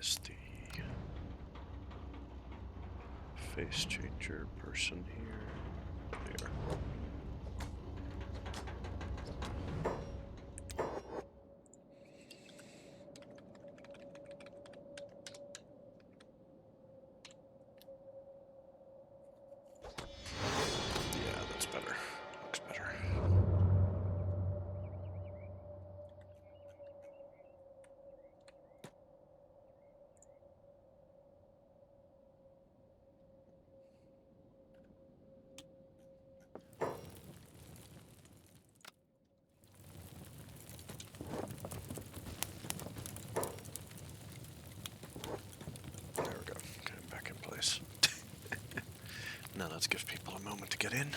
is the face changer person here? There. Yeah, that's better. Looks better. There we go. Getting back in place. Now let's give people a moment to get in.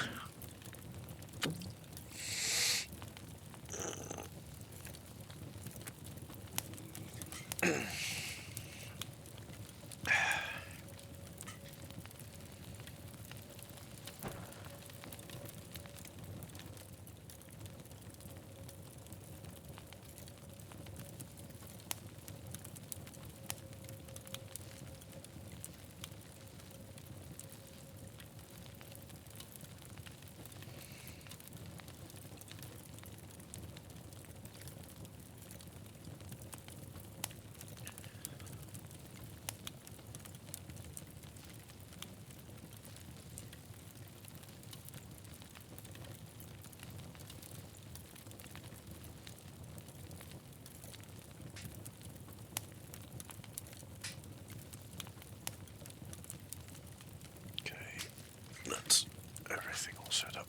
Okay, that's everything all set up.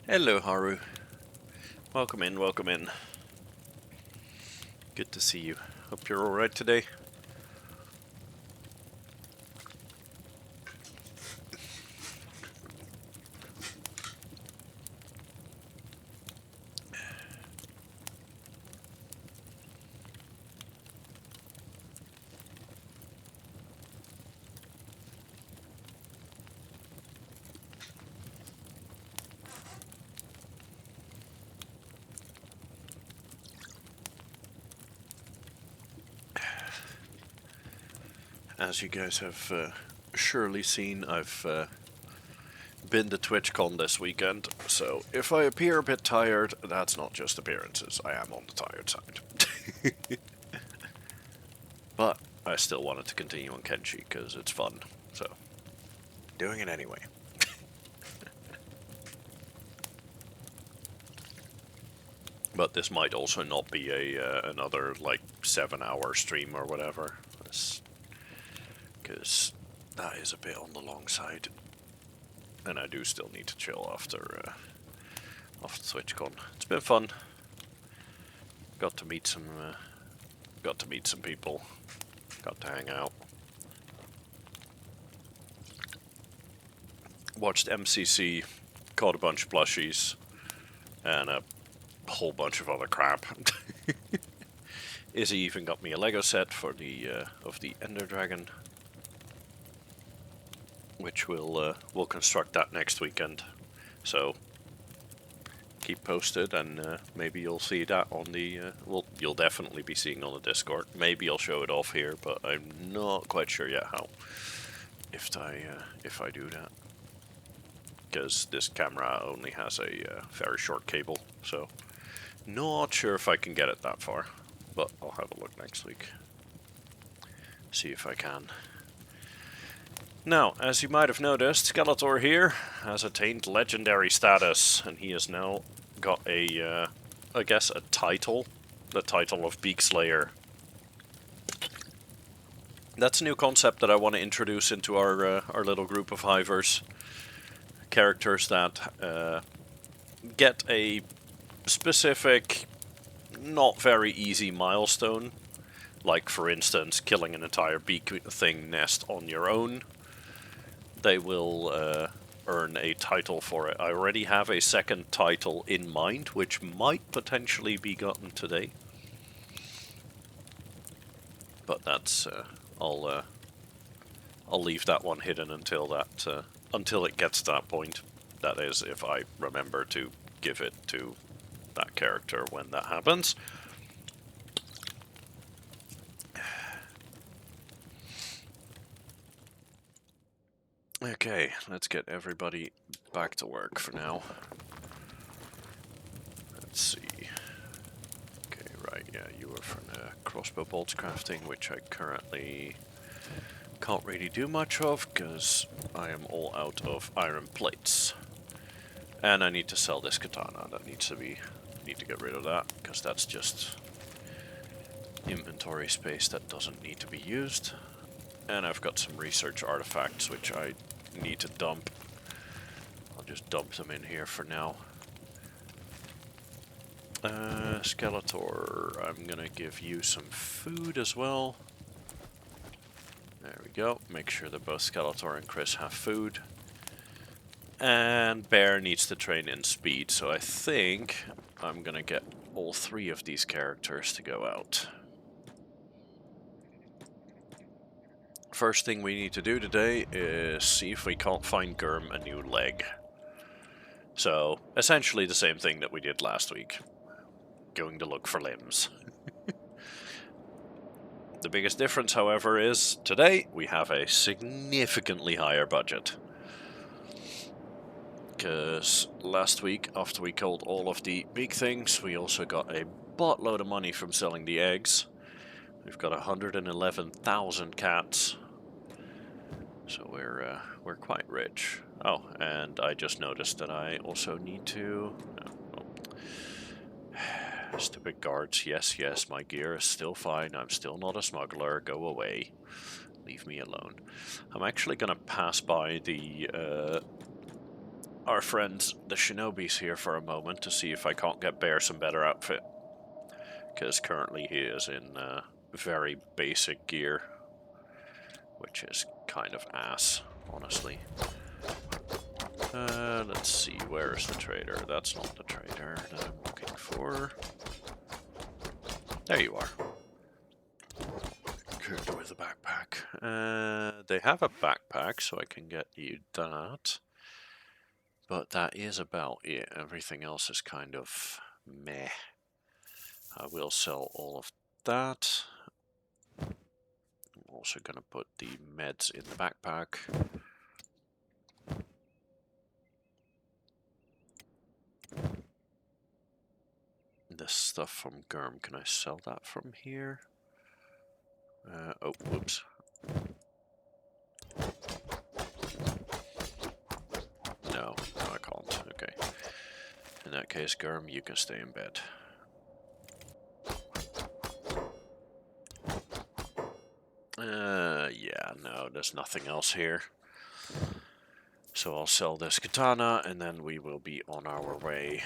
Hello, Haru. Welcome in, welcome in. Good to see you. Hope you're alright today. As you guys have surely seen, I've been to TwitchCon this weekend, so if I appear a bit tired, that's not just appearances. I am on the tired side. But I still wanted to continue on Kenshi because it's fun, so doing it anyway. But this might also not be another like 7-hour stream or whatever, because that is a bit on the long side, and I do still need to chill after TwitchCon. It's been fun. Got to meet some people. Got to hang out. Watched MCC. Caught a bunch of plushies, and a whole bunch of other crap. Izzy even got me a Lego set for the of the Ender Dragon, which we'll construct that next weekend. So keep posted, and maybe you'll see that on the well, you'll definitely be seeing on the Discord. Maybe I'll show it off here, but I'm not quite sure yet how. If I do that, because this camera only has a very short cable, so not sure if I can get it that far. But I'll have a look next week. See if I can. Now, as you might have noticed, Skeletor here has attained legendary status, and he has now got a, I guess, a title. The title of Beak Slayer. That's a new concept that I want to introduce into our little group of Hivers. Characters that get a specific, not very easy milestone. Like, for instance, killing an entire beak thing nest on your own. They will earn a title for it. I already have a second title in mind, which might potentially be gotten today. But that's I'll leave that one hidden until it gets to that point. That is, if I remember to give it to that character when that happens. Okay, let's get everybody back to work for now. Let's see. Okay, right, yeah, you were from the crossbow bolts crafting, which I currently can't really do much of, because I am all out of iron plates. And I need to sell this katana. That needs to be... need to get rid of that, because that's just inventory space that doesn't need to be used. And I've got some research artifacts, which I need to dump. I'll just dump them in here for now. Skeletor, I'm gonna give you some food as well. There we go. Make sure that both Skeletor and Chris have food. And Bear needs to train in speed, so I think I'm gonna get all three of these characters to go out. First thing we need to do today is see if we can't find Gurm a new leg. So, essentially the same thing that we did last week. Going to look for limbs. The biggest difference, however, is today we have a significantly higher budget. Because last week, after we killed all of the big things, we also got a buttload of money from selling the eggs. We've got 111,000 cats. So we're quite rich. Oh, and I just noticed that I also need to... Stupid guards. Yes, yes, my gear is still fine. I'm still not a smuggler. Go away. Leave me alone. I'm actually gonna pass by the our friends, the Shinobis, here for a moment to see if I can't get Bear some better outfit. Because currently he is in very basic gear, which is kind of ass, honestly. Let's see, where is the trader? That's not the trader that I'm looking for. There you are. Good with a backpack. They have a backpack, so I can get you that. But that is about it. Everything else is kind of meh. I will sell all of that. I'm also going to put the meds in the backpack. This stuff from Gurm, can I sell that from here? Oh, whoops. No, I can't. Okay. In that case, Gurm, you can stay in bed. Yeah, no, there's nothing else here. So I'll sell this katana, and then we will be on our way.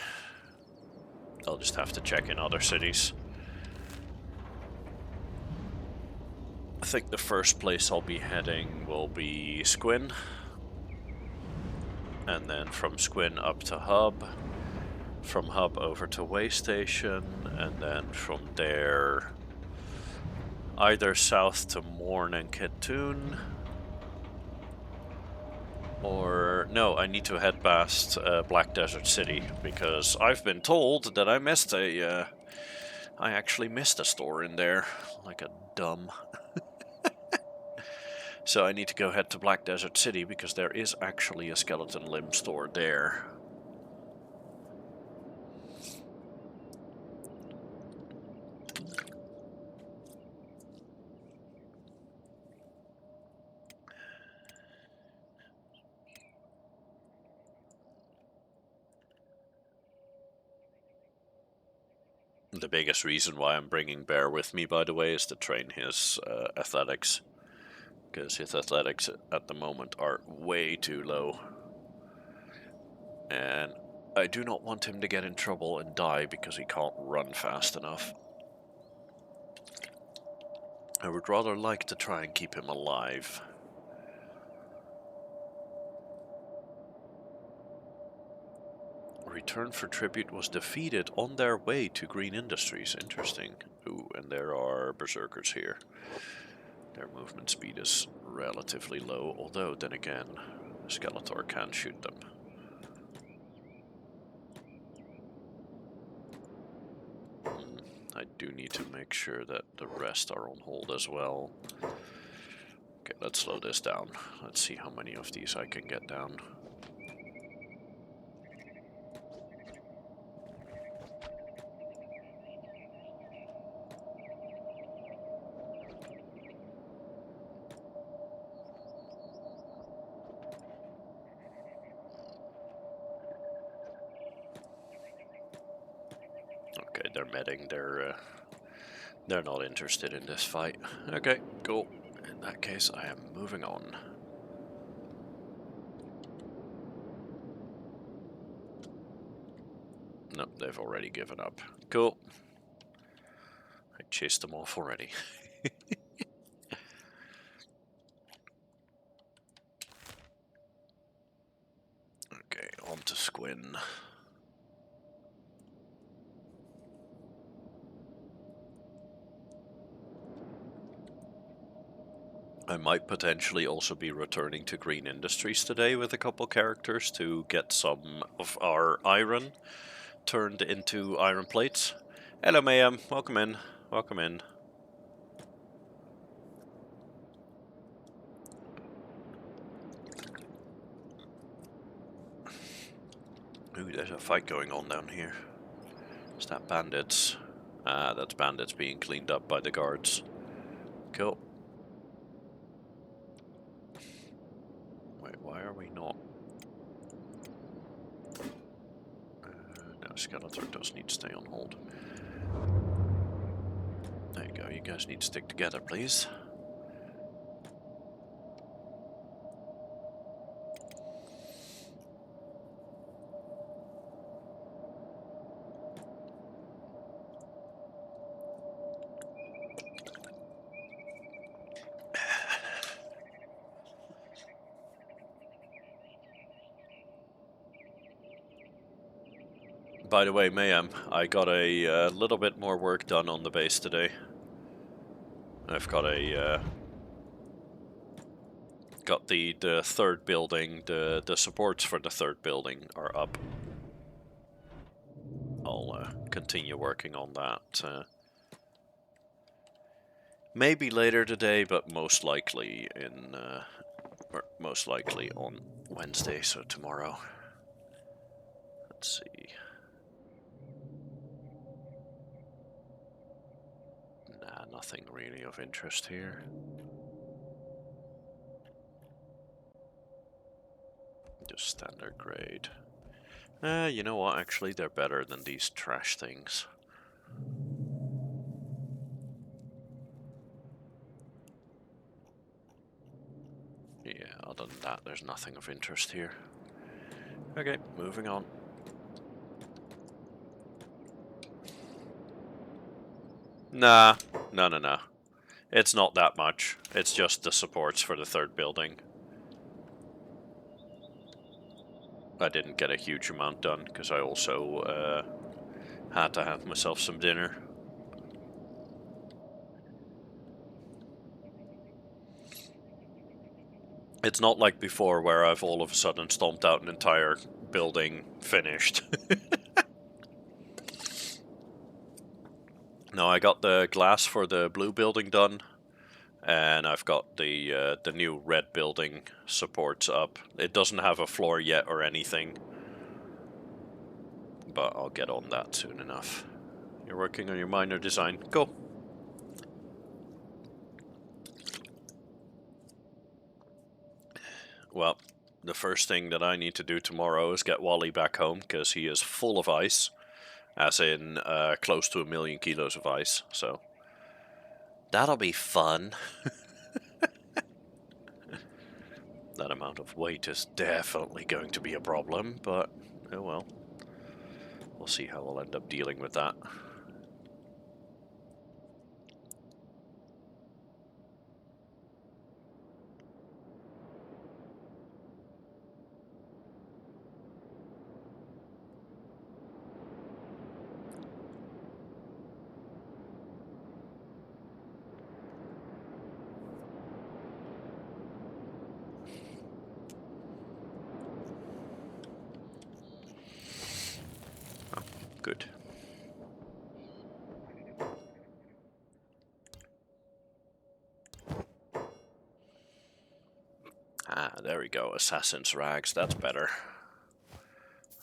I'll just have to check in other cities. I think the first place I'll be heading will be Squin. And then from Squin up to Hub. From Hub over to Waystation. And then from there either south to Morn and Ketoon. Or, no, I need to head past Black Desert City, because I've been told that I missed I actually missed a store in there, like a dumb. So I need to go head to Black Desert City, because there is actually a skeleton limb store there. The biggest reason why I'm bringing Bear with me, by the way, is to train his athletics. Because his athletics at the moment are way too low. And I do not want him to get in trouble and die because he can't run fast enough. I would rather like to try and keep him alive. Return for Tribute was defeated on their way to Green Industries. Interesting. Ooh, and there are berserkers here. Their movement speed is relatively low, although then again, Skeletor can shoot them. do need to make sure that the rest are on hold as well. Okay, let's slow this down. Let's see how many of these I can get down. Okay, they're medding. They're not interested in this fight. Okay, cool. In that case, I am moving on. Nope, they've already given up. Cool. I chased them off already. Okay, on to Squin. I might potentially also be returning to Green Industries today with a couple characters to get some of our iron turned into iron plates. Hello Mayhem, welcome in, welcome in. Ooh, there's a fight going on down here. Is that bandits? Ah, that's bandits being cleaned up by the guards. Cool. Wait, why are we not? No, Skeletor does need to stay on hold. There you go, you guys need to stick together, please. By the way, Mayhem, I got a little bit more work done on the base today. I've got a got the third building. The supports for the third building are up. I'll continue working on that. Maybe later today, but most likely most likely on Wednesday, so tomorrow. Let's see. Nah, nothing really of interest here. Just standard grade. You know what? Actually, they're better than these trash things. Yeah, other than that, there's nothing of interest here. Okay, moving on. Nah, no. It's not that much. It's just the supports for the third building. I didn't get a huge amount done because I also had to have myself some dinner. It's not like before where I've all of a sudden stomped out an entire building finished. No, I got the glass for the blue building done, and I've got the new red building supports up. It doesn't have a floor yet or anything, but I'll get on that soon enough. You're working on your minor design. Cool. Well, the first thing that I need to do tomorrow is get Wally back home, because he is full of ice. As in, close to 1,000,000 kilos of ice, so that'll be fun. That amount of weight is definitely going to be a problem, but oh well. We'll see how we'll end up dealing with that. Oh, good. go, Assassin's Rags, that's better.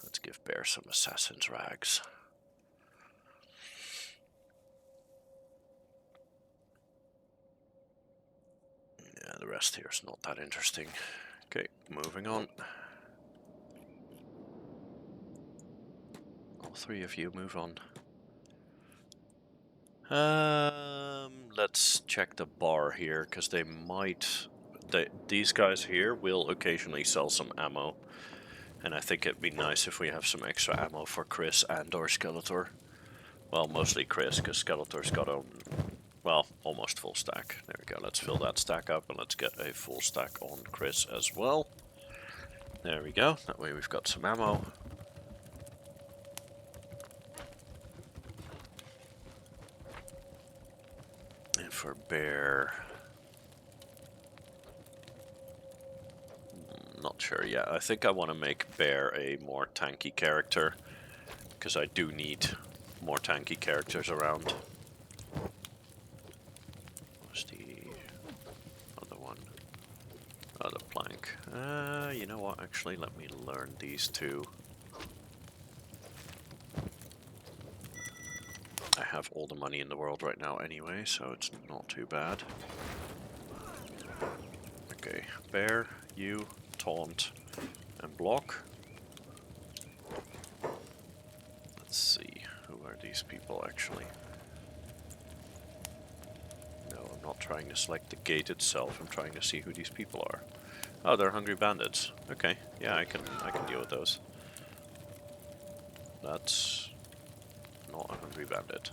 Let's give Bear some Assassin's Rags. Yeah, the rest here is not that interesting. Okay, moving on. All three of you move on. Let's check the bar here, because they might... these guys here will occasionally sell some ammo. And I think it'd be nice if we have some extra ammo for Chris and or Skeletor. Well, mostly Chris, because Skeletor's got a... well, almost full stack. There we go, let's fill that stack up, and let's get a full stack on Chris as well. There we go, that way we've got some ammo. And for Bear... not sure yet. I think I want to make Bear a more tanky character, because I do need more tanky characters around. What's the other one? Oh, the plank. You know what, actually, let me learn these two. I have all the money in the world right now anyway, so it's not too bad. Okay, Bear, you, taunt, and block. Let's see, who are these people actually? No, I'm not trying to select the gate itself, I'm trying to see who these people are. Oh, they're hungry bandits. Okay, yeah, I can deal with those. That's not a hungry bandit.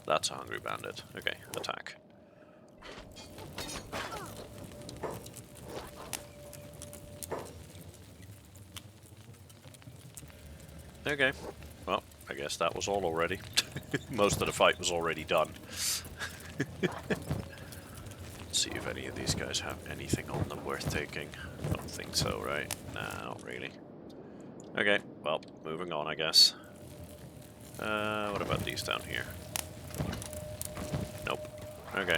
That's a hungry bandit. Okay, attack. Okay, well, I guess that was all already. Most of the fight was already done. Let's see if any of these guys have anything on them worth taking. I don't think so, right? Nah, not really. Okay, well, moving on, I guess. What about these down here? Nope. Okay.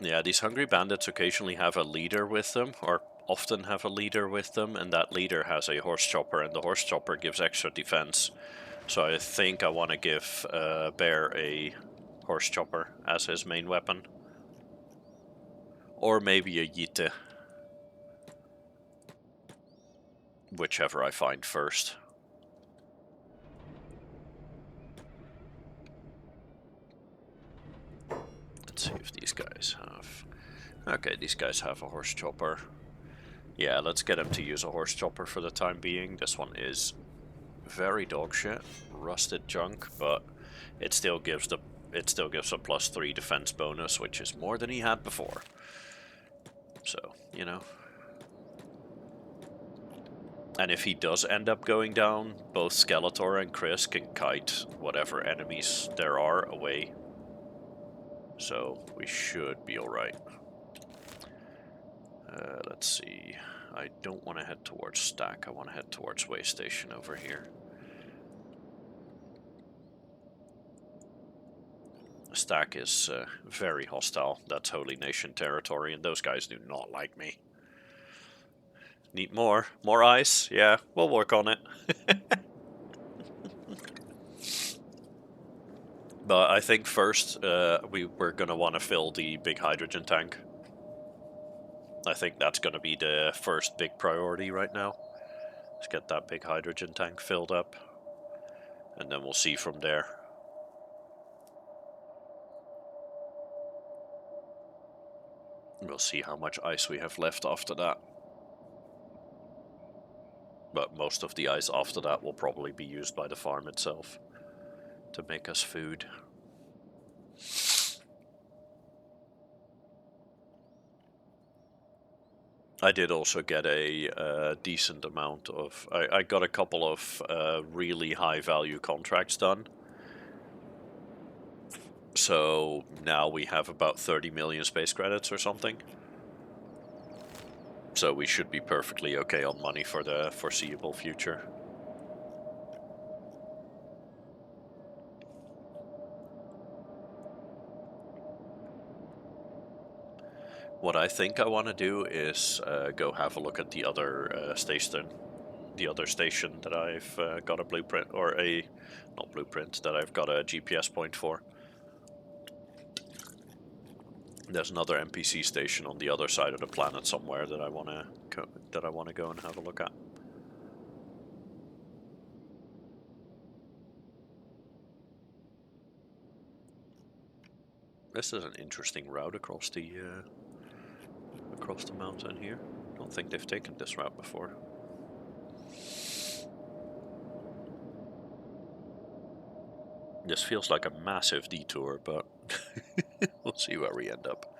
Yeah, these hungry bandits occasionally have a leader with them, or often have a leader with them, and that leader has a horse chopper, and the horse chopper gives extra defense. So I think I want to give Bear a horse chopper as his main weapon. Or maybe a Yite. Whichever I find first. Let's see if these guys have... okay, these guys have a horse chopper. Yeah, let's get him to use a horse chopper for the time being. This one is very dog shit, rusted junk, but it still gives a +3 defense bonus, which is more than he had before. So, you know. And if he does end up going down, both Skeletor and Chris can kite whatever enemies there are away. So we should be alright. Let's see. I don't want to head towards Stack. I want to head towards Way Station over here. Stack is very hostile. That's Holy Nation territory, and those guys do not like me. Need more. More ice? Yeah, we'll work on it. But I think first we're going to want to fill the big hydrogen tank. I think that's going to be the first big priority right now. Let's get that big hydrogen tank filled up. And then we'll see from there. We'll see how much ice we have left after that. But most of the ice after that will probably be used by the farm itself to make us food. I did also get a decent amount of... I got a couple of really high value contracts done. So now we have about 30 million space credits or something. So we should be perfectly okay on money for the foreseeable future. What I think I want to do is go have a look at the other station. The other station that I've got a blueprint, or a, not blueprint, that I've got a GPS point for. There's another NPC station on the other side of the planet somewhere that I want to go and have a look at. This is an interesting route across the mountain here. I don't think they've taken this route before. This feels like a massive detour, but we'll see where we end up.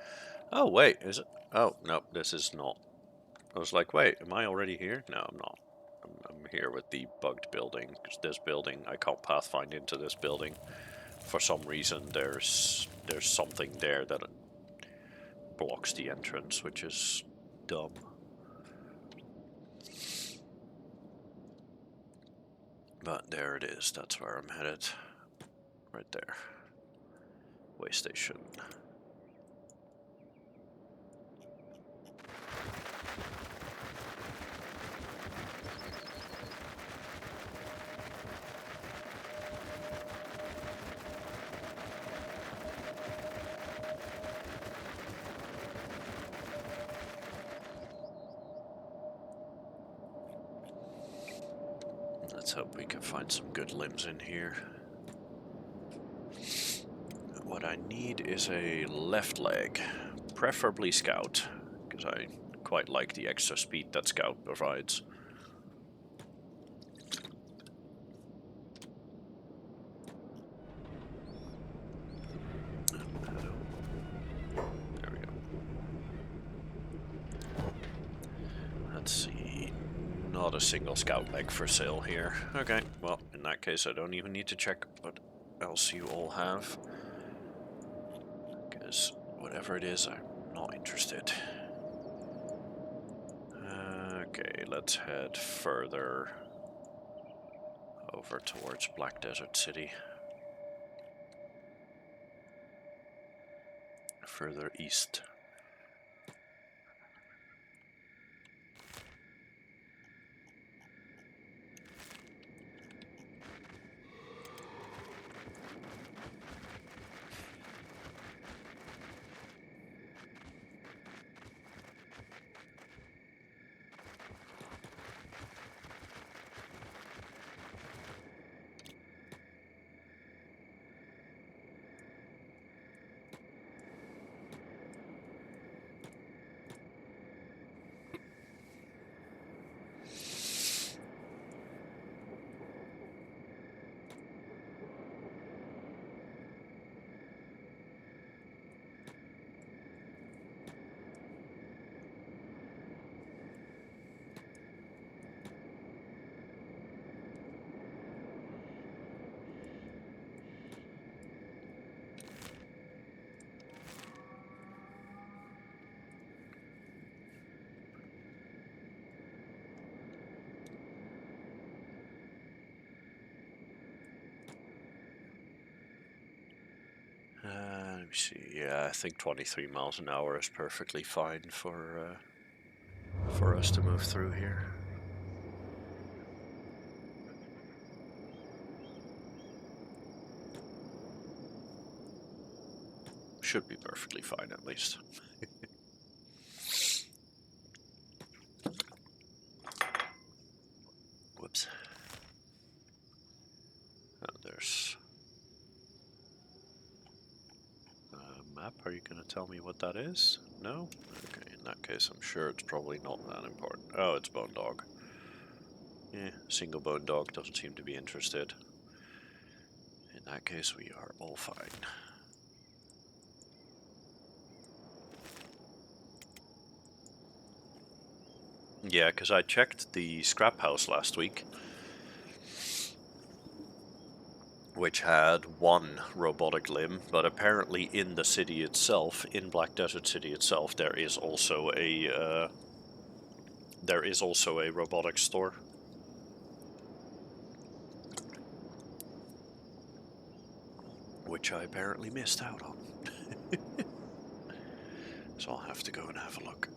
Oh wait, is it? Oh no, this is not. I was like, wait, am I already here? No, I'm not. I'm here with the bugged building. Because this building, I can't pathfind into this building. For some reason, there's something there that blocks the entrance, which is dumb. But there it is. That's where I'm headed. Right there. Way station. Let's hope we can find some good limbs in here. What I need is a left leg, preferably scout, because I quite like the extra speed that scout provides. There we go. Let's see. Not a single scout leg for sale here. Okay, well, in that case I don't even need to check what else you all have. Because whatever it is, I'm not interested. Okay, let's head further over towards Black Desert City. Further east. Let me see. Yeah, I think 23 miles an hour is perfectly fine for us to move through here. Should be perfectly fine, at least. Whoops. Oh, there's a map. Are you going to tell me what that is? No? Okay, in that case, I'm sure it's probably not that important. Oh, it's Bone Dog. Yeah, single Bone Dog doesn't seem to be interested. In that case, we are all fine. Yeah, because I checked the scrap house last week, which had one robotic limb, but apparently in the city itself, in Black Desert City itself, there is also a robotic store. Which I apparently missed out on. So I'll have to go and have a look.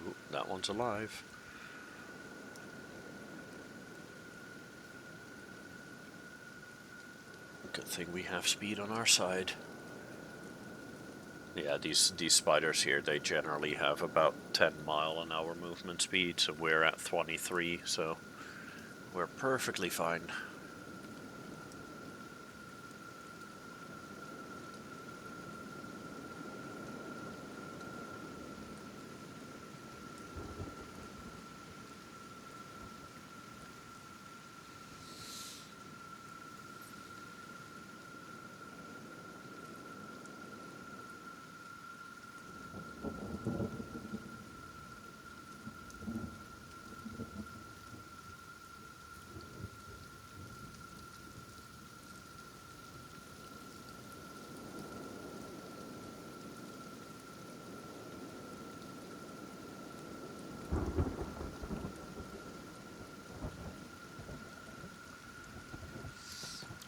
Ooh, that one's alive. Good thing we have speed on our side. Yeah, these spiders here, they generally have about 10-mile-an-hour movement speed, so we're at 23, so we're perfectly fine.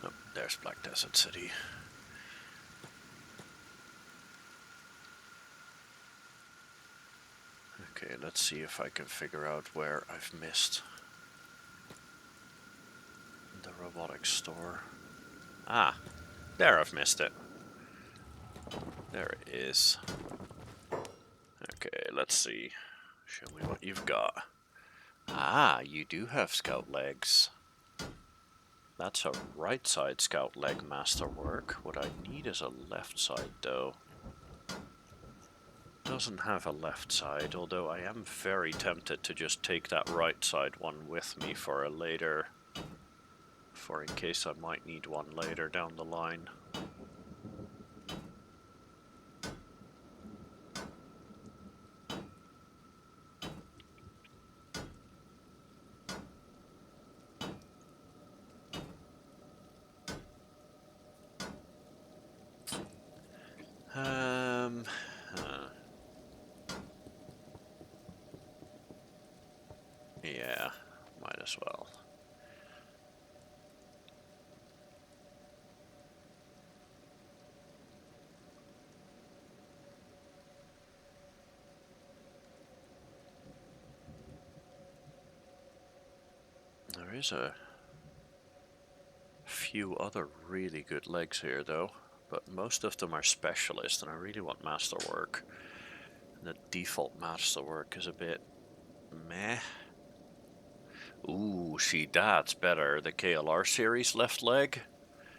Oh, there's Black Desert City. Okay, let's see if I can figure out where I've missed the robotics store. Ah, there, I've missed it. There it is. Okay, let's see. Show me what you've got. Ah, you do have scout legs. That's a right side scout leg masterwork. What I need is a left side though. Doesn't have a left side, although I am very tempted to just take that right side one with me for a later, for in case I might need one later down the line. Yeah, might as well. There is a few other really good legs here though, but most of them are specialist and I really want masterwork. The default masterwork is a bit meh. Ooh, see, that's better. The KLR series left leg,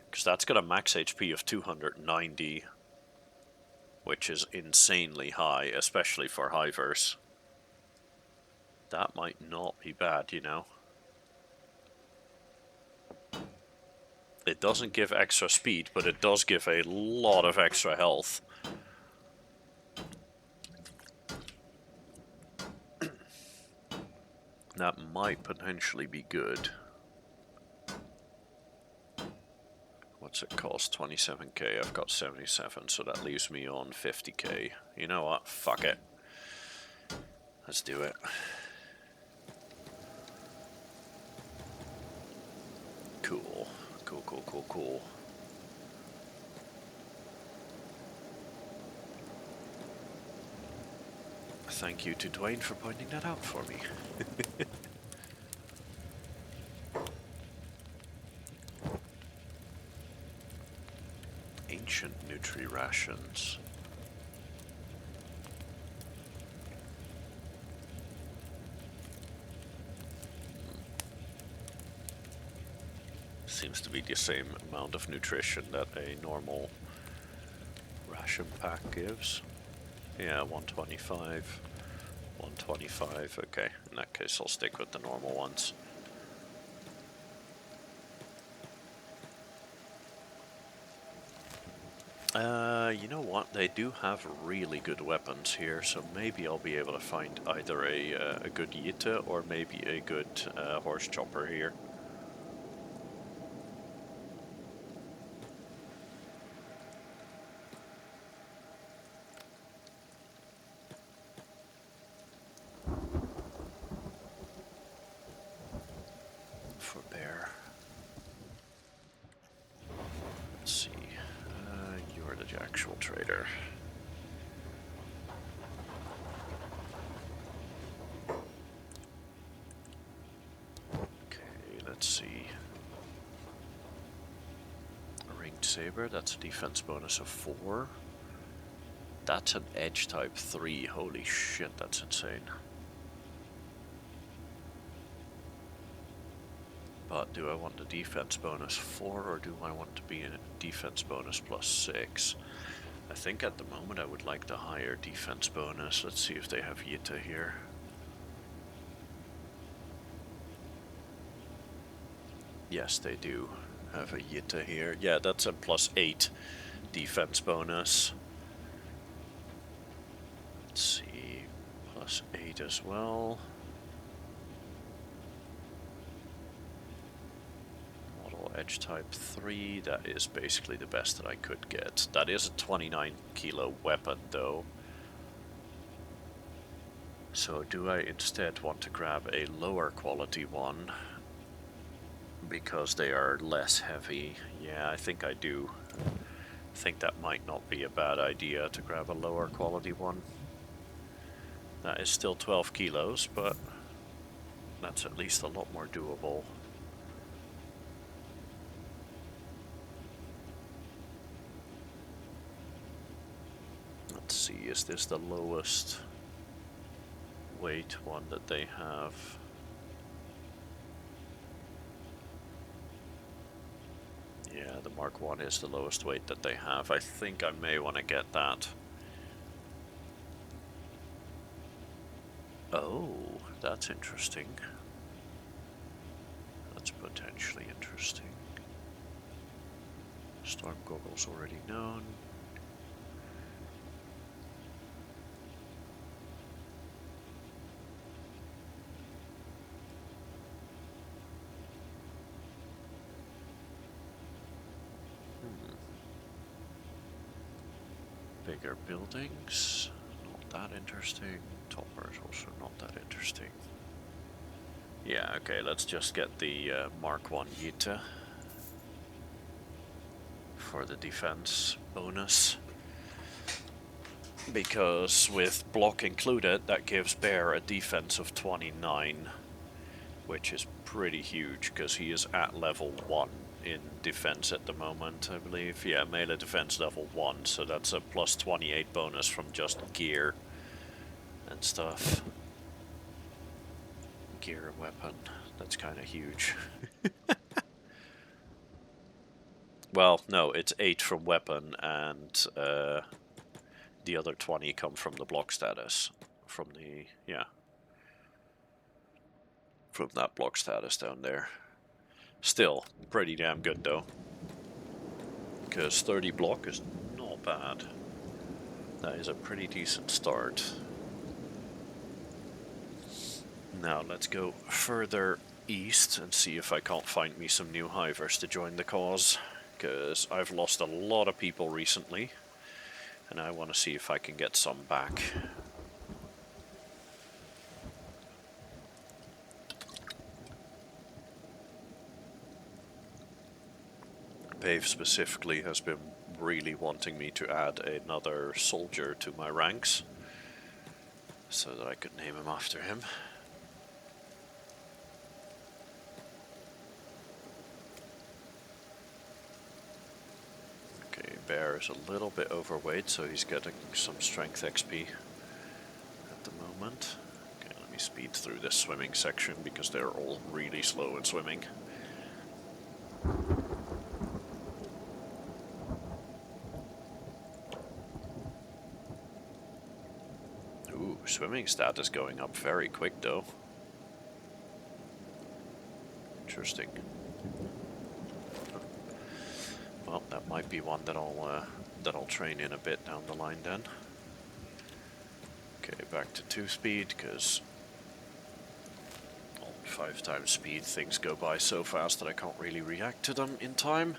because that's got a max HP of 290, which is insanely high, especially for Hivers. That might not be bad, you know. It doesn't give extra speed, but it does give a lot of extra health. That might potentially be good. What's it cost? 27k. I've got 77, so that leaves me on 50k. You know what? Fuck it. Let's do it. Cool. Cool, cool, cool, cool. Thank you to Dwayne for pointing that out for me. Ancient Nutri Rations. Seems to be the same amount of nutrition that a normal ration pack gives. Yeah, 125. 125, okay. In that case, I'll stick with the normal ones. You know what? They do have really good weapons here, so maybe I'll be able to find either a good Yita or maybe a good horse chopper here. For bear. Let's see. You're the actual trader. Okay, let's see. A ringed saber, that's a defense bonus of 4. That's an edge type 3. Holy shit, that's insane. But do I want the defense bonus 4 or do I want to be in a defense bonus plus 6? I think at the moment I would like the higher defense bonus. Let's see if they have Yita here. Yes, they do have a Yita here. Yeah, that's a plus 8 defense bonus. Let's see, plus 8 as well. Edge type 3, that is basically the best that I could get. That is a 29 kilo weapon though. So do I instead want to grab a lower quality one? Because they are less heavy. Yeah, I think I do. I think that might not be a bad idea to grab a lower quality one. That is still 12 kilos, but that's at least a lot more doable. Let's see, is this the lowest weight one that they have? Yeah, the Mark 1 is the lowest weight that they have. I think I may want to get that. Oh, that's interesting. That's potentially interesting. Storm goggles already known. Bigger buildings, not that interesting. Toppers also not that interesting. Yeah, okay, let's just get the Mark 1 Yita for the defense bonus. Because with block included, that gives Bear a defense of 29, which is pretty huge because he is at level 1 in defense at the moment, I believe. Yeah, melee defense level 1, so that's a plus 28 bonus from just gear and stuff. Gear and weapon, that's kind of huge. Well, no, it's 8 from weapon and the other 20 come from the block status. From the, yeah. From that block status down there. Still, pretty damn good though. Because 30 block is not bad. That is a pretty decent start. Now let's go further east and see if I can't find me some new hivers to join the cause. Because I've lost a lot of people recently. And I want to see if I can get some back. Pave specifically has been really wanting me to add another soldier to my ranks so that I could name him after him. Okay, Bear is a little bit overweight, so he's getting some strength XP at the moment. Okay, let me speed through this swimming section because they're all really slow in swimming. Ooh, swimming stat is going up very quick though. Interesting. Well, that might be one that I'll train in a bit down the line then. Okay, back to 2 speed, because on 5 times speed things go by so fast that I can't really react to them in time.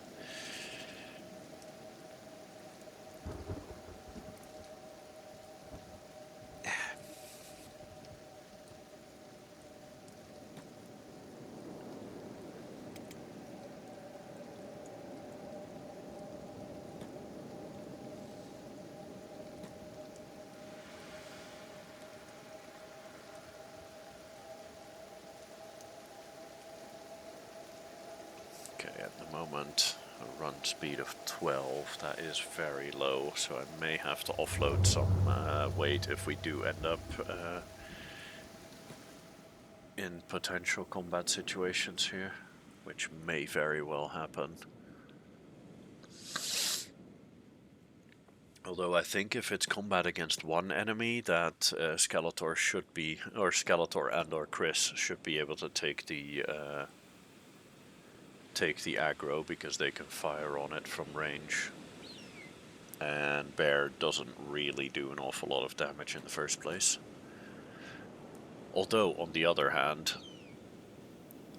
Okay, at the moment a run speed of 12, that is very low, so I may have to offload some weight if we do end up in potential combat situations here, which may very well happen. Although I think if it's combat against one enemy, that Skeletor should be, or Skeletor and or Chris should be able to take the aggro, because they can fire on it from range. And Bear doesn't really do an awful lot of damage in the first place. Although, on the other hand,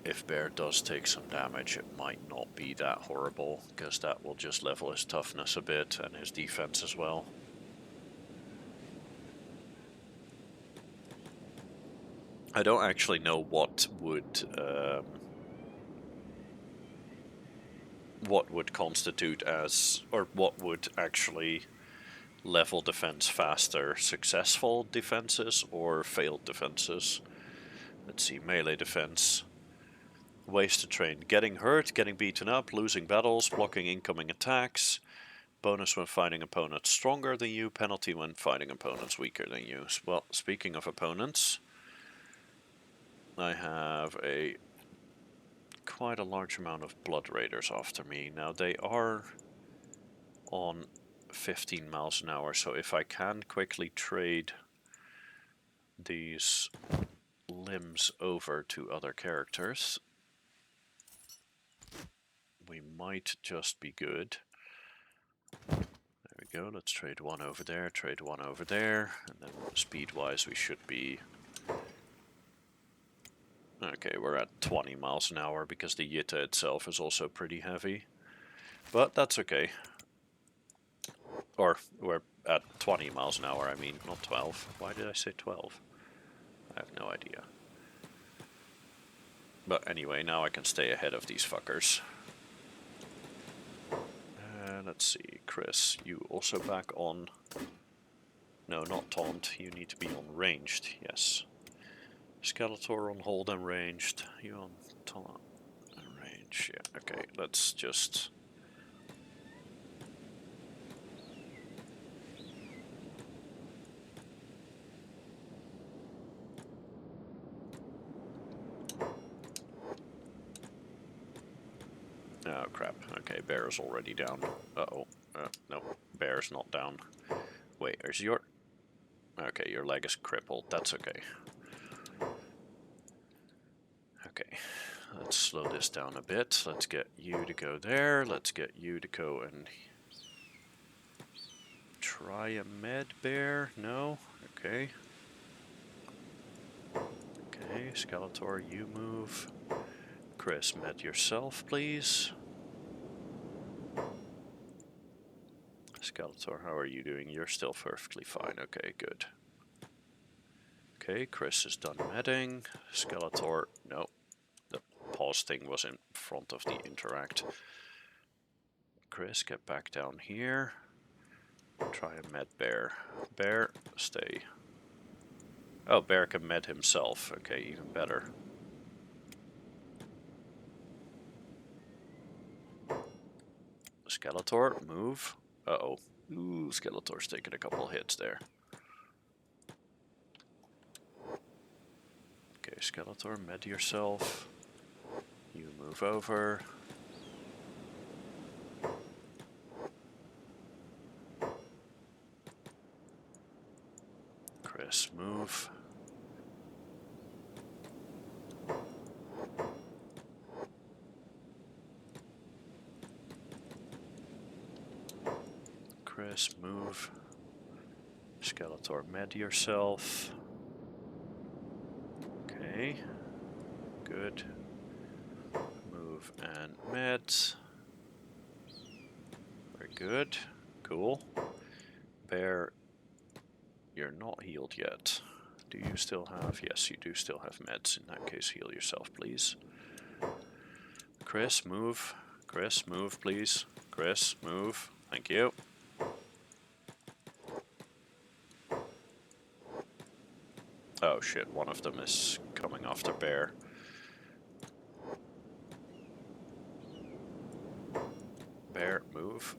if Bear does take some damage, it might not be that horrible, because that will just level his toughness a bit and his defense as well. I don't actually know what would constitute as, or what would actually level defense faster, successful defenses or failed defenses. Let's see, melee defense. Ways to train: getting hurt, getting beaten up, losing battles, blocking incoming attacks, bonus when fighting opponents stronger than you, penalty when fighting opponents weaker than you. Well, speaking of opponents, I have quite a large amount of Blood Raiders after me. Now they are on 15 miles an hour, so if I can quickly trade these limbs over to other characters, we might just be good. There we go, let's trade one over there, trade one over there, and then speed-wise we should be... Okay, we're at 20 miles an hour because the Yitta itself is also pretty heavy. But that's okay. Or, we're at 20 miles an hour, I mean, not 12. Why did I say 12? I have no idea. But anyway, now I can stay ahead of these fuckers. Let's see, Chris, you also back on... No, not taunt, you need to be on ranged, yes. Skeletor on hold and ranged, you on taunt and range, yeah, okay, let's just... Oh crap, okay, Bear is already down. Uh-oh, no, Bear's not down. Wait, is your... Okay, your leg is crippled, that's okay. Okay, let's slow this down a bit. Let's get you to go there. Let's get you to go and try a med bear. No? Okay. Okay, Skeletor, you move. Chris, med yourself, please. Skeletor, how are you doing? You're still perfectly fine. Okay, good. Okay, Chris is done medding. Skeletor, no. The pause thing was in front of the interact. Chris, get back down here. Try a med Bear. Bear, stay. Oh, Bear can med himself. Okay, even better. Skeletor, move. Uh-oh. Ooh, Skeletor's taking a couple hits there. Okay, Skeletor, med yourself. You move over. Chris, move. Chris, move. Skeletor, med yourself. Okay. Good. Move and meds. Very good. Cool. Bear, you're not healed yet. Do you still have? Yes, you do still have meds. In that case, heal yourself, please. Chris, move. Chris, move, please. Chris, move. Thank you. Oh shit, one of them is coming after Bear. Bear, move.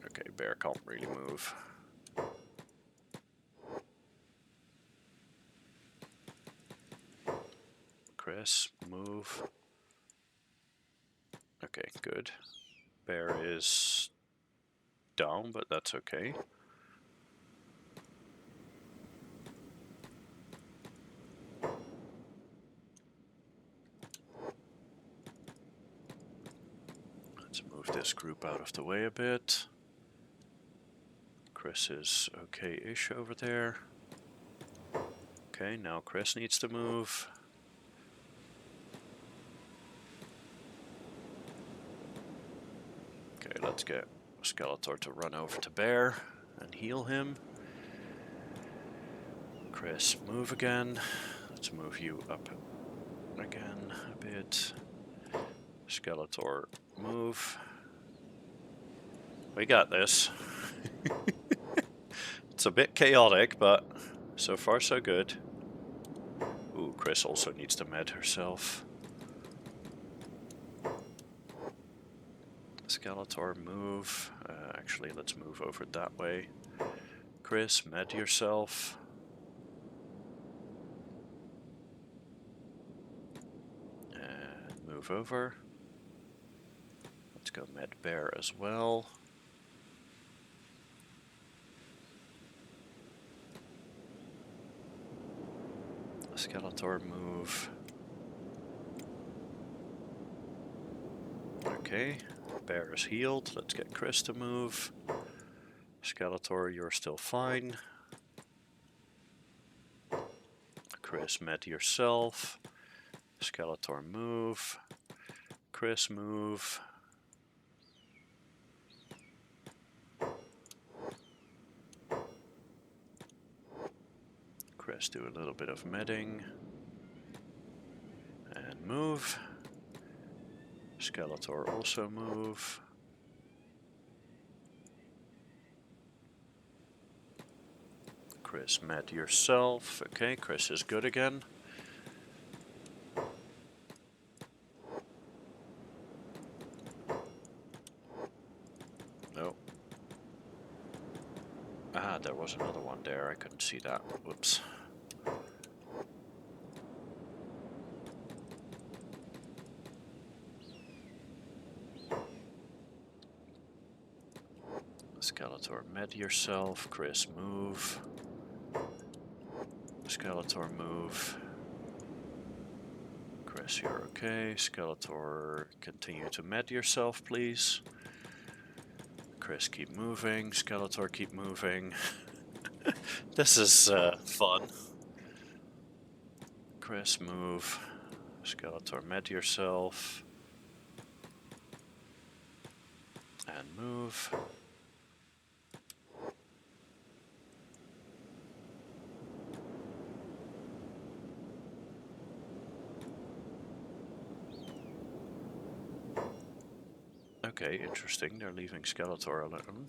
Okay, Bear can't really move. Chris, move. Okay, good. Bear is down, but that's okay. Let's move this group out of the way a bit. Chris is okay-ish over there. Okay, now Chris needs to move. Okay, let's get Skeletor to run over to Bear and heal him. Chris, move again. Let's move you up again a bit. Skeletor, move. We got this. It's a bit chaotic, but so far so good. Ooh, Chris also needs to med herself. Skeletor, move. Actually, let's move over that way. Chris, med yourself. And move over. Let's go med Bear as well. Skeletor, move. Okay, Bear is healed. Let's get Chris to move. Skeletor, you're still fine. Chris, med yourself. Skeletor, move. Chris, move. Chris, do a little bit of medding. And move. Skeletor, also move. Chris, med yourself. Okay, Chris is good again. No. Ah, there was another one there. I couldn't see that. Whoops. Skeletor, med yourself. Chris, move. Skeletor, move. Chris, you're okay. Skeletor, continue to med yourself, please. Chris, keep moving. Skeletor, keep moving. This is fun. Chris, move. Skeletor, med yourself. And move. Okay, interesting. They're leaving Skeletor alone.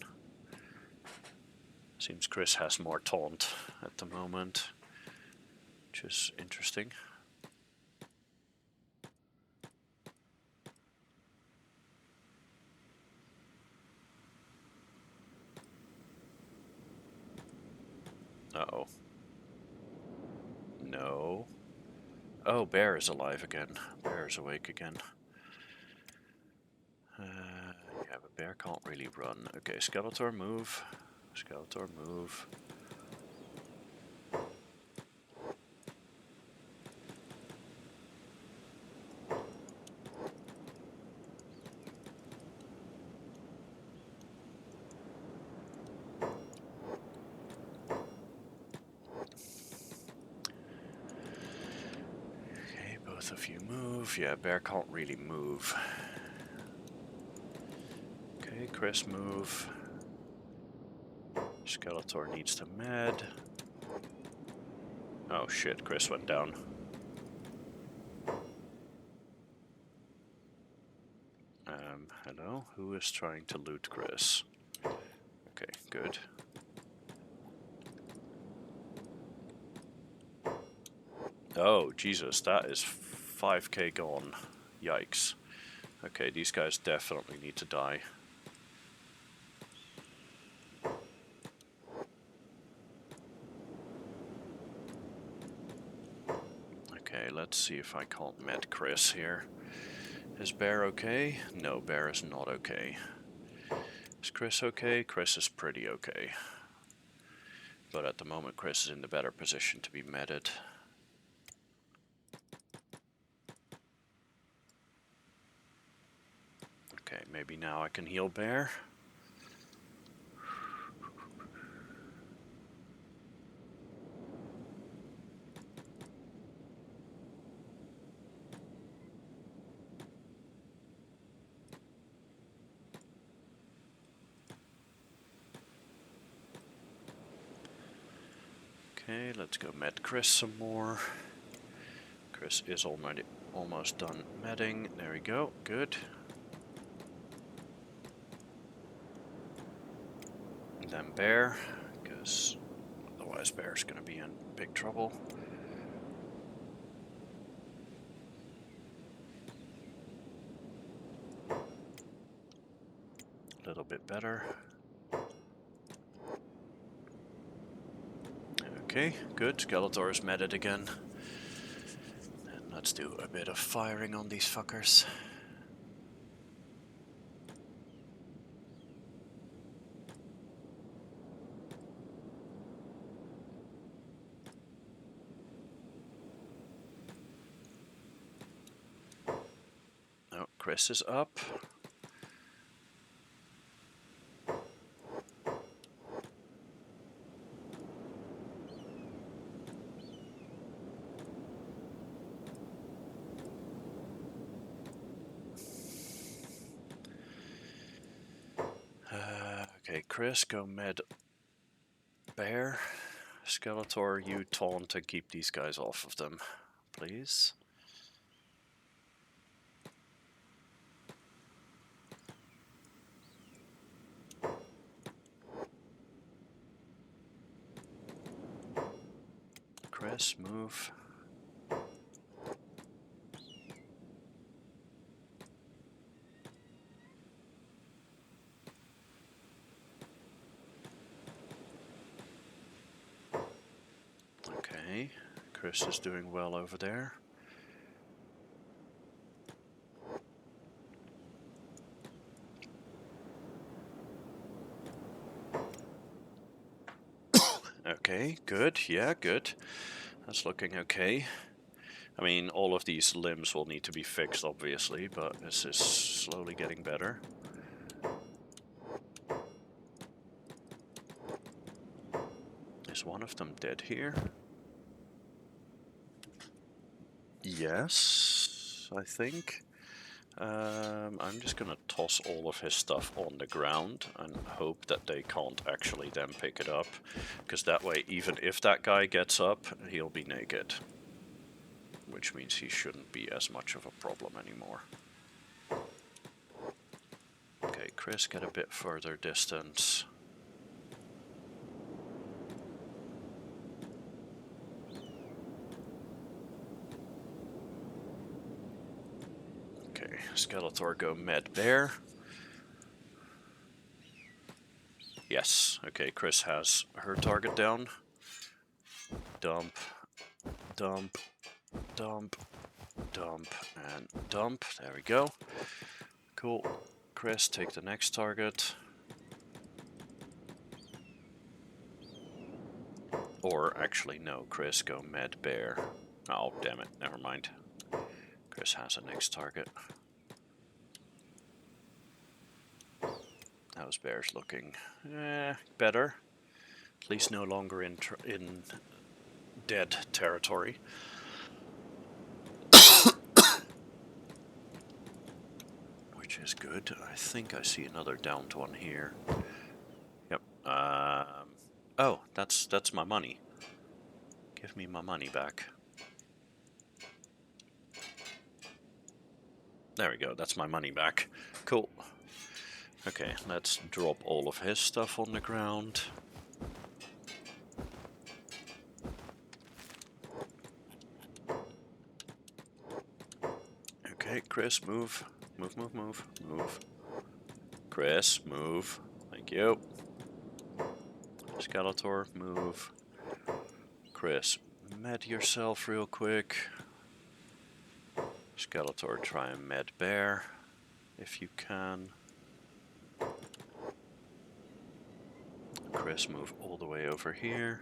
Seems Chris has more taunt at the moment, which is interesting. Uh-oh. No. Oh, Bear is alive again. Bear is awake again. Yeah, but Bear can't really run. Okay, Skeletor, move. Skeletor, move. Okay, both of you move. Yeah, Bear can't really move. Okay, Chris, move. Skeletor needs to med. Oh shit, Chris went down. Hello? Who is trying to loot Chris? Okay, good. Oh, Jesus, that is 5k gone. Yikes. Okay, these guys definitely need to die. Okay, let's see if I can't med Chris here. Is Bear okay? No, Bear is not okay. Is Chris okay? Chris is pretty okay. But at the moment, Chris is in the better position to be medded. Okay, maybe now I can heal Bear. Okay, let's go med Chris some more. Chris is already almost done medding. There we go, good. And then Bear, because otherwise Bear's going to be in big trouble. A little bit better. Okay, good. Skeletor is medded again. And let's do a bit of firing on these fuckers. Oh, Chris is up. Okay, Chris, go med Bear. Skeletor, you taunt and keep these guys off of them, please. Chris, move. Okay, Chris is doing well over there. Okay, good, yeah, good. That's looking okay. I mean, all of these limbs will need to be fixed, obviously, but this is slowly getting better. Is one of them dead here? Yes, I think. I'm just gonna toss all of his stuff on the ground and hope that they can't actually then pick it up, because that way, even if that guy gets up, he'll be naked, which means he shouldn't be as much of a problem anymore. Okay, Chris, get a bit further distance. Okay, Skeletor, go med Bear. Yes, okay, Chris has her target down. dump, dump, dump, dump, and dump. There we go. Cool. Chris, take the next target. Or actually, no, Chris, go med bear. Oh, damn it, never mind. Chris has a next target. How's bears looking? Better. At least no longer in dead territory. Which is good. I think I see another downed one here. Yep. Oh, that's my money. Give me my money back. There we go, that's my money back. Cool. Okay, let's drop all of his stuff on the ground. Okay, Chris, move. Move, move, move, move. Chris, move. Thank you. Skeletor, move. Chris, med yourself real quick. Skeletor, try and med bear if you can. Chris, move all the way over here.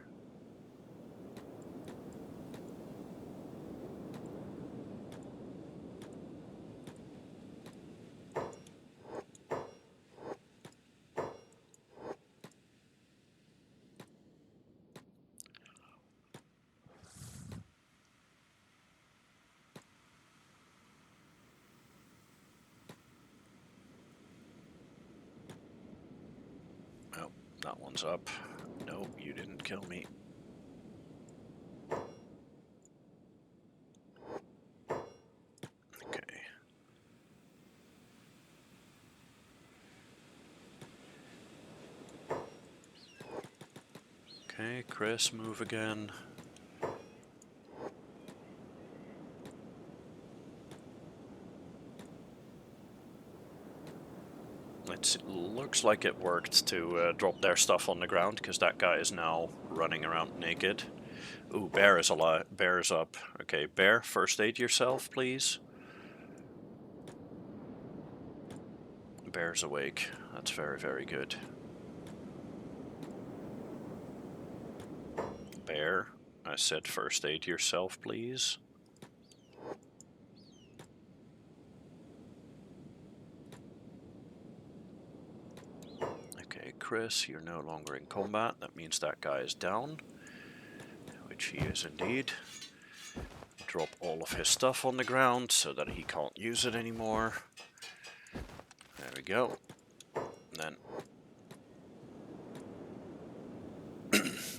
Oh, that one's up. No, you didn't kill me. Okay. Okay, Chris, move again. It looks like it worked to drop their stuff on the ground, because that guy is now running around naked. Ooh, bear is alive. Bear is up. Okay, bear, first aid yourself, please. Bear's awake. That's very, very good. Bear, I said first aid yourself, please. Okay, Chris, you're no longer in combat. That means that guy is down, which he is indeed. Drop all of his stuff on the ground so that he can't use it anymore. There we go. And then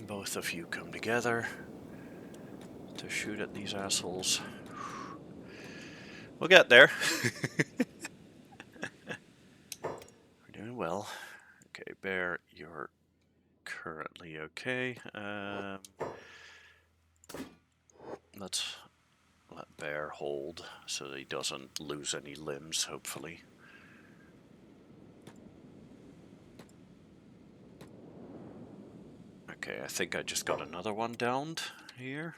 both of you come together to shoot at these assholes. We'll get there. We're doing well. Okay, Bear, you're currently okay. Let's let Bear hold so that he doesn't lose any limbs, hopefully. Okay, I think I just got another one downed here.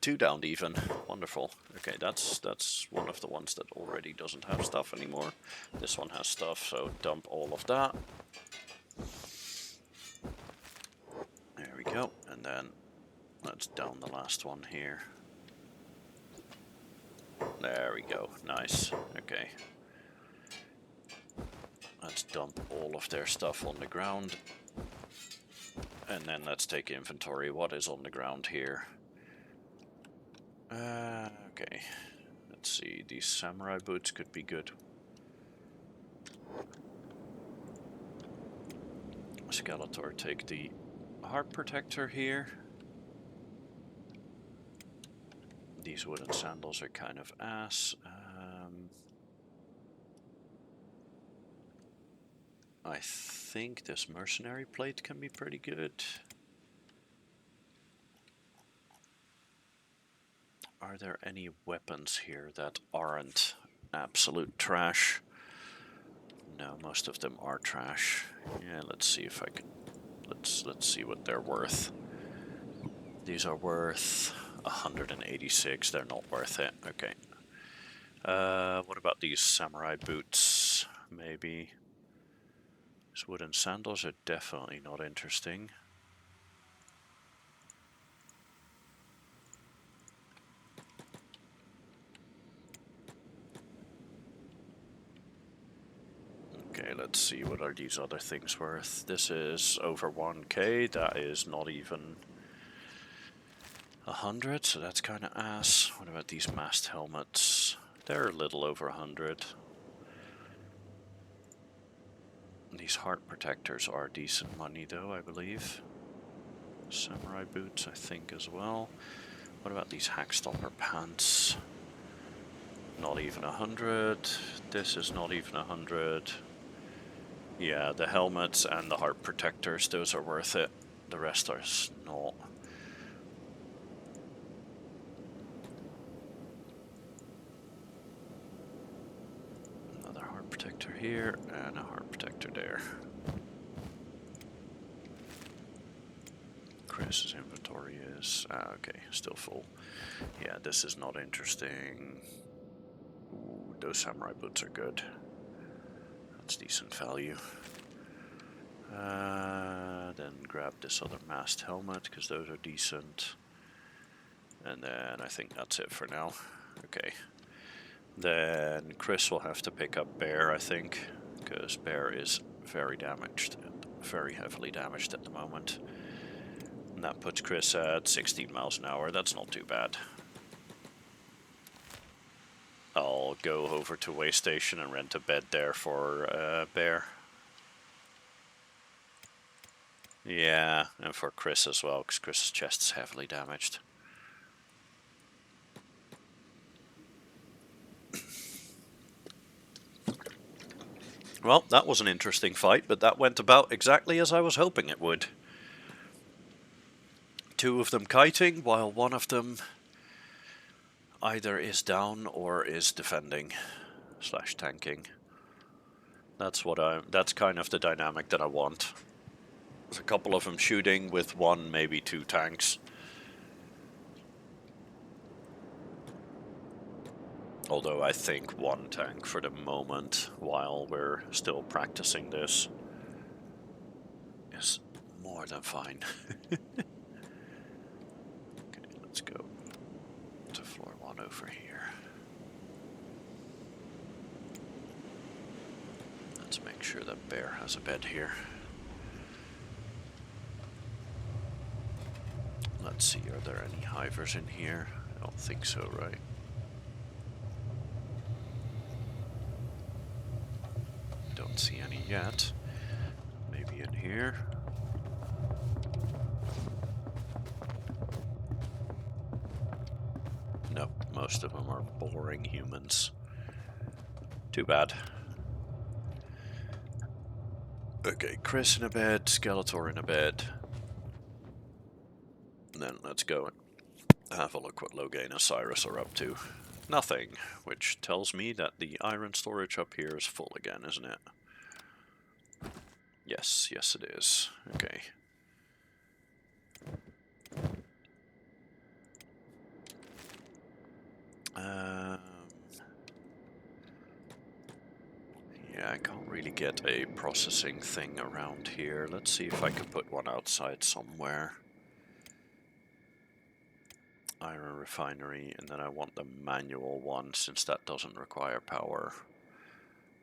2 downed even. Wonderful. Okay, that's one of the ones that already doesn't have stuff anymore. This one has stuff, so dump all of that. There we go. And then let's down the last one here. There we go. Nice. Okay. Let's dump all of their stuff on the ground. And then let's take inventory. What is on the ground here? Okay. Let's see. These samurai boots could be good. Skeletor, take the heart protector here. These wooden sandals are kind of ass. I think this mercenary plate can be pretty good. Are there any weapons here that aren't absolute trash? No, most of them are trash. Yeah, let's see if I can Let's see what they're worth. These are worth 186. They're not worth it. Okay. What about these samurai boots? Maybe. These wooden sandals are definitely not interesting. Okay, let's see, what are these other things worth? This is over 1k, that is not even 100, so that's kind of ass. What about these mast helmets? They're a little over 100. These heart protectors are decent money though, I believe. Samurai boots, I think, as well. What about these hackstopper pants? Not even 100. This is not even 100. Yeah, the helmets and the heart protectors, those are worth it. The rest are not. Another heart protector here, and a heart protector there. Chris's inventory is... okay, still full. Yeah, this is not interesting. Ooh, those samurai boots are good. That's decent value. Then grab this other mast helmet, because those are decent. And then I think that's it for now. Okay. Then Chris will have to pick up Bear, I think, because Bear is very damaged, and very heavily damaged at the moment. And that puts Chris at 16 miles an hour. That's not too bad. I'll go over to Way Station and rent a bed there for Bear. Yeah, and for Chris as well, because Chris's chest is heavily damaged. Well, that was an interesting fight, but that went about exactly as I was hoping it would. Two of them kiting, while one of them either is down or is defending / tanking. That's kind of the dynamic that I want. There's a couple of them shooting with one, maybe two tanks. Although I think one tank for the moment, while we're still practicing this, is more than fine. Okay, let's go to floor 1 over here. Let's make sure that Bear has a bed here. Let's see, are there any hivers in here? I don't think so, right? Don't see any yet. Maybe in here. Nope, most of them are boring humans. Too bad. Okay, Chris in a bed, Skeletor in a bed. And then let's go and have a look what Logain and Cyrus are up to. Nothing, which tells me that the iron storage up here is full again, isn't it? Yes, yes it is. Okay. Yeah, I can't really get a processing thing around here. Let's see if I can put one outside somewhere. Iron refinery, and then I want the manual one since that doesn't require power.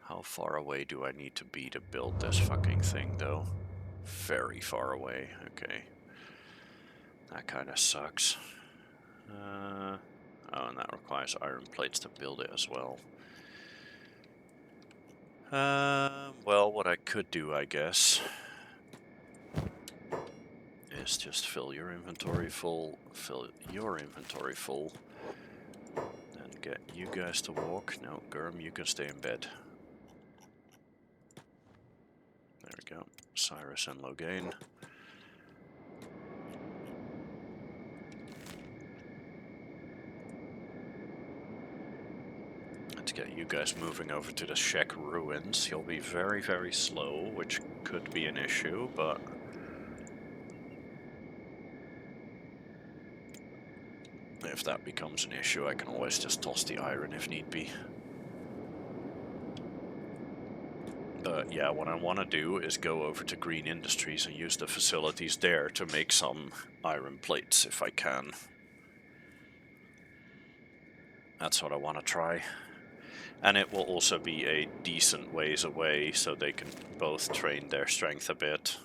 How far away do I need to be to build this fucking thing though? Very far away, okay. That kind of sucks. Oh, and that requires iron plates to build it as well. Well, what I could do, I guess, is just fill your inventory full, and get you guys to walk. No, Gurm, you can stay in bed. There we go. Cyrus and Logain. Let's get you guys moving over to the Shek ruins. You'll be very, very slow, which could be an issue, but If that becomes an issue, I can always just toss the iron if need be. But yeah, what I want to do is go over to Green Industries and use the facilities there to make some iron plates if I can. That's what I want to try. And it will also be a decent ways away, so they can both train their strength a bit.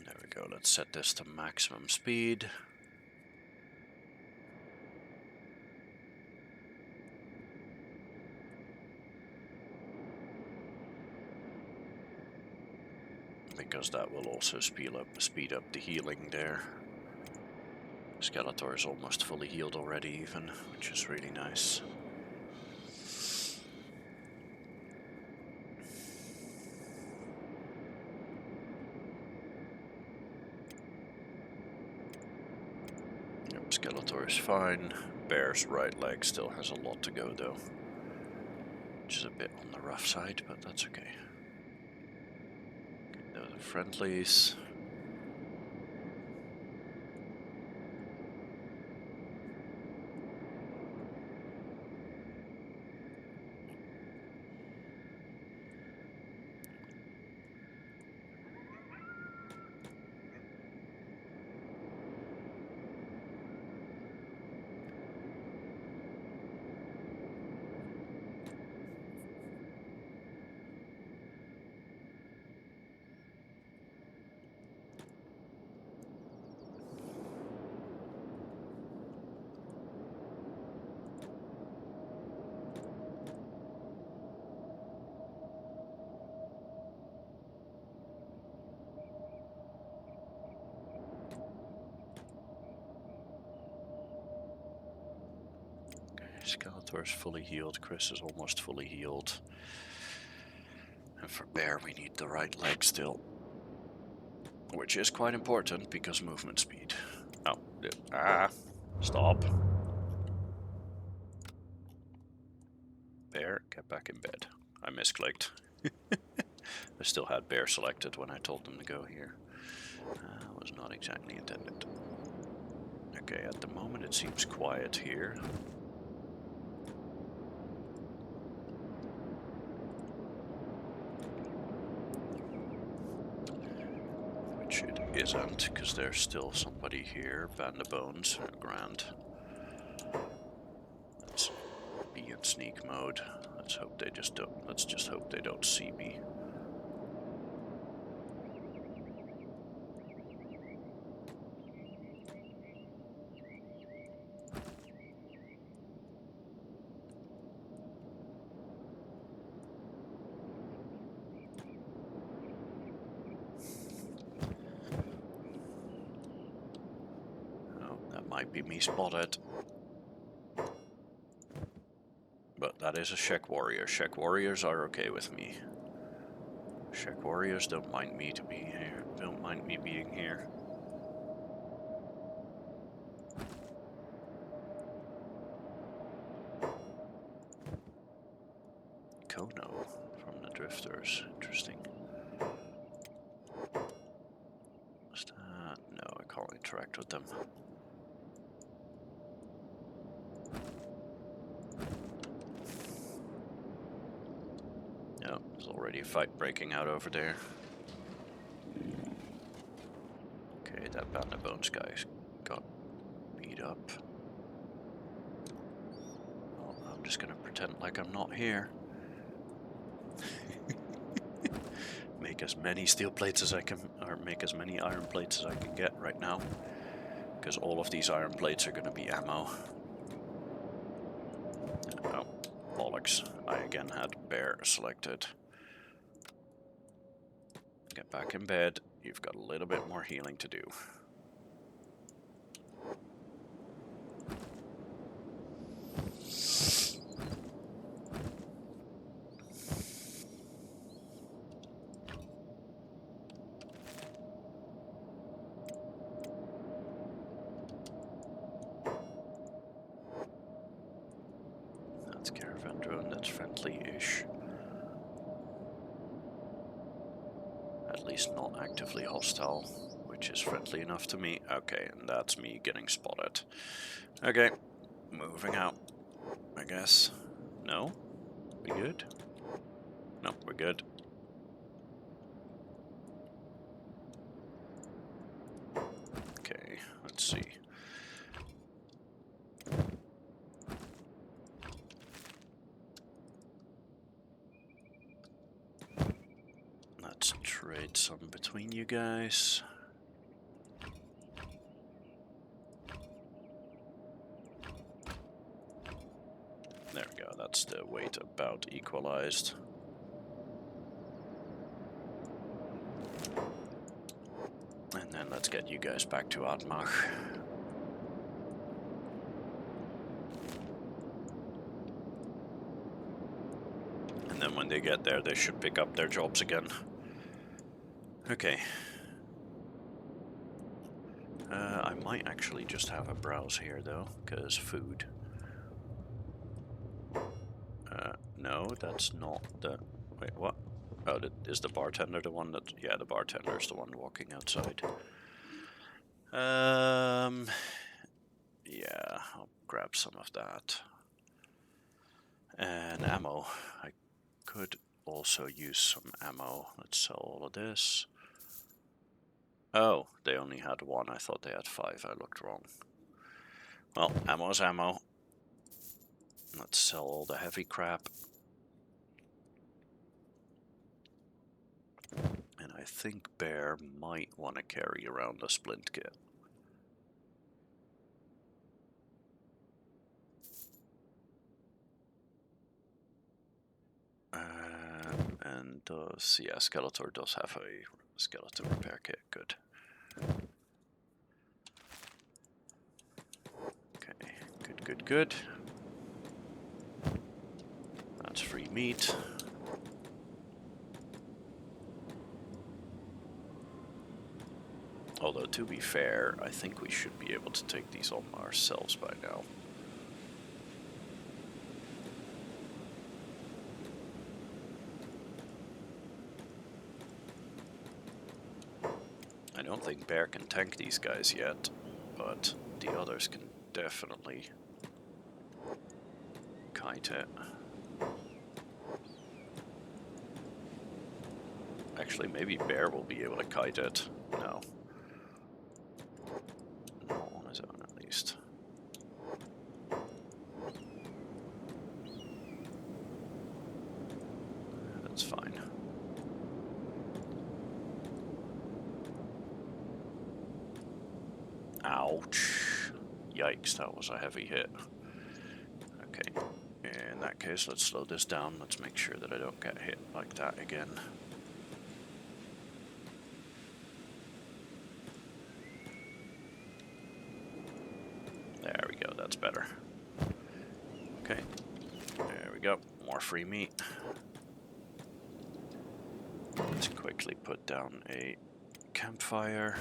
There we go, let's set this to maximum speed. Because that will also speed up the healing there. Skeletor is almost fully healed already even, which is really nice. Yep, Skeletor is fine. Bear's right leg still has a lot to go though, which is a bit on the rough side, but that's okay. Those are friendlies. Skeletor is fully healed, Chris is almost fully healed. And for Bear we need the right leg still. Which is quite important because movement speed. Oh, stop. Bear, get back in bed. I misclicked. I still had Bear selected when I told them to go here. Was not exactly intended. Okay, at the moment it seems quiet here. Which it isn't, because there's still somebody here. Band of Bones, grand. Let's be in sneak mode. Let's just hope they don't see me. Might be me spotted. But that is a Shek warrior. Shek warriors are okay with me. Shek warriors don't mind me to be here. Don't mind me being here. Kono from the Drifters. Interesting. No, I can't interact with them. No, there's already a fight breaking out over there. Okay, that Band of Bones guy's got beat up. Well, I'm just gonna pretend like I'm not here. Make as many steel plates as I can, or make as many iron plates as I can get right now. Because all of these iron plates are gonna be ammo. Oh, bollocks. I again had Bear selected. Get back in bed. You've got a little bit more healing to do. that's friendly-ish. At least not actively hostile, which is friendly enough to me. Okay, and that's me getting spotted. Okay, moving out, I guess. No? We good? No, we're good. Okay, let's see. Let's trade some between you guys. There we go, that's the weight about equalized. And then let's get you guys back to Admach. And then when they get there, they should pick up their jobs again. Okay. I might actually just have a browse here though, because food. No, that's not the... Wait, what? Oh, is the bartender the one that... Yeah, the bartender is the one walking outside. Yeah, I'll grab some of that. And ammo. I could also use some ammo. Let's sell all of this. Oh, they only had one. I thought they had 5. I looked wrong. Well, ammo's ammo. Let's sell all the heavy crap. And I think Bear might want to carry around a splint kit. And yeah, Skeletor does have a skeleton repair kit. Good. Okay, good. That's free meat. Although, to be fair, I think we should be able to take these on ourselves by now. I don't think Bear can tank these guys yet, but the others can definitely kite it. Actually, maybe Bear will be able to kite it. No. Not on his own, at least. That's fine. Ouch. Yikes, that was a heavy hit. Okay, in that case, let's slow this down. Let's make sure that I don't get hit like that again. There we go, that's better. Okay, there we go, more free meat. Let's quickly put down a campfire.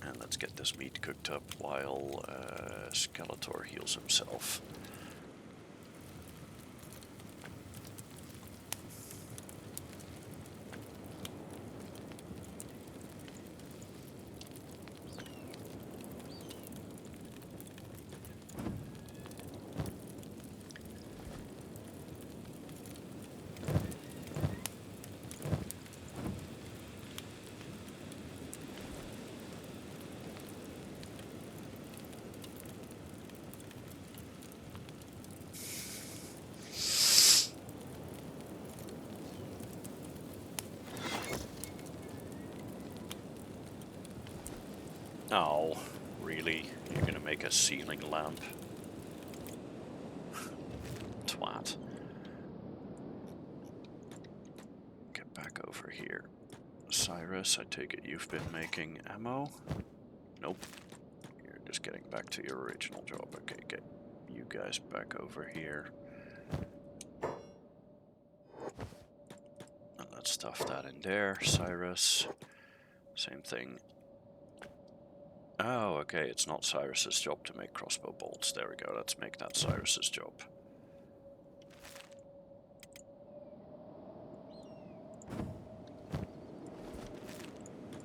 And let's get this meat cooked up while Skeletor heals himself. Oh, really? You're gonna make a ceiling lamp? Twat. Get back over here. Cyrus, I take it you've been making ammo? Nope. You're just getting back to your original job. Okay, get you guys back over here. And let's stuff that in there. Cyrus, same thing. Oh, okay, it's not Cyrus's job to make crossbow bolts. There we go, let's make that Cyrus's job.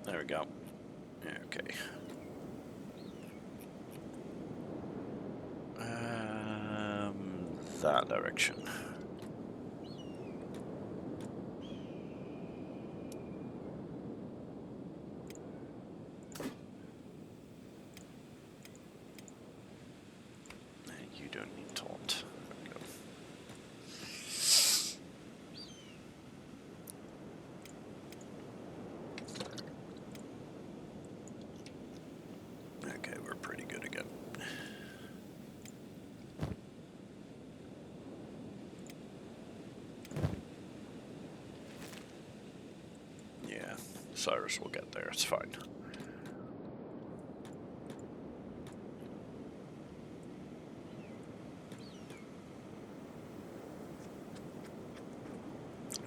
There we go. Okay. That direction. You don't need taunt. There we go. Okay, we're pretty good again. Yeah, Cyrus will get there, it's fine.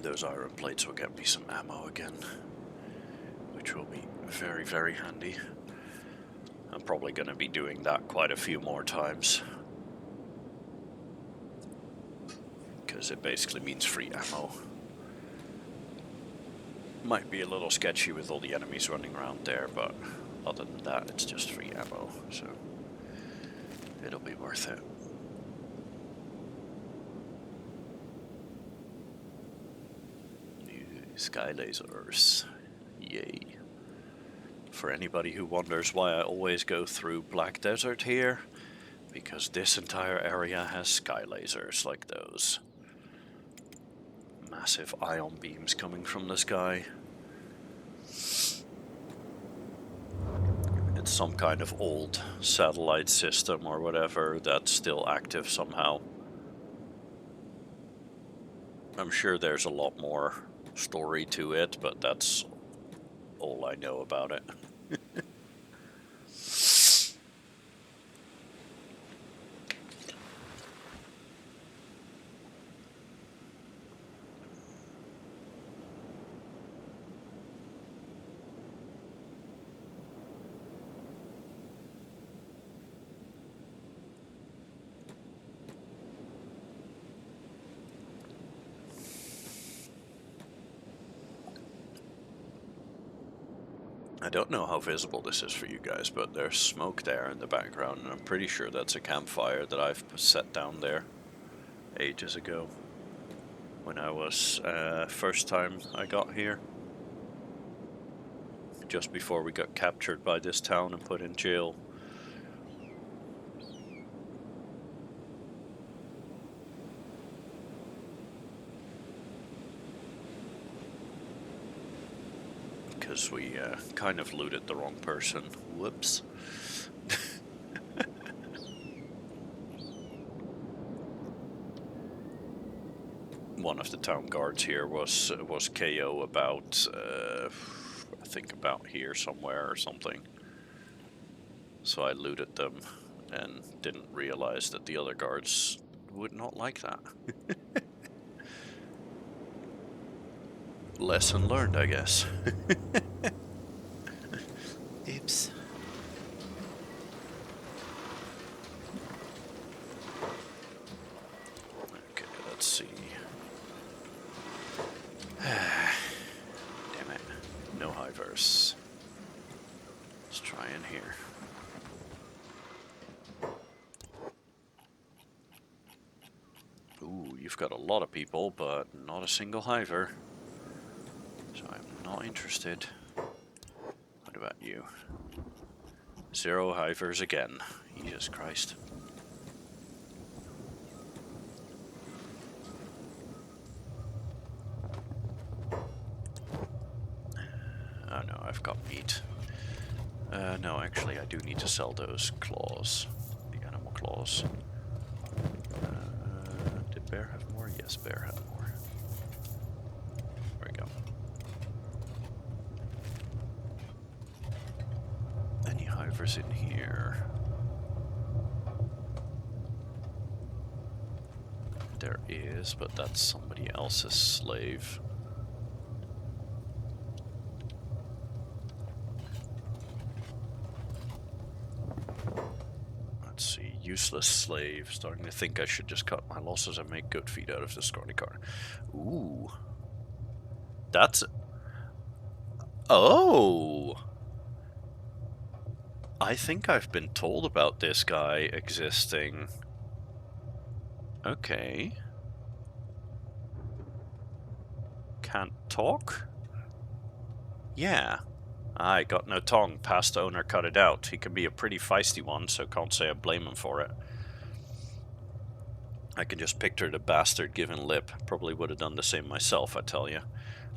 Those iron plates will get me some ammo again, which will be very, very handy. I'm probably going to be doing that quite a few more times, because it basically means free ammo. Might be a little sketchy with all the enemies running around there, but other than that, it's just free ammo, so it'll be worth it. Sky lasers. Yay. For anybody who wonders why I always go through Black Desert here, because this entire area has sky lasers like those. Massive ion beams coming from the sky. It's some kind of old satellite system or whatever that's still active somehow. I'm sure there's a lot more story to it, but that's all I know about it. I don't know how visible this is for you guys, but there's smoke there in the background, and I'm pretty sure that's a campfire that I've set down there ages ago when I was first time I got here, just before we got captured by this town and put in jail. Because we kind of looted the wrong person. Whoops. One of the town guards here was KO about, I think about here somewhere or something. So I looted them and didn't realize that the other guards would not like that. Lesson learned, I guess. Oops. Okay, let's see. Damn it. No Hivers. Let's try in here. Ooh, you've got a lot of people, but not a single Hiver. So I'm not interested. What about you? 0 Hivers again. Jesus Christ. Oh no, I've got meat. No, actually I do need to sell those claws. The animal claws. Did Bear have more? Yes, Bear had more. There we go. Any Hivers in here? There is, but that's somebody else's slave. useless slave. Starting to think I should just cut my losses and make good feed out of this scrawny car. Ooh. That's... Oh! I think I've been told about this guy existing. Okay. Can't talk? Yeah. I got no tongue. Past owner cut it out. He can be a pretty feisty one, so can't say I blame him for it. I can just picture the bastard giving lip. Probably would have done the same myself, I tell you.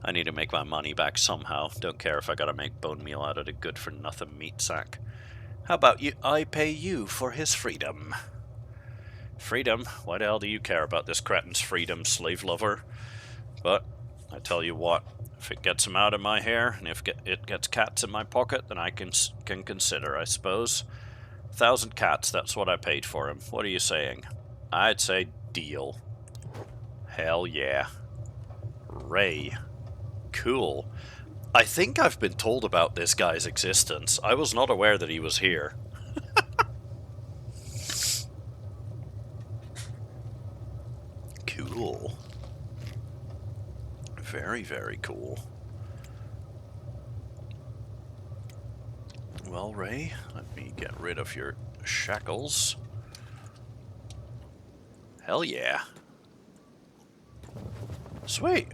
I need to make my money back somehow. Don't care if I gotta make bone meal out of the good-for-nothing meat sack. How about I pay you for his freedom? Freedom? Why the hell do you care about this cretin's freedom, slave lover? But, I tell you what, if it gets him out of my hair, and if it gets cats in my pocket, then I can consider, I suppose. 1,000 cats, that's what I paid for him. What are you saying? I'd say deal. Hell yeah. Ray. Cool. I think I've been told about this guy's existence. I was not aware that he was here. Cool. Very, very cool. Well, Ray, let me get rid of your shackles. Hell yeah. Sweet.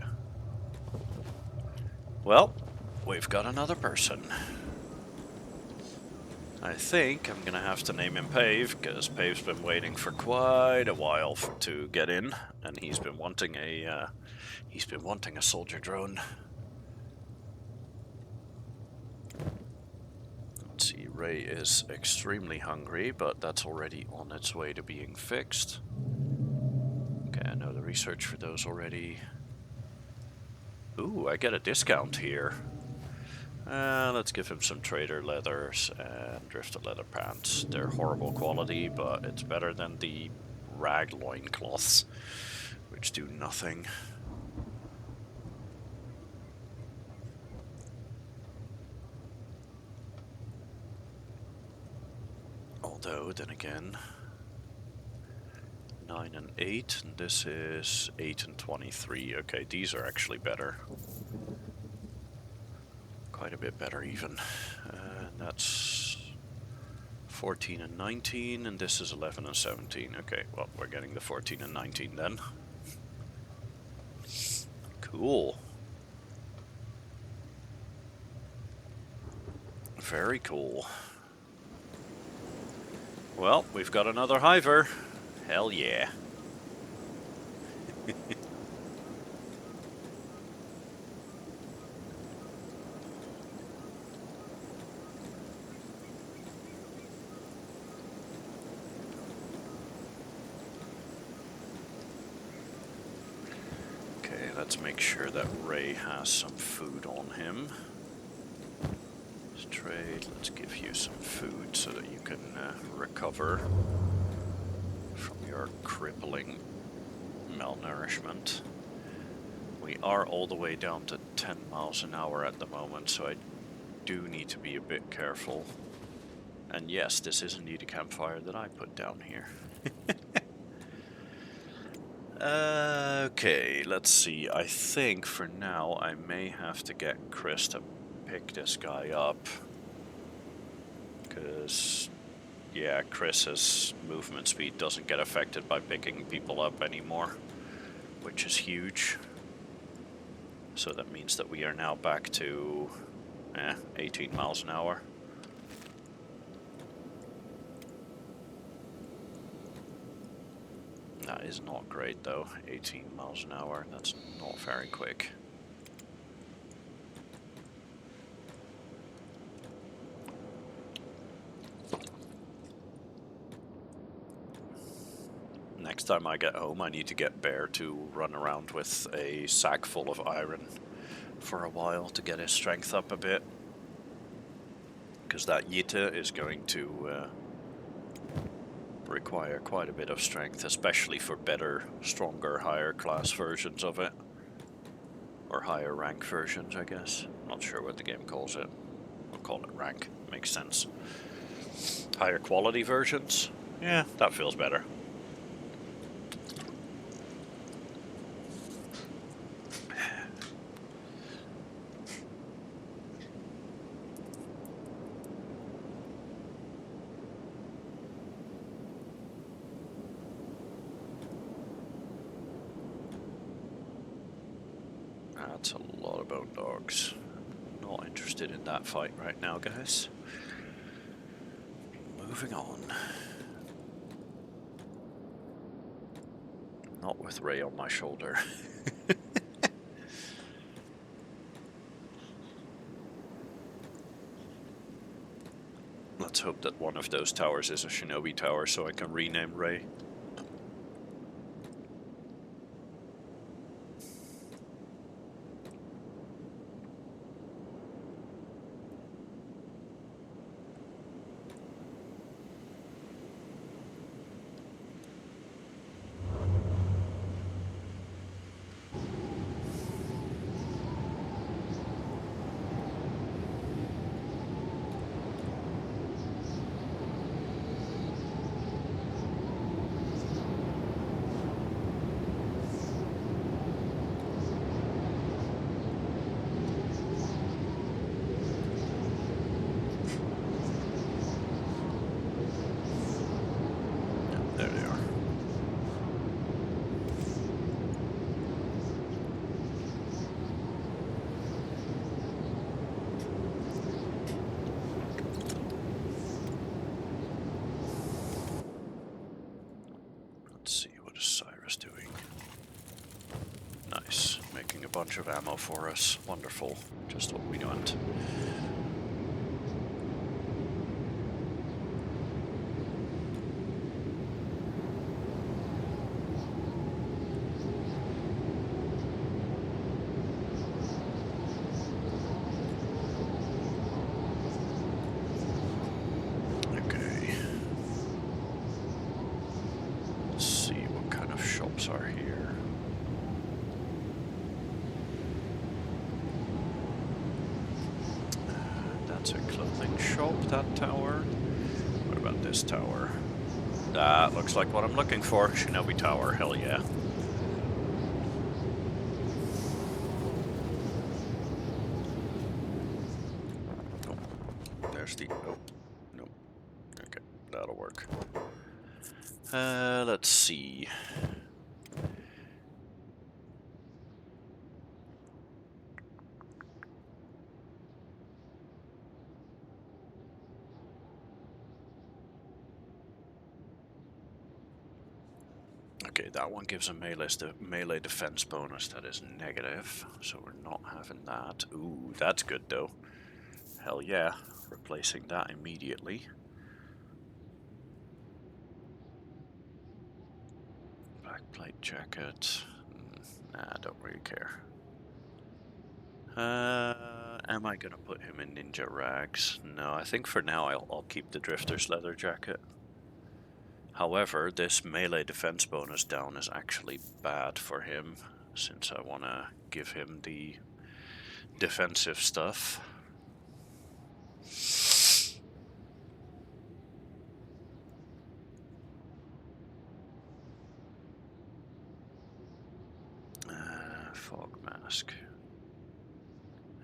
Well, we've got another person. I think I'm gonna have to name him Pave, because Pave's been waiting for quite a while to get in, and he's been wanting a soldier drone. Let's see, Ray is extremely hungry, but that's already on its way to being fixed. Okay, I know the research for those already. Ooh, I get a discount here. Let's give him some trader leathers and drifted leather pants. They're horrible quality, but it's better than the rag loincloths, which do nothing. Although, then again, 9 and 8, and this is 8 and 23. Okay, these are actually better. Quite a bit better even. That's 14 and 19, and this is 11 and 17. Okay, well, we're getting the 14 and 19 then. Cool. Very cool. Well, we've got another hiver. Hell yeah. Okay, let's make sure that Ray has some food on him. Let's trade, let's give you some food so that you can recover from your crippling malnourishment. We are all the way down to 10 miles an hour at the moment, so I do need to be a bit careful. And yes, this is indeed a campfire that I put down here. Okay, let's see. I think for now I may have to get Chris to pick this guy up. Because, yeah, Chris's movement speed doesn't get affected by picking people up anymore, which is huge. So that means that we are now back to 18 miles an hour. That is not great though, 18 miles an hour, that's not very quick. Next time I get home I need to get Bear to run around with a sack full of iron for a while to get his strength up a bit. Because that Yita is going to require quite a bit of strength, especially for better, stronger, higher class versions of it. Or higher rank versions, I guess. Not sure what the game calls it. We'll call it rank. Makes sense. Higher quality versions? Yeah, that feels better. That's a lot of bone dogs. Not interested in that fight right now, guys. Moving on. Not with Ray on my shoulder. Let's hope that one of those towers is a shinobi tower so I can rename Ray. There they are. Let's see, what is Cyrus doing? Nice, making a bunch of ammo for us. Wonderful, just what we want. Okay. Let's see what kind of shops are here. That's a clothing shop, that tower. What about this tower? That looks like what I'm looking for. Shinobi Tower, hell yeah. Oh, there's the... oh, no. Okay, that'll work. Let's see. Okay, that one gives a melee defense bonus that is negative, so we're not having that. Ooh, that's good though. Hell yeah, replacing that immediately. Backplate jacket. Nah, don't really care. Am I gonna put him in ninja rags? No, I think for now I'll keep the drifter's leather jacket. However, this melee defense bonus down is actually bad for him, since I want to give him the defensive stuff. Fog mask.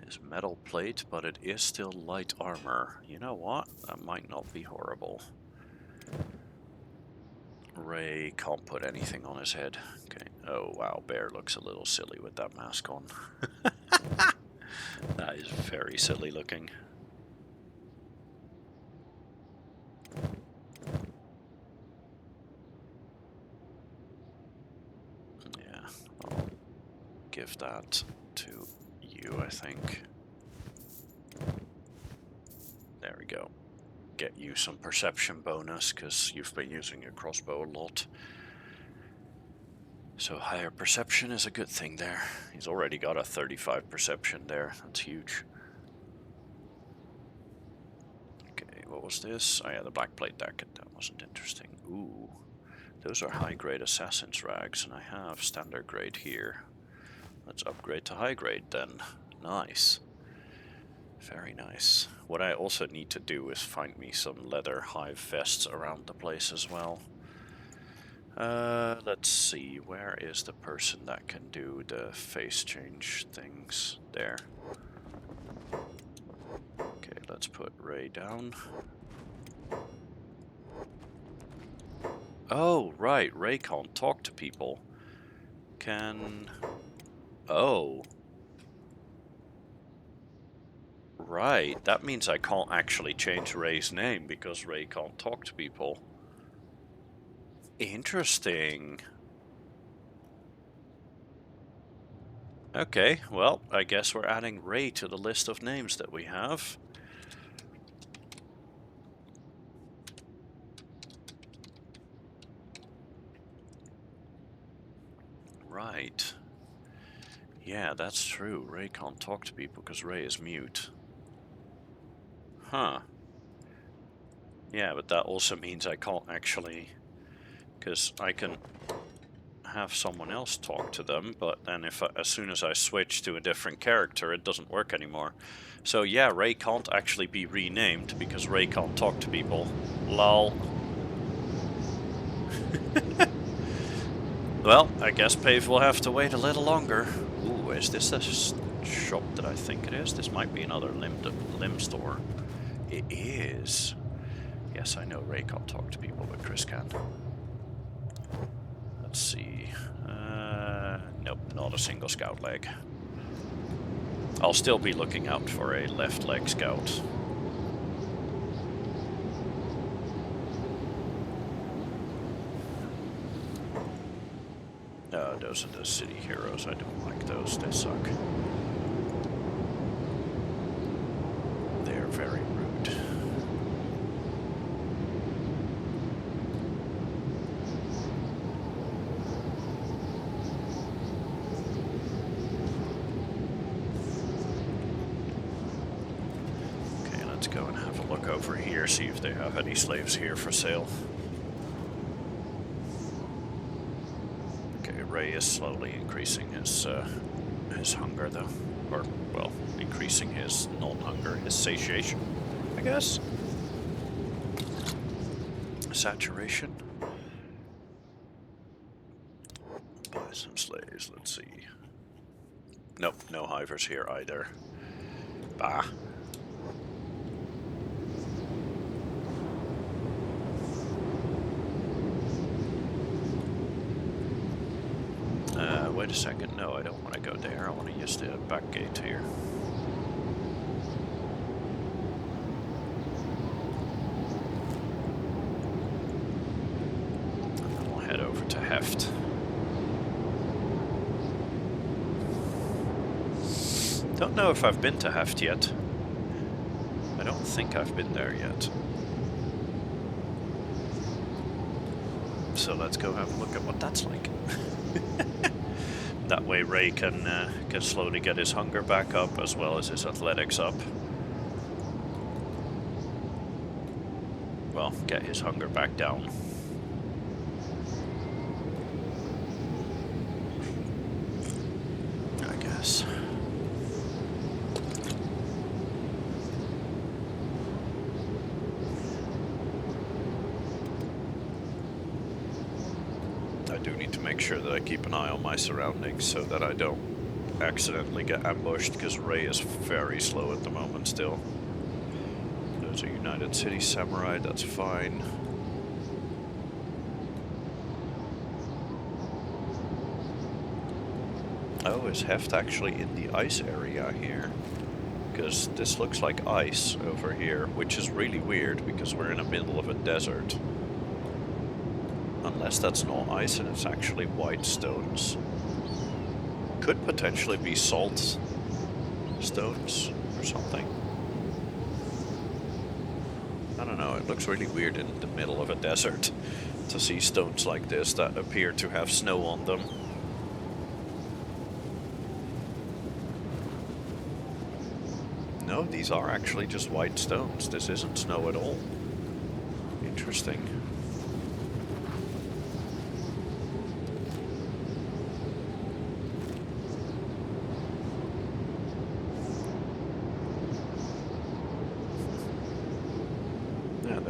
Is metal plate, but it is still light armor. You know what? That might not be horrible. Ray can't put anything on his head. Okay. Oh wow, Bear looks a little silly with that mask on. That is very silly looking. Yeah, I'll give that to you, I think. There we go. Get you some perception bonus, because you've been using your crossbow a lot. So higher perception is a good thing there. He's already got a 35 perception there. That's huge. Okay, what was this? Oh yeah, the black plate jacket. That wasn't interesting. Ooh, those are high grade assassin's rags, and I have standard grade here. Let's upgrade to high grade then. Nice. Very nice. What I also need to do is find me some leather hive vests around the place as well. Let's see, where is the person that can do the face change things? There. Okay, let's put Ray down. Oh, right, Ray can't talk to people. Can... Oh. Right, that means I can't actually change Ray's name because Ray can't talk to people. Interesting. Okay, well, I guess we're adding Ray to the list of names that we have. Right. Yeah, that's true. Ray can't talk to people because Ray is mute. Huh. Yeah, but that also means I can't actually... Because I can have someone else talk to them, but then as soon as I switch to a different character, it doesn't work anymore. So yeah, Ray can't actually be renamed because Ray can't talk to people. Lol. Well, I guess Pave will have to wait a little longer. Ooh, is this a shop that I think it is? This might be another limb store. It is. Yes, I know Ray can't talk to people, but Chris can. Let's see. Nope, not a single scout leg. I'll still be looking out for a left leg scout. Those are the city heroes. I don't like those. They suck. They're very rude. Okay, let's go and have a look over here, see if they have any slaves here for sale. Ray is slowly increasing his hunger, though. Or, well, increasing his non-hunger, his satiation, I guess. Saturation. Buy some slaves, let's see. Nope, no hivers here either. Bah. Wait a second, no, I don't want to go there. I want to use the back gate here. And then we'll head over to Heft. Don't know if I've been to Heft yet. I don't think I've been there yet. So let's go have a look at what that's like. That way Ray can slowly get his hunger back up as well as his athletics up. Well, get his hunger back down. I guess. I do need to make sure that I keep an eye on my surroundings so that I don't accidentally get ambushed, because Ray is very slow at the moment still. Those are United City Samurai, that's fine. Oh, is Heft actually in the ice area here? Because this looks like ice over here, which is really weird because we're in the middle of a desert. Unless that's not ice and it's actually white stones. Could potentially be salt stones or something. I don't know, it looks really weird in the middle of a desert to see stones like this that appear to have snow on them. No, these are actually just white stones. This isn't snow at all. Interesting.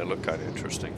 They look kind of interesting.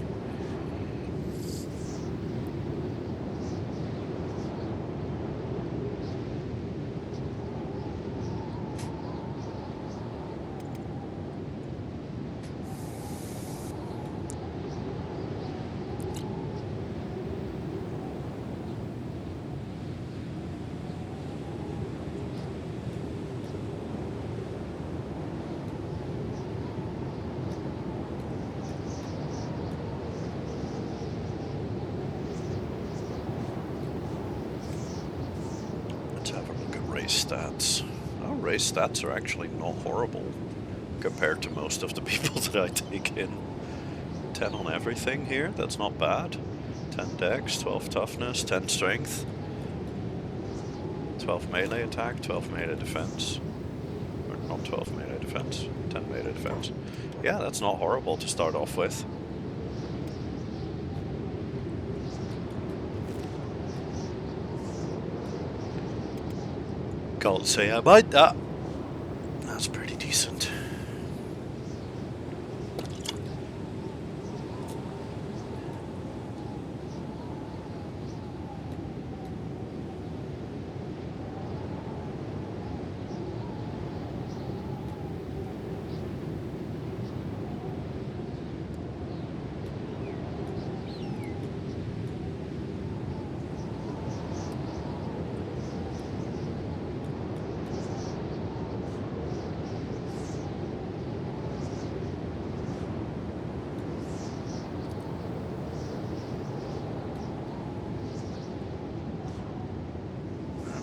Let's have a look at race stats. Oh, race stats are actually not horrible compared to most of the people that I take in. 10 on everything here, that's not bad. 10 dex, 12 toughness, 10 strength, 12 melee attack, 12 melee defense. Or not 12 melee defense, 10 melee defense. Yeah, that's not horrible to start off with. Can't say I mind that. That's pretty decent.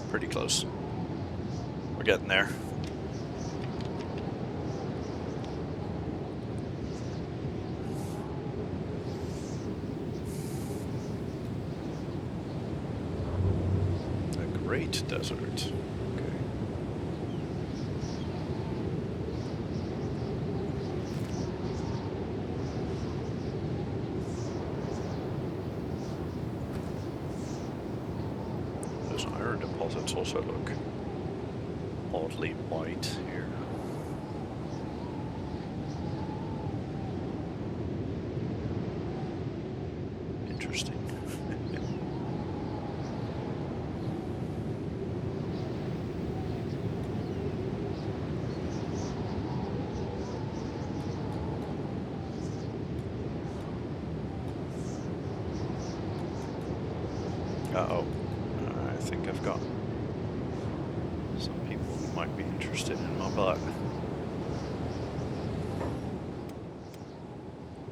Pretty close. We're getting there. The Great Desert. Okay. Those iron deposits also look oddly white here. Interesting. Uh-oh. I think I've got some people who might be interested in my butt.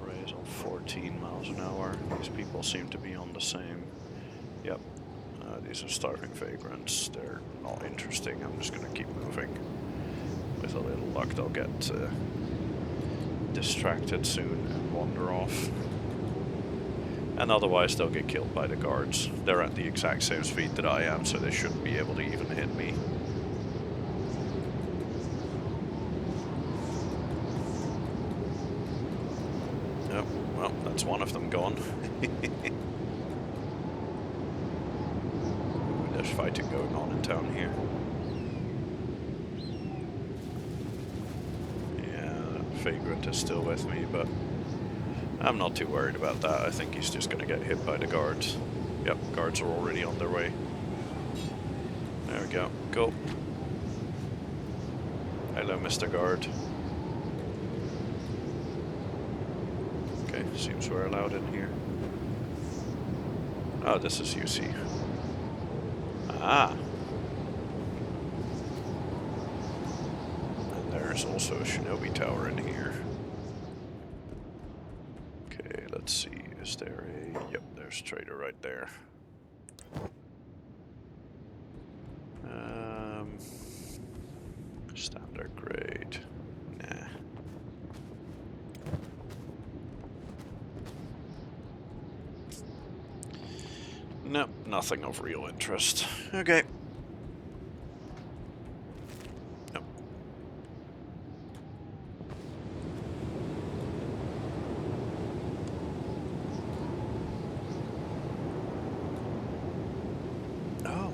Rays on 14 miles an hour. These people seem to be on the same. Yep. These are starving vagrants. They're not interesting. I'm just gonna keep moving. With a little luck, they'll get distracted soon and wander off. And otherwise they'll get killed by the guards. They're at the exact same speed that I am, so they shouldn't be able to even hit me. Oh, well, that's one of them gone. There's fighting going on in town here. Yeah, that vagrant is still with me, but I'm not too worried about that. I think he's just going to get hit by the guards. Yep, guards are already on their way. There we go. Go. Hello, Mr. Guard. Okay, seems we're allowed in here. Oh, this is UC. Ah. And there's also a Shinobi tower in here. Let's see, is there a... Yep, there's a trader right there. Standard grade. Nah. Nope, nothing of real interest. Okay. Nope.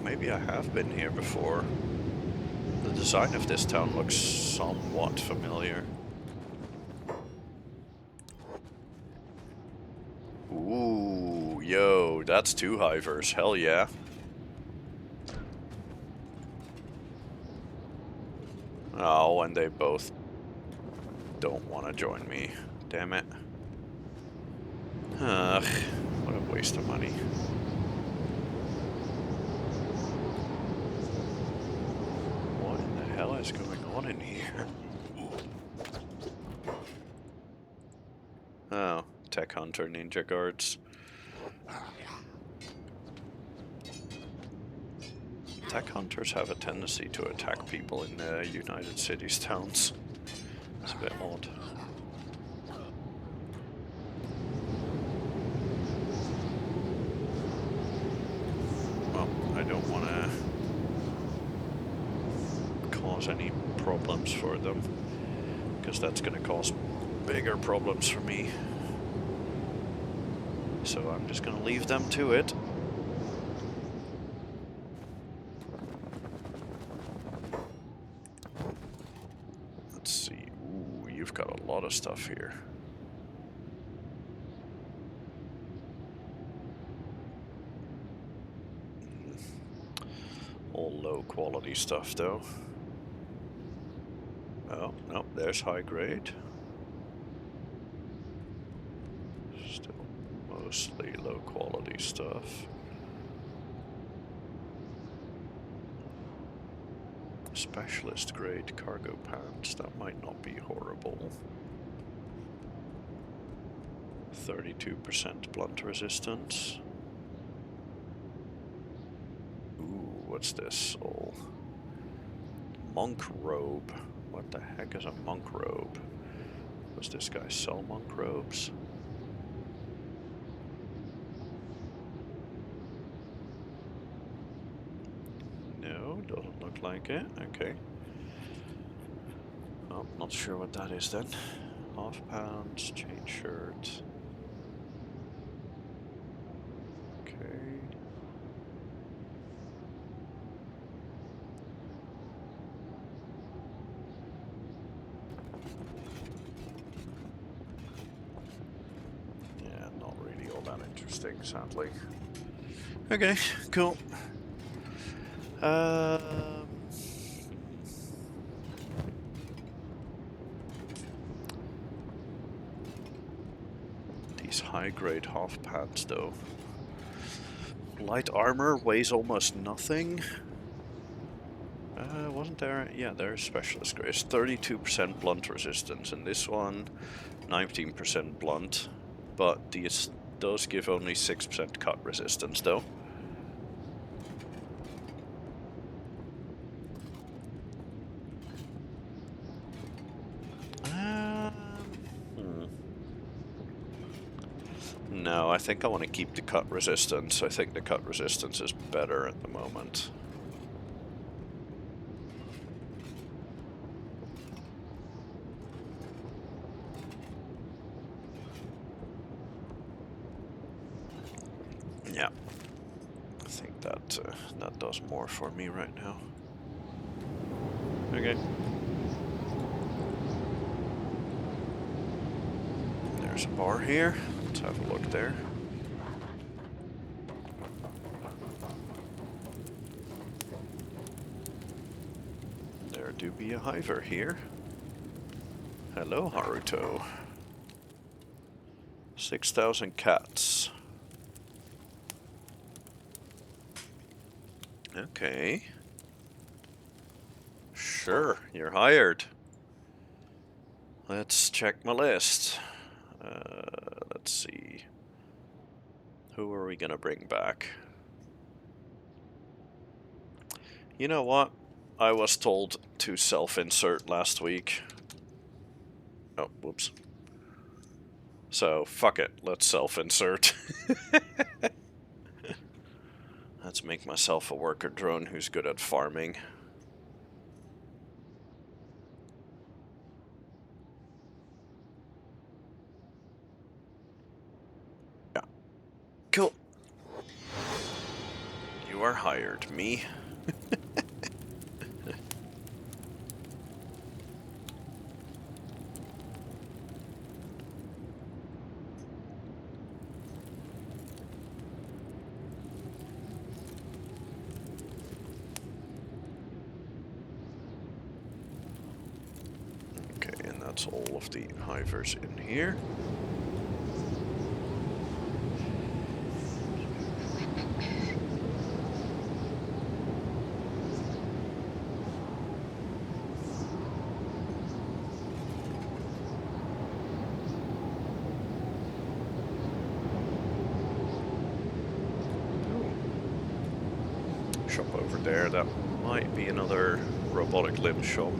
Maybe I have been here before. The design of this town looks somewhat familiar. Yo, that's 2 hivers. Hell yeah. Oh, and they both don't want to join me. Damn it. Ugh, what a waste of money. What in the hell is going on in here? Oh, Tech Hunter Ninja Guards. Tech Hunters have a tendency to attack people in United Cities towns. It's a bit odd. Well, I don't want to cause any problems for them, because that's going to cause bigger problems for me. So I'm just going to leave them to it. Let's see. Ooh, you've got a lot of stuff here. All low quality stuff though. Oh, no, there's high grade. Still mostly low quality stuff. Specialist grade cargo pants, that might not be horrible. 32% blunt resistance. Ooh, what's this? Oh, monk robe. What the heck is a monk robe? Does this guy sell monk robes? No, doesn't look like it. Okay. Oh, not sure what that is then. Half pants, chain shirt. Okay. Yeah, not really all that interesting, sadly. Okay, cool. These high-grade half pants, though. Light armor weighs almost nothing. Wasn't there? Yeah, there's specialist grade. 32% blunt resistance, and this one, 19% blunt. But these does give only 6% cut resistance, though. No, I think I want to keep the cut resistance. I think the cut resistance is better at the moment. Yeah, I think that that does more for me right now. Okay. There's a bar here. Let's have a look there. There do be a hiver here. Hello, Haruto. 6,000 cats. Okay. Sure, you're hired. Let's check my list. Let's see. Who are we gonna bring back? You know what? I was told to self-insert last week. Oh, whoops. So, fuck it. Let's self-insert. Let's make myself a worker drone who's good at farming. Yeah. Cool. You are hired, me. that's all of the hivers in here. Shop over there, that might be another robotic limb shop.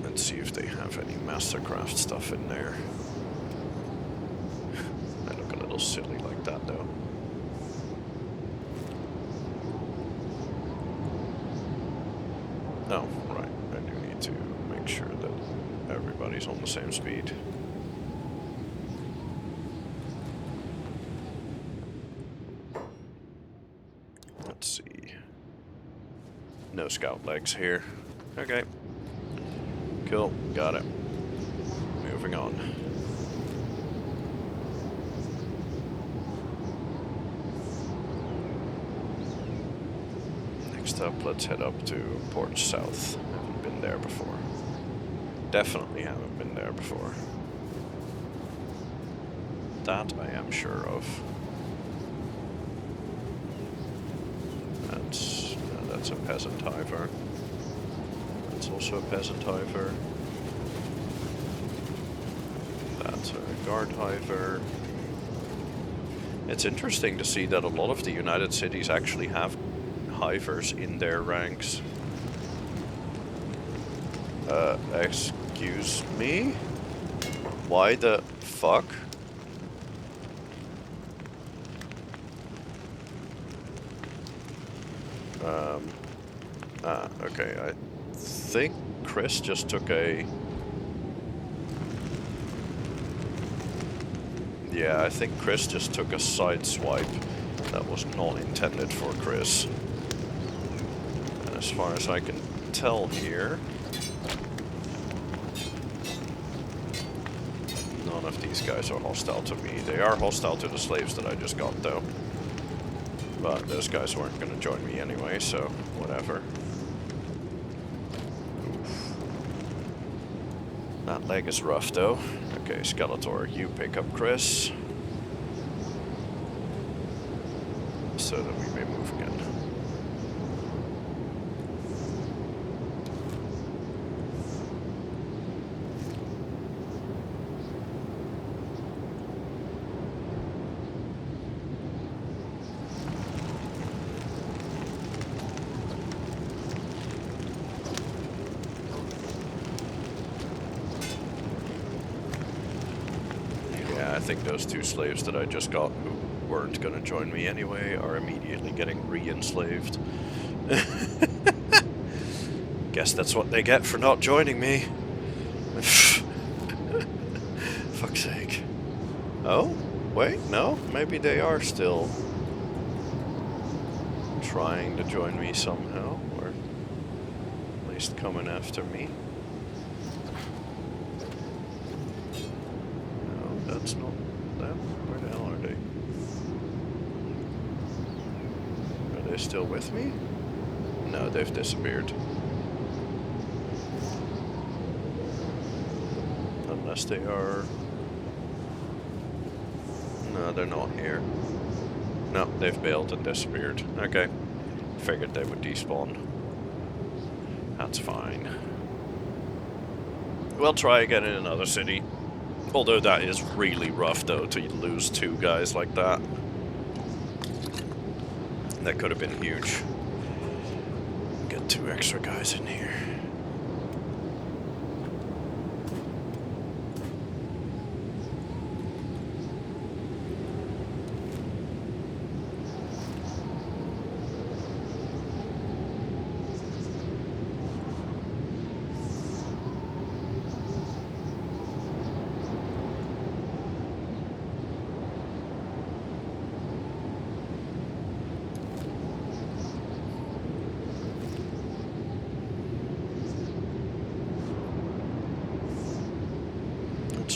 Let's see if they have any Mastercraft stuff in there. They look a little silly like that though. Oh, right, I do need to make sure that everybody's on the same speed. Let's see. No scout legs here. Okay. Cool, got it. Moving on. Next up, let's head up to Port South. Haven't been there before. Definitely haven't been there before. That I am sure of. That's a peasant hiver. That's also a peasant hiver. That's a guard hiver. It's interesting to see that a lot of the United Cities actually have hivers in their ranks. Excuse me? Why the fuck? Okay, I think Chris just took a... Yeah, I think Chris just took a side swipe that was not intended for Chris. And as far as I can tell here, none of these guys are hostile to me. They are hostile to the slaves that I just got, though. But those guys weren't going to join me anyway, so whatever. Oof. That leg is rough, though. Okay, Skeletor, you pick up Chris. So that we may move again. I think those two slaves that I just got who weren't going to join me anyway are immediately getting re-enslaved. Guess that's what they get for not joining me. Fuck's sake. Oh? Wait, no? Maybe they are still trying to join me somehow, or at least coming after me. That's not them. Where the hell are they? Are they still with me? No, they've disappeared. Unless they are... No, they're not here. No, they've bailed and disappeared. Okay. Figured they would despawn. That's fine. We'll try again in another city. Although that is really rough, though, to lose two guys like that. That could have been huge. Get two extra guys in here.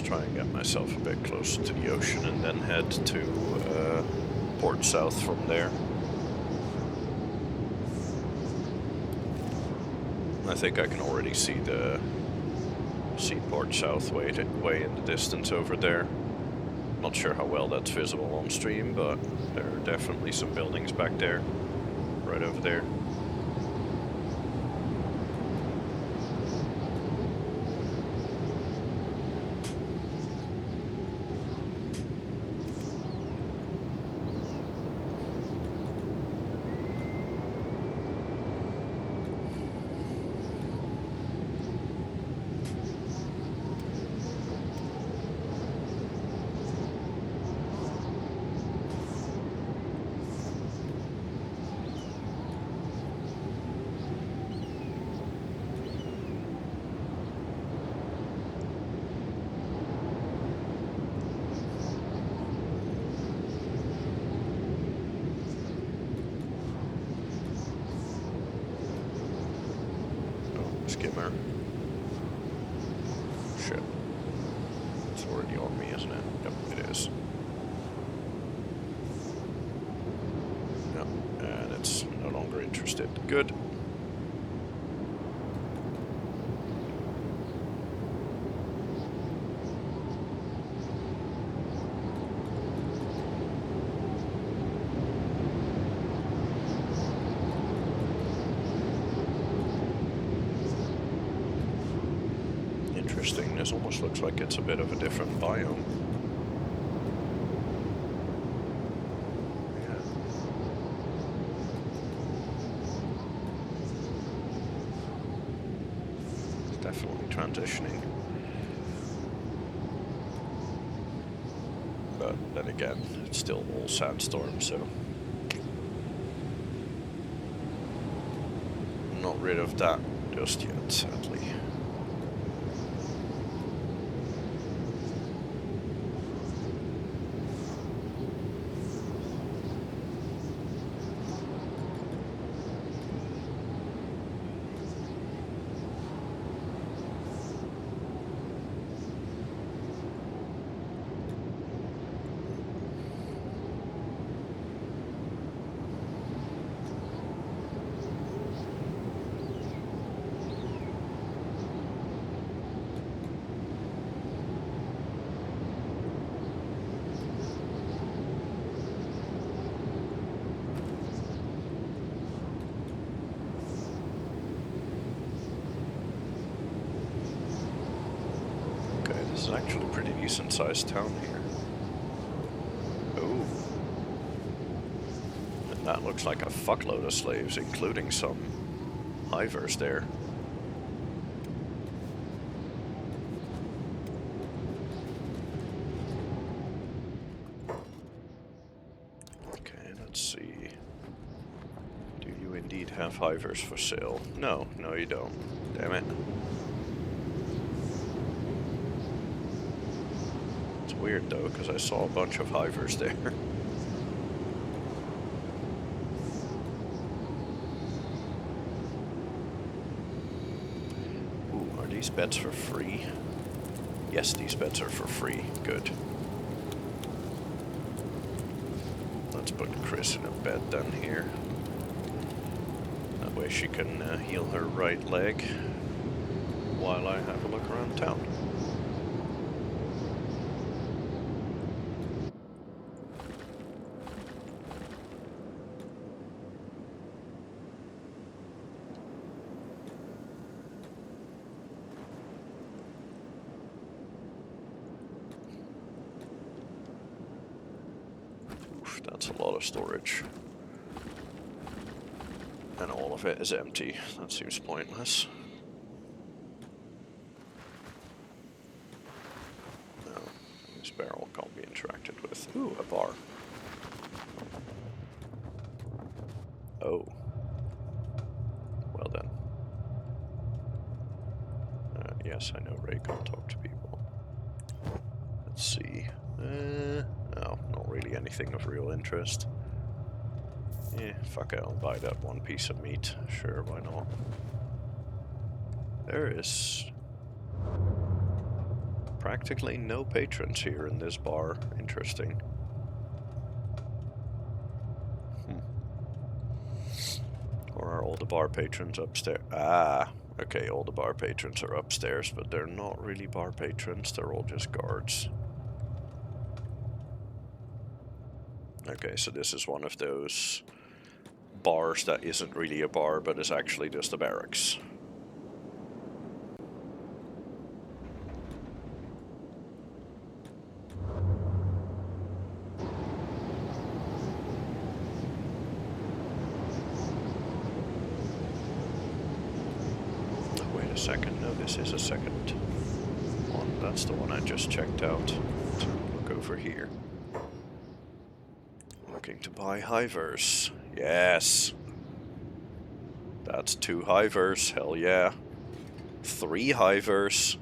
Try and get myself a bit closer to the ocean and then head to Port South from there. I think I can already see the Seaport South way in the distance over there. Not sure how well that's visible on stream, but there are definitely some buildings back there, right over there. Skimmer. Shit. It's already on me, isn't it? Yep, it is. Yep, and it's no longer interested. Good. Interesting. This almost looks like it's a bit of a different biome. Yeah. It's definitely transitioning. But then again, it's still all sandstorm, so I'm not rid of that just yet, sadly. This is actually a pretty decent sized town here. Oh. And that looks like a fuckload of slaves, including some hivers there. Okay, let's see. Do you indeed have hivers for sale? No, no you don't. Damn it. Weird though, because I saw a bunch of hivers there. Ooh, are these beds for free? Yes, these beds are for free. Good. Let's put Chris in a bed then here. That way she can heal her right leg while I have a look around town. That's a lot of storage. And all of it is empty. That seems pointless. No, this barrel can't be interacted with. Ooh, a bar. Oh. Well then. Yes, I know Ray can't talk to people. Let's see. No, not really anything of real interest. Yeah, fuck it, I'll buy that one piece of meat. Sure, why not? There is practically no patrons here in this bar. Interesting. Or are all the bar patrons upstairs? Ah, Okay, all the bar patrons are upstairs, but they're not really bar patrons, they're all just guards. Okay, so this is one of those bars that isn't really a bar, but is actually just a barracks. Wait a second, no, this is a second one. That's the one I just checked out. So look over here. Looking to buy hivers. Yes! That's 2 hivers, hell yeah. 3 hivers.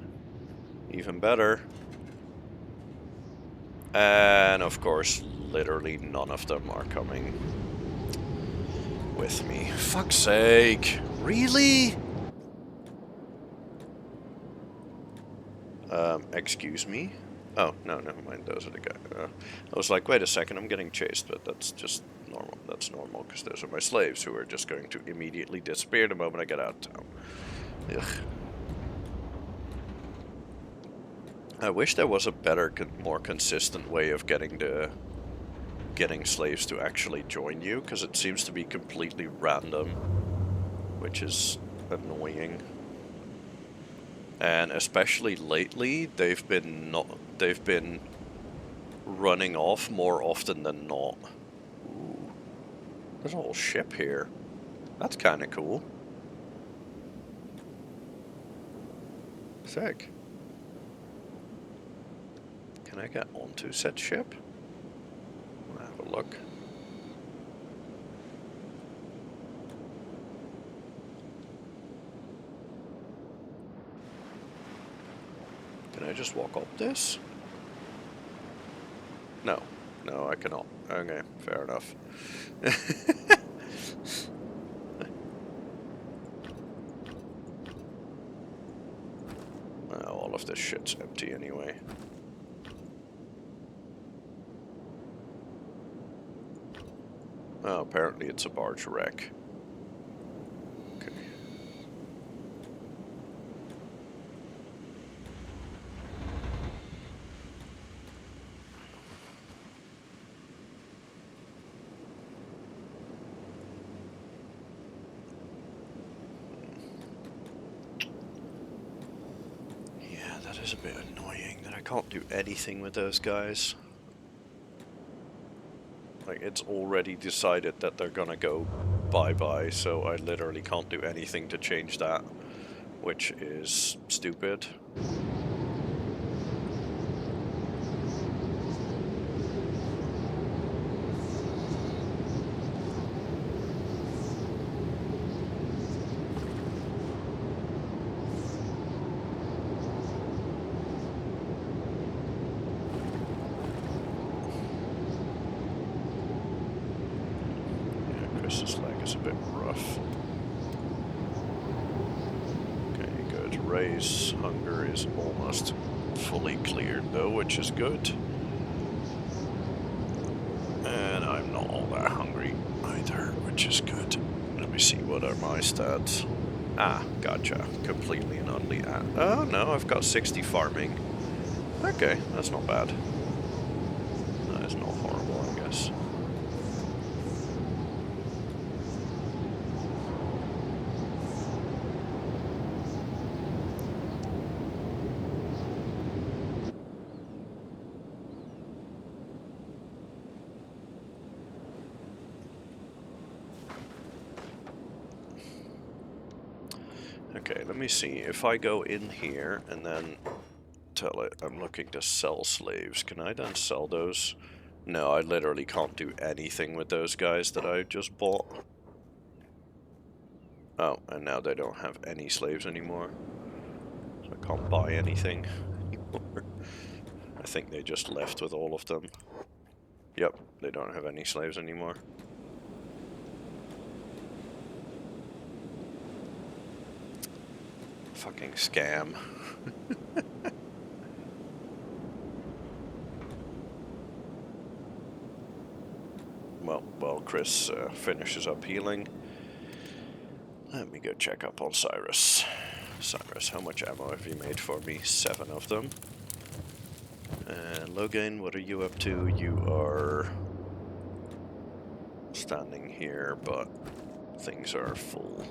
Even better. And of course, literally none of them are coming with me. Fuck's sake. Really? Excuse me? Oh, no, never mind. Those are the guys. I was like, wait a second, I'm getting chased, but that's just normal. That's normal, because those are my slaves who are just going to immediately disappear the moment I get out of town. Ugh. I wish there was a better, more consistent way of getting slaves to actually join you, because it seems to be completely random, which is annoying. And especially lately, they've been running off more often than not. Ooh, there's a whole ship here. That's kind of cool. Sick. Can I get onto said ship? I'll have a look. Can I just walk up this? No. No, I cannot. Okay, fair enough. Well, all of this shit's empty anyway. Oh, apparently it's a barge wreck. Okay. Yeah, that is a bit annoying that I can't do anything with those guys. Like, it's already decided that they're gonna go bye-bye, so I literally can't do anything to change that, which is stupid. Chris's leg is a bit rough. Okay, good. Ray's hunger is almost fully cleared though, which is good. And I'm not all that hungry either, which is good. Let me see, what are my stats? Ah, gotcha. Completely and utterly oh no, I've got 60 farming. Okay, that's not bad. That is not horrible, I guess. Okay, let me see. If I go in here and then tell it I'm looking to sell slaves, can I then sell those? No, I literally can't do anything with those guys that I just bought. Oh, and now they don't have any slaves anymore. So I can't buy anything anymore. I think they just left with all of them. Yep, they don't have any slaves anymore. Fucking scam. Well, while Chris finishes up healing, let me go check up on Cyrus. Cyrus, how much ammo have you made for me? 7 of them. And Logan, what are you up to? You are standing here, but things are full.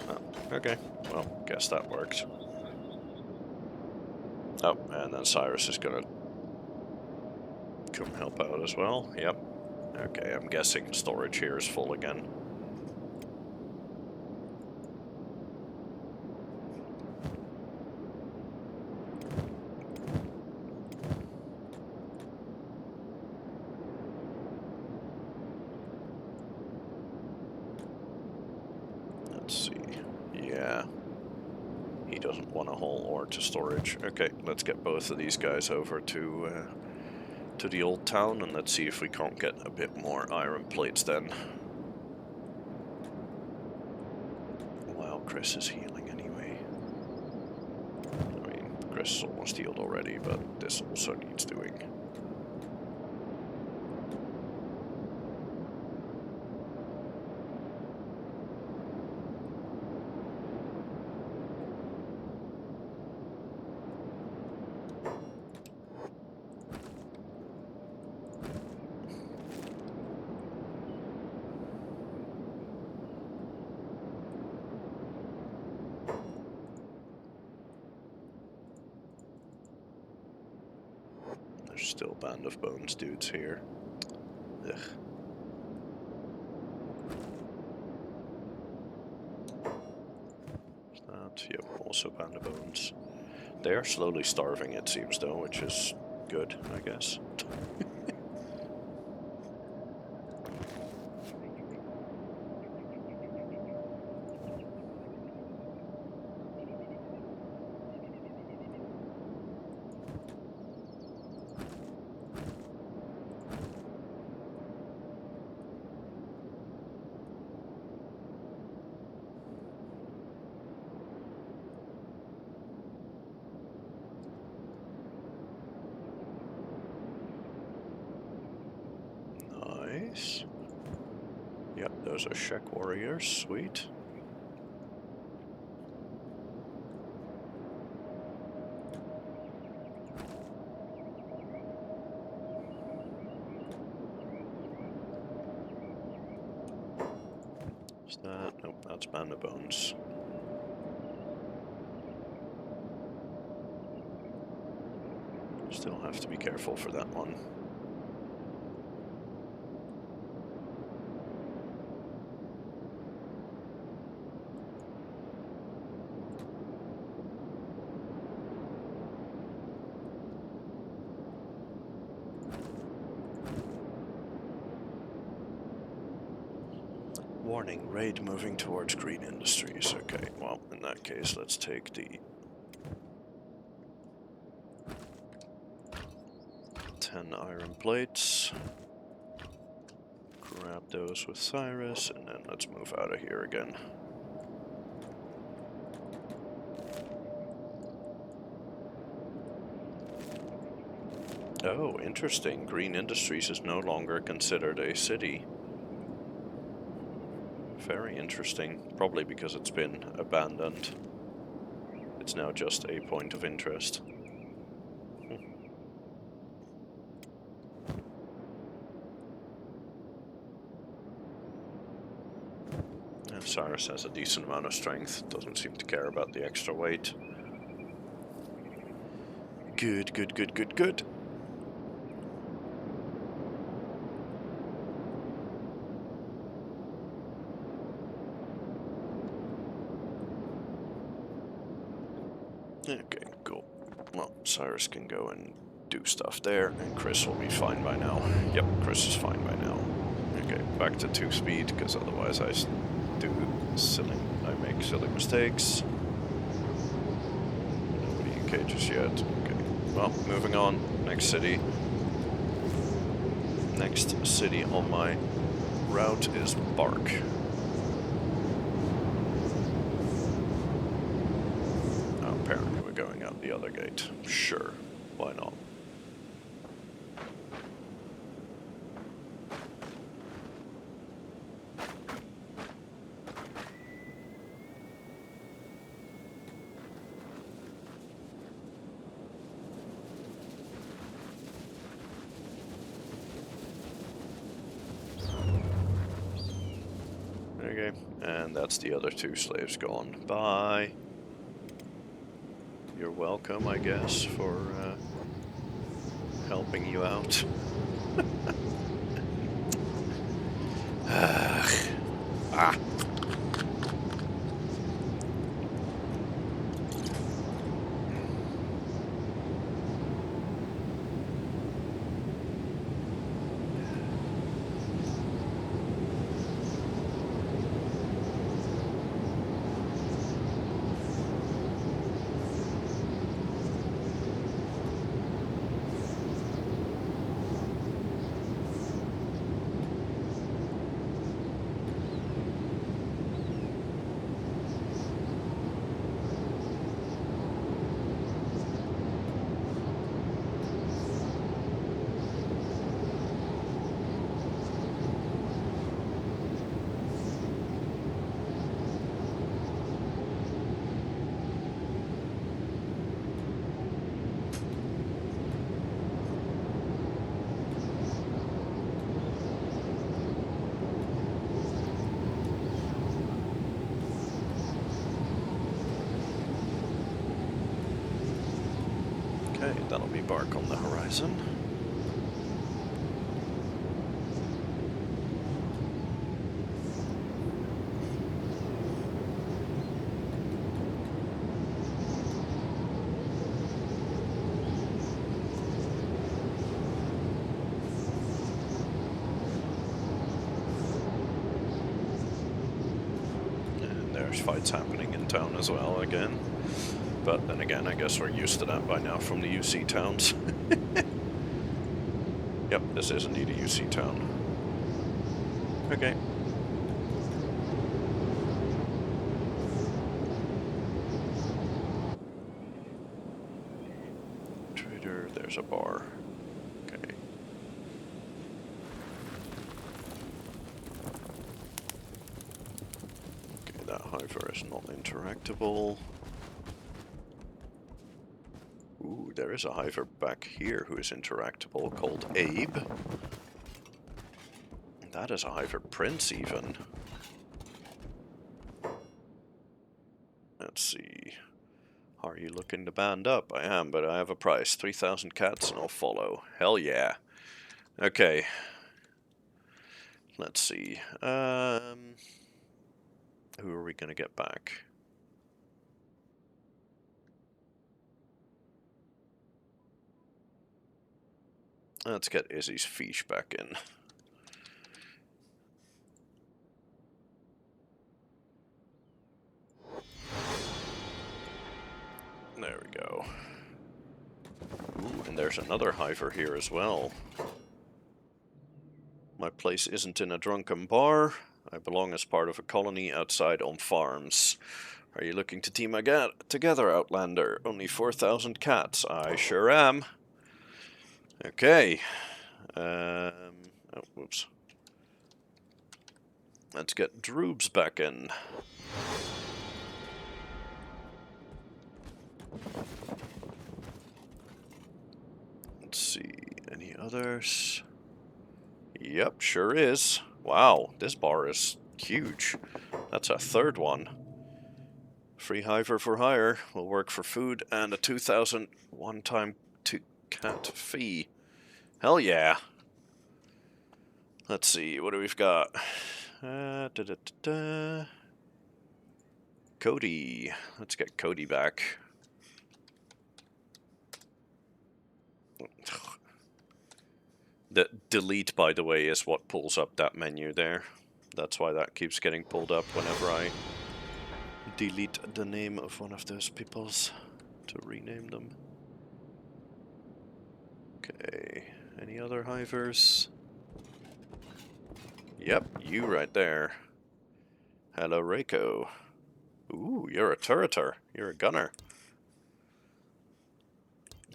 Oh, okay. Well, guess that worked. Oh, and then Cyrus is gonna come help out as well. Yep. Okay, I'm guessing storage here is full again. Let's see. Yeah. He doesn't want a whole ore to storage. Okay, let's get both of these guys over to the old town, and let's see if we can't get a bit more iron plates then. While Chris is healing anyway. I mean, Chris is almost healed already, but this also needs doing. There's still Band of Bones dudes here. Ugh. Is that? Yep, also Band of Bones. They are slowly starving, it seems, though, which is good, I guess. Nice. Yep, those are Shek warriors. Sweet. Is that? Nope, that's Band of Bones. Still have to be careful for that one. Warning, raid moving towards green industries. Okay, well, in that case, let's take the 10 iron plates. Grab those with Cyrus, and then let's move out of here again. Oh, interesting. Green Industries is no longer considered a city. Very interesting. Probably because it's been abandoned. It's now just a point of interest. Cyrus has a decent amount of strength. Doesn't seem to care about the extra weight. Good, good, good, good, good. Okay, cool. Well, Cyrus can go and do stuff there, and Chris will be fine by now. Yep, Chris is fine by now. Okay, back to 2 speed, because otherwise I make silly mistakes. Nobody in cages yet. Okay, well, moving on. Next city. Next city on my route is Bark. Apparently we're going out the other gate. Sure, why not? Okay, and that's the other 2 slaves gone. Bye. You're welcome, I guess, for helping you out. Ah. Okay, that'll be bark on the horizon. And there's fights happening in town as well again. But then again, I guess we're used to that by now from the UC towns. Yep, this is indeed a UC town. Okay. Trader, there's a bar. Okay. Okay, that hiver is not interactable. Ooh, there is a hiver back here who is interactable, called Abe. That is a hiver prince, even. Let's see. Are you looking to band up? I am, but I have a price. 3,000 cats and I'll follow. Hell yeah. Okay. Let's see. Who are we going to get back? Let's get Izzy's fish back in. There we go. Ooh, and there's another hiver here as well. My place isn't in a drunken bar. I belong as part of a colony outside on farms. Are you looking to team together, Outlander? Only 4,000 cats. I sure am. Okay. Oh, whoops. Let's get Droobs back in. Let's see. Any others? Yep, sure is. Wow, this bar is huge. That's a 3rd one. Free hiver for hire. Will work for food and a 2,000 one-time cat fee. Hell yeah. Let's see, what do we've got? Cody. Let's get Cody back. The delete, by the way, is what pulls up that menu there. That's why that keeps getting pulled up whenever I delete the name of one of those peoples to rename them. Okay, any other hivers? Yep, you right there. Hello, Reiko. Ooh, you're a turreter. You're a gunner.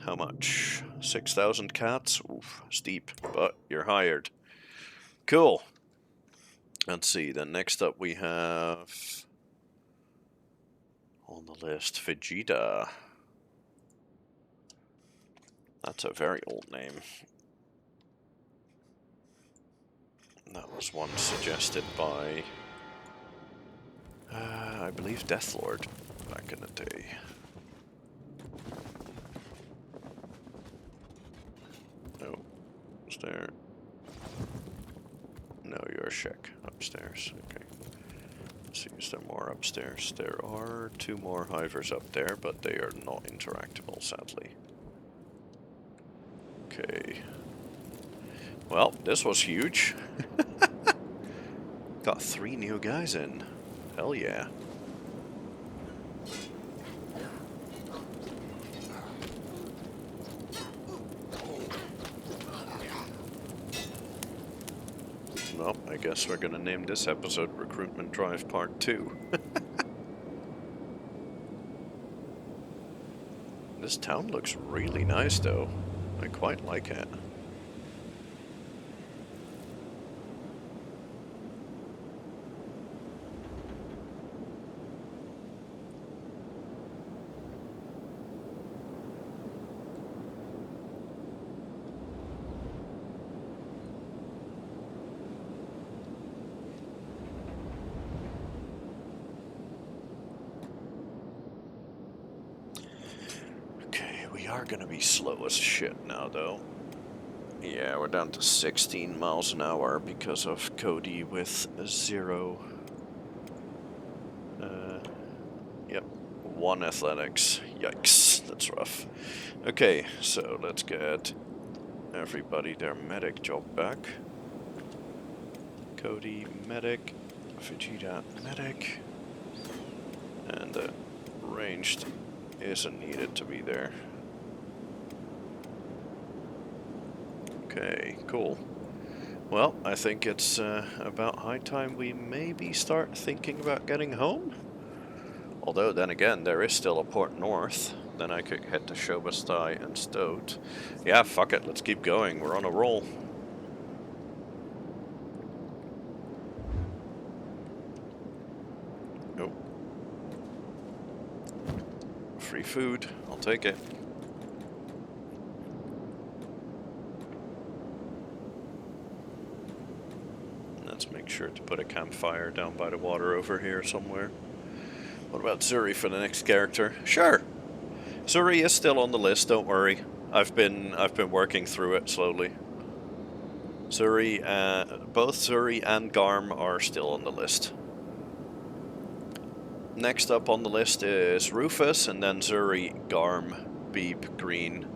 How much? 6,000 cats? Oof, steep, but you're hired. Cool. Let's see, then next up we have... on the list, Vegeta. That's a very old name. That was one suggested by I believe Deathlord back in the day. No. Is there? No, you're a Shek. Upstairs. Okay. Let's see, is there more upstairs? There are 2 more hivers up there, but they are not interactable, sadly. Okay. Well, this was huge. Got 3 new guys in. Hell yeah. Well, I guess we're gonna name this episode Recruitment Drive Part 2. This town looks really nice though. I quite like it. We are gonna be slow as shit now, though. Yeah, we're down to 16 miles an hour because of Cody with 0. Yep, 1 athletics. Yikes, that's rough. Okay, so let's get everybody their medic job back. Cody, medic. Vegeta, medic. And the ranged isn't needed to be there. Okay, cool. Well, I think it's about high time we maybe start thinking about getting home. Although, then again, there is still a port north. Then I could head to Shobastai and Stoat. Yeah, fuck it, let's keep going. We're on a roll. Oh. Free food. I'll take it. Make sure to put a campfire down by the water over here somewhere. What about Zuri for the next character? Sure. Zuri is still on the list, don't worry. I've been working through it slowly. Zuri, both Zuri and Garm are still on the list. Next up on the list is Rufus, and then Zuri, Garm, Beep, Green,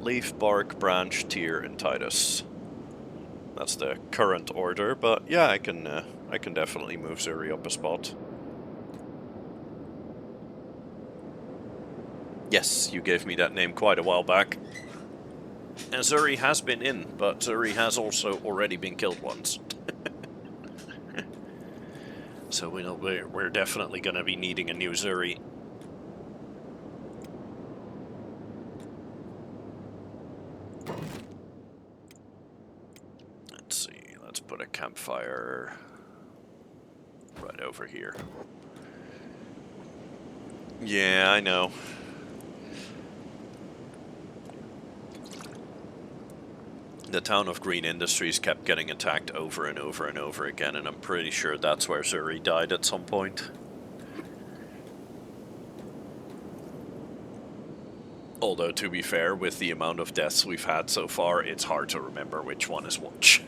Leaf, Bark, Branch, Tyr, and Titus. That's the current order, but yeah, I can definitely move Zuri up a spot. Yes, you gave me that name quite a while back. And Zuri has been in, but Zuri has also already been killed once. So we're definitely going to be needing a new Zuri. Put a campfire right over here. Yeah, I know. The town of Green Industries kept getting attacked over and over and over again, and I'm pretty sure that's where Zuri died at some point. Although, to be fair, with the amount of deaths we've had so far, it's hard to remember which one is which.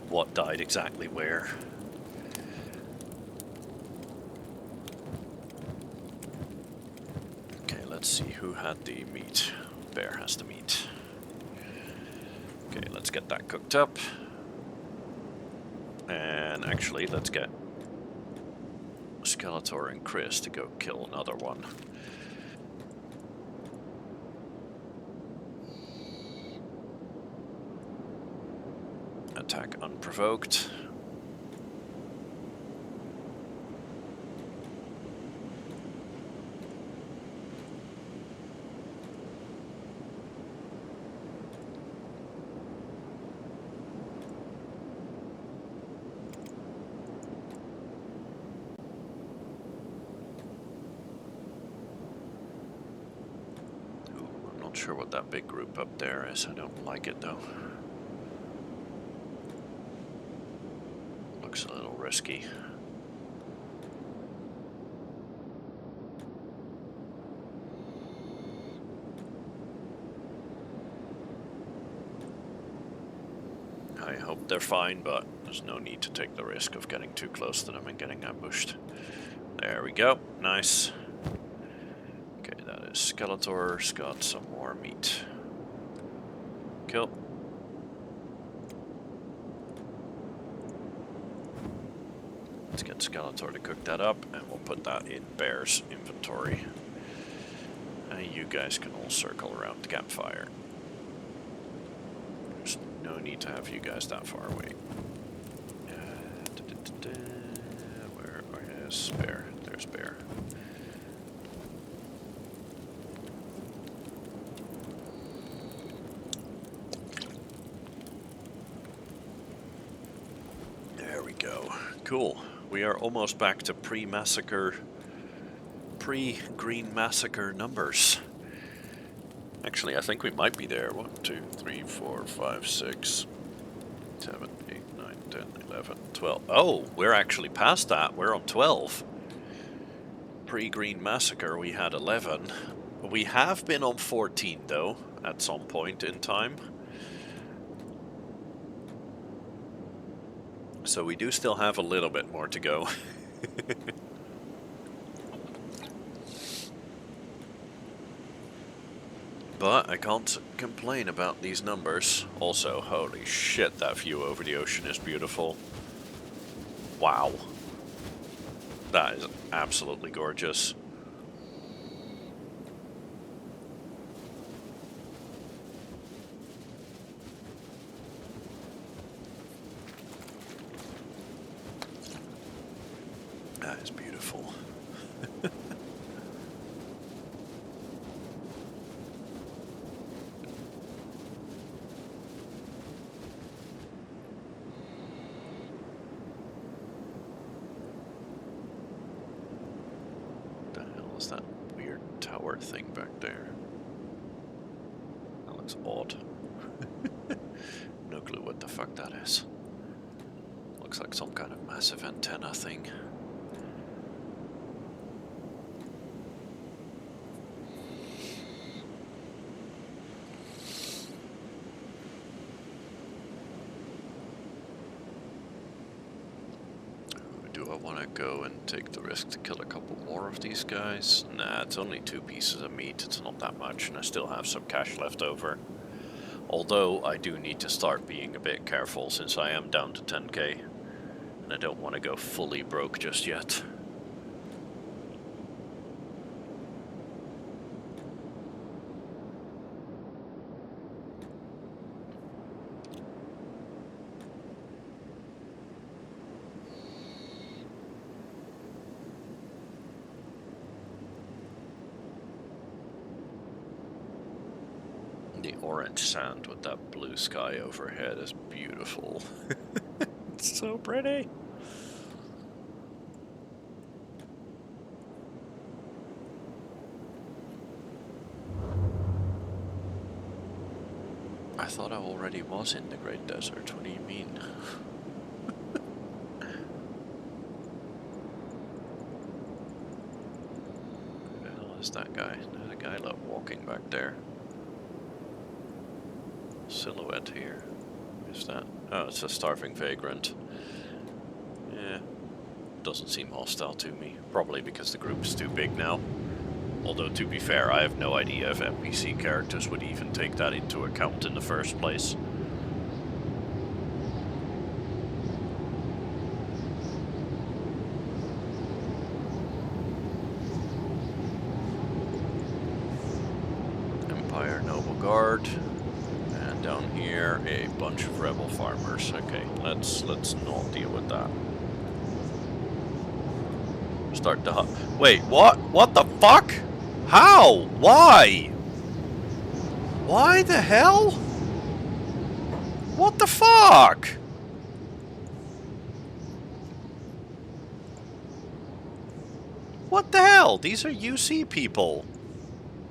What died exactly where. Okay, let's see who had the meat. Bear has the meat. Okay, let's get that cooked up. And actually, let's get Skeletor and Chris to go kill another one. Attack unprovoked. Ooh, I'm not sure what that big group up there is. I don't like it though. Looks a little risky. I hope they're fine, but there's no need to take the risk of getting too close to them and getting ambushed. There we go. Nice. Okay, that is Skeletor's got some more meat. Kill. Let's get Skeletor to cook that up, and we'll put that in Bear's inventory. And you guys can all circle around the campfire. There's no need to have you guys that far away. Where is Bear? There's Bear. There we go. Cool. We are almost back to pre-massacre, pre-Green Massacre numbers. Actually, I think we might be there. 1, 2, 3, 4, 5, 6, 7, 8, 9, 10, 11, 12. Oh, we're actually past that. We're on 12. Pre-Green Massacre, we had 11. We have been on 14, though, at some point in time. So we do still have a little bit more to go. But I can't complain about these numbers. Also, holy shit, that view over the ocean is beautiful. Wow. That is absolutely gorgeous. That is beautiful. What the hell is that weird tower thing back there? That looks odd. No clue what the fuck that is. Looks like some kind of massive antenna thing. Do I want to go and take the risk to kill a couple more of these guys? Nah, it's only 2 pieces of meat. It's not that much, and I still have some cash left over. Although, I do need to start being a bit careful since I am down to 10k. And I don't want to go fully broke just yet. The orange sand with that blue sky overhead is beautiful. It's so pretty. I thought I already was in the Great Desert. What do you mean? Who the hell is that guy? There's a guy walking back there. Silhouette here. Who's that? Oh, it's a starving vagrant. Yeah. Doesn't seem hostile to me. Probably because the group's too big now. Although, to be fair, I have no idea if NPC characters would even take that into account in the first place. Empire Noble Guard. And down here, a bunch of rebel farmers. Okay, let's not deal with that. Start the wait, what? What the fuck? How? Why? Why the hell? What the fuck? What the hell? These are UC people.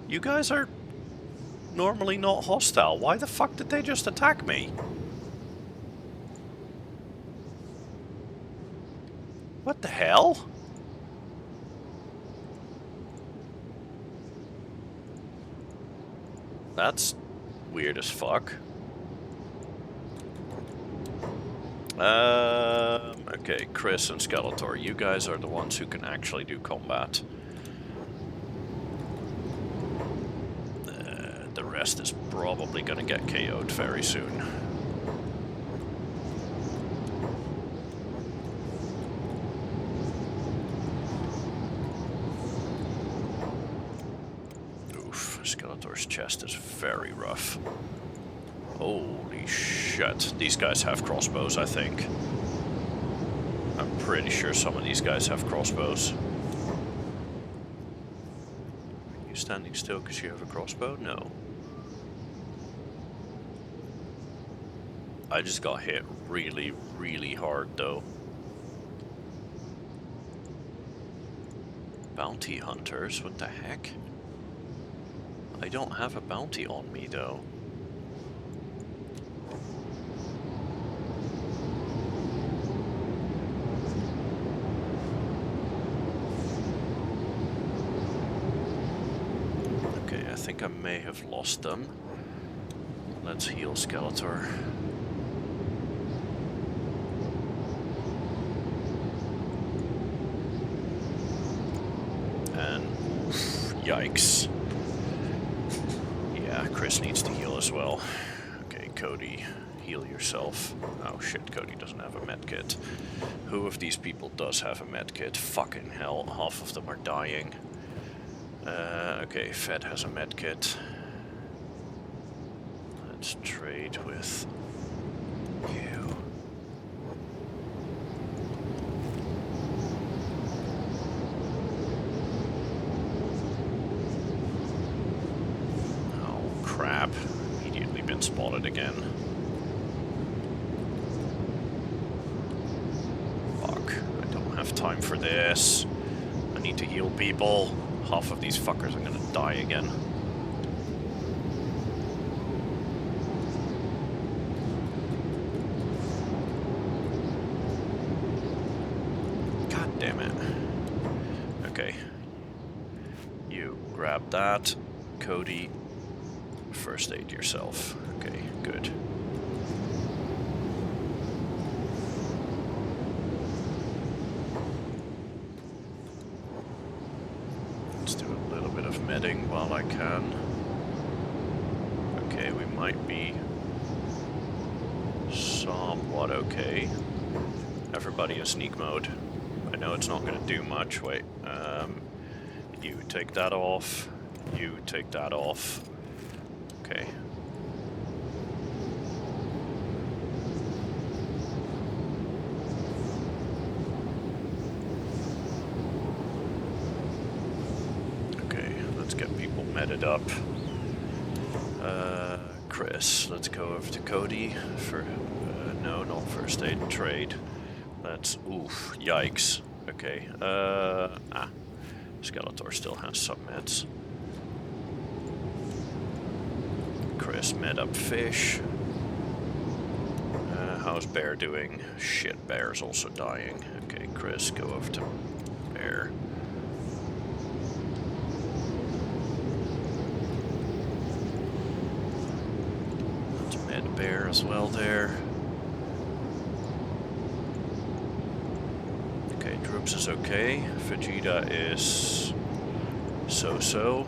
You guys are normally not hostile. Why the fuck did they just attack me? What the hell? That's weird as fuck. Okay, Chris and Skeletor, you guys are the ones who can actually do combat. The rest is probably gonna get KO'd very soon. Oof, Skeletor's chest is very rough. Holy shit, these guys have crossbows, I think. I'm pretty sure some of these guys have crossbows. Are you standing still because you have a crossbow? No. I just got hit really, really hard though. Bounty hunters? What the heck? I don't have a bounty on me though. Okay, I think I may have lost them. Let's heal Skeletor. And oof, yikes. Yeah, Chris needs to heal as well. Okay, Cody, heal yourself. Oh shit, Cody doesn't have a medkit. Who of these people does have a medkit? Fucking hell, half of them are dying. Okay, Fed has a medkit. Let's trade with you. Oh crap, immediately been spotted again. Fuck, I don't have time for this. I need to heal people. Half of these fuckers are gonna die again. God damn it. Okay. You grab that. Cody, first aid yourself. Okay, good. Let's do a little bit of medding while I can. Okay, we might be somewhat okay. Everybody in sneak mode. I know it's not going to do much. Wait, you take that off. You take that off. Okay. Okay, let's get people meted up. Chris, let's go over to Cody for, no, not first aid, trade. Let's, oof, yikes. Okay, Skeletor still has some meds. Chris, med up fish. How's Bear doing? Shit, Bear's also dying. Okay, Chris, go over to Bear. Let's med Bear as well there. Okay, Droops is okay. Vegeta is so-so.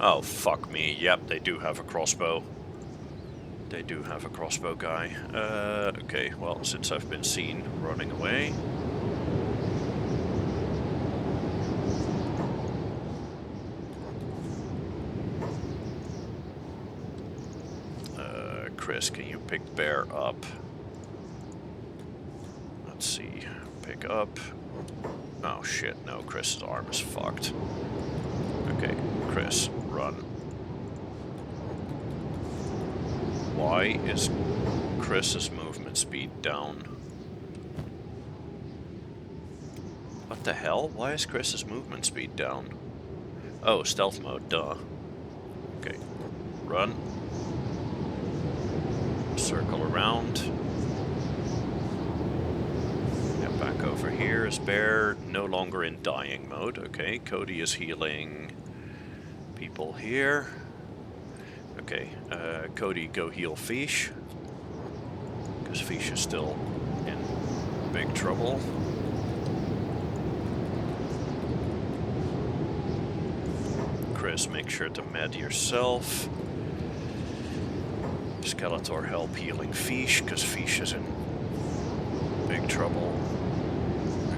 Oh, fuck me. Yep, they do have a crossbow. They do have a crossbow guy. Okay, well, since I've been seen running away... Chris, can you pick Bear up? Let's see. Pick up. Oh shit, no, Chris's arm is fucked. Okay, Chris, run. Why is Chris's movement speed down? What the hell? Why is Chris's movement speed down? Oh, stealth mode, duh. Okay, run. Circle around. Get back over here. Is Bear no longer in dying mode? Okay, Cody is healing people here. Okay, Cody, go heal Fish. Because Fish is still in big trouble. Chris, make sure to med yourself. Skeletor, help healing Fish, because Fish is in big trouble.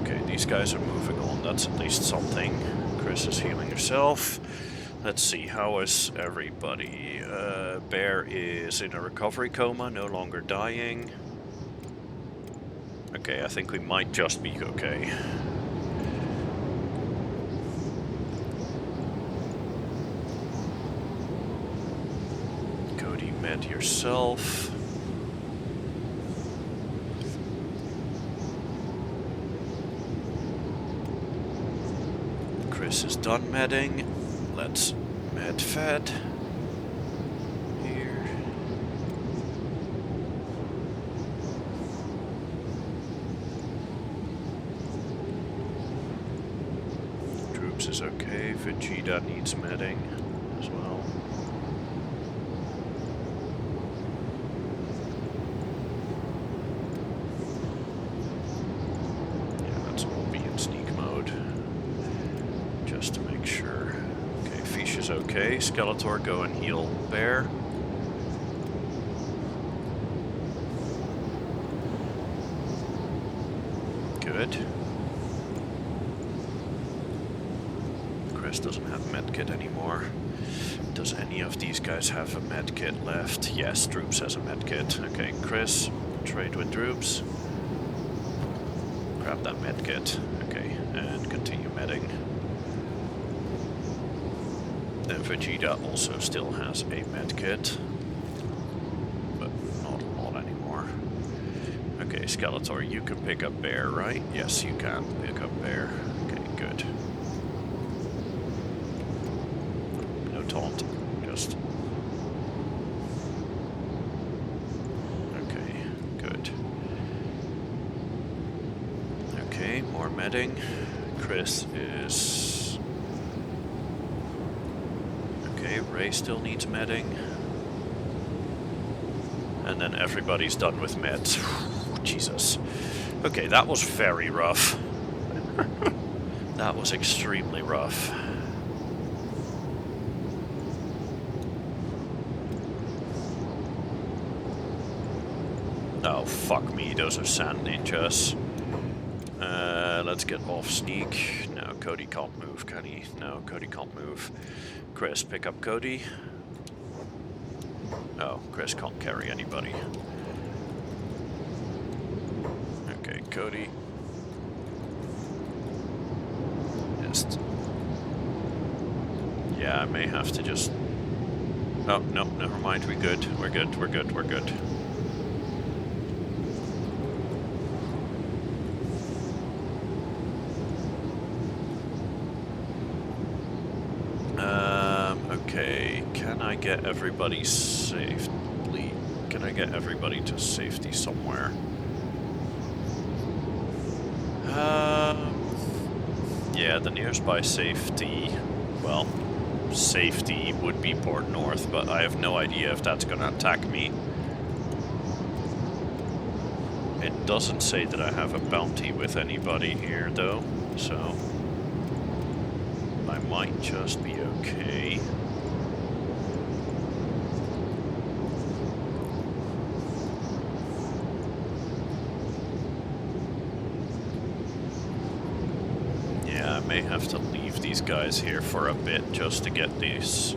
Okay, these guys are moving on. That's at least something. Chris is healing herself. Let's see, how is everybody? Bear is in a recovery coma, no longer dying. Okay, I think we might just be okay. Cody, med yourself. Chris is done medding. Let's med fed. Here. Troops is okay. Vegeta needs medding as well. Yeah, let's all be in sneak mode. Just to make sure. Okay, Fish is okay. Skeletor, go and heal Bear. Good. Chris doesn't have medkit anymore. Does any of these guys have a medkit left? Yes, Droops has a medkit. Okay, Chris, trade with Droops. Grab that medkit. Okay, and continue medding. And Vegeta also still has a medkit, but not a lot anymore. Okay, Skeletor, you can pick up Bear, right? Yes, you can pick up Bear. Okay, good. No taunt, just... Okay, good. Okay, more medding. Chris is... Okay, Ray still needs medding. And then everybody's done with meds. Jesus. Okay, that was very rough. That was extremely rough. Oh, fuck me, those are sand ninjas. Let's get off sneak. No, Cody can't move, can he? No, Cody can't move. Chris, pick up Cody. Oh, Chris can't carry anybody. Okay, Cody. Just... Yeah, I may have to just... Oh, no, never mind, we're good. We're good, we're good, we're good. Okay, can I get everybody safely? Can I get everybody to safety somewhere? Yeah, the nearest by safety, well, safety would be Port North, but I have no idea if that's gonna attack me. It doesn't say that I have a bounty with anybody here, though, so I might just be okay. Yeah, I may have to leave these guys here for a bit just to get these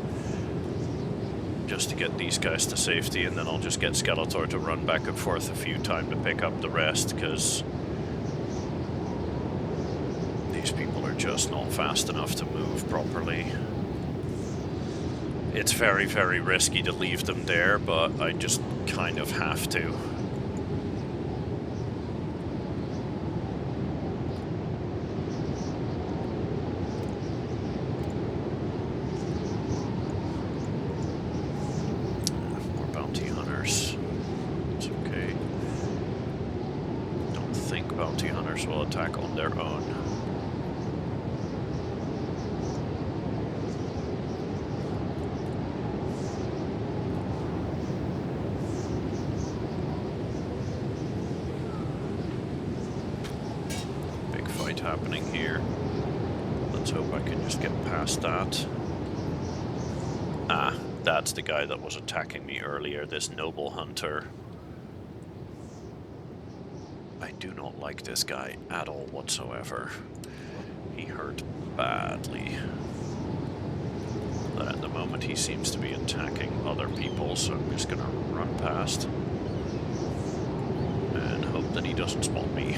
guys to safety, and then I'll just get Skeletor to run back and forth a few times to pick up the rest, because these people are just not fast enough to move properly. It's very, very risky to leave them there, but I just kind of have to. More bounty hunters. It's okay. Don't think bounty hunters will attack on their own. happening here. Let's hope I can just get past that. Ah, that's the guy that was attacking me earlier, this noble hunter. I do not like this guy at all whatsoever. He hurt badly. But at the moment he seems to be attacking other people, so I'm just gonna run past. And hope that he doesn't spot me.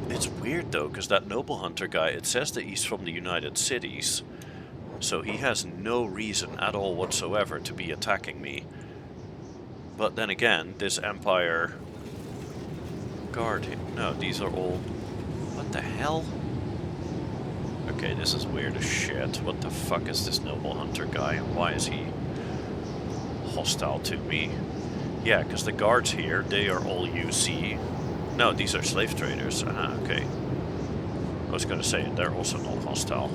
It's weird though, because that noble hunter guy, it says that he's from the United Cities. So he has no reason at all whatsoever to be attacking me. But then again, this Empire guard... No, these are all... What the hell? Okay, this is weird as shit. What the fuck is this noble hunter guy? And why is he hostile to me? Yeah, because the guards here, they are all UC. No, these are slave traders. Ah, okay. I was gonna say, they're also not hostile.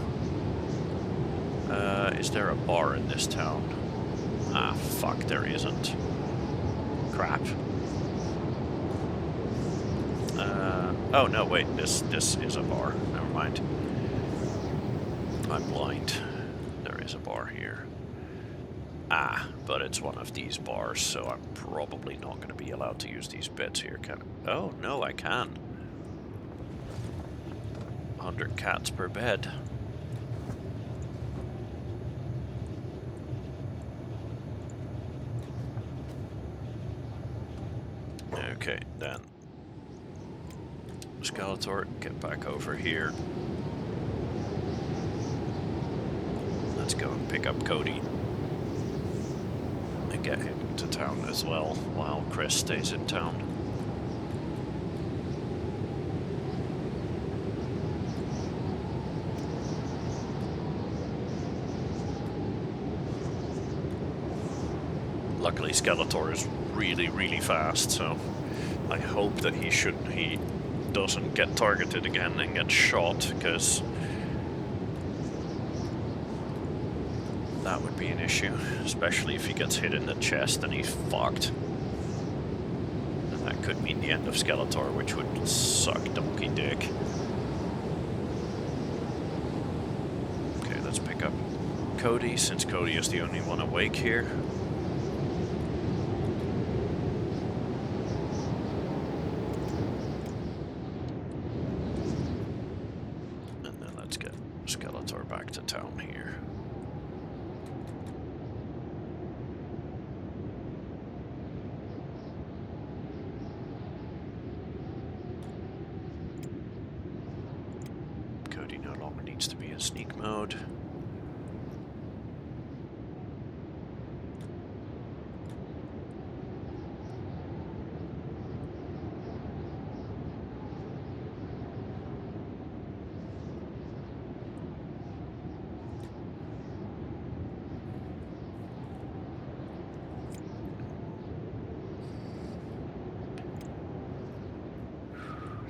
Is there a bar in this town? Ah, fuck, there isn't. Crap. Oh no, wait, this is a bar. Never mind. I'm blind. There is a bar here. Ah, but it's one of these bars, so I'm probably not going to be allowed to use these beds here, can I? Oh, no, I can. 100 cats per bed. Okay, then. Skeletor, get back over here. Let's go and pick up Cody. And get him to town as well, while Chris stays in town. Luckily Skeletor is really, really fast, so I hope that he doesn't get targeted again and get shot, because that would be an issue, especially if he gets hit in the chest and he's fucked. And that could mean the end of Skeletor, which would suck donkey dick. Okay, let's pick up Cody, since Cody is the only one awake here. And then let's get Skeletor back to town here. Cody no longer needs to be in sneak mode.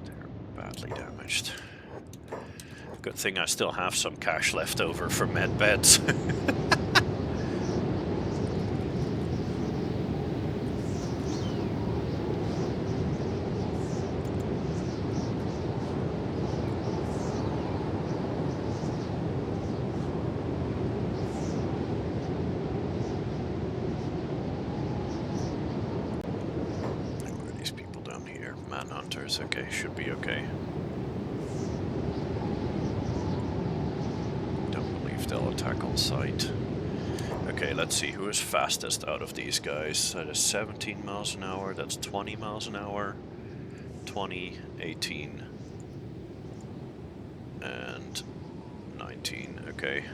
They're badly damaged. Good thing I still have some cash left over for med beds. Where are these people down here? Manhunters, okay, should be okay. They'll attack on sight. Okay, let's see who is fastest out of these guys. That is 17 miles an hour, that's 20 miles an hour, 20, 18, and 19, okay.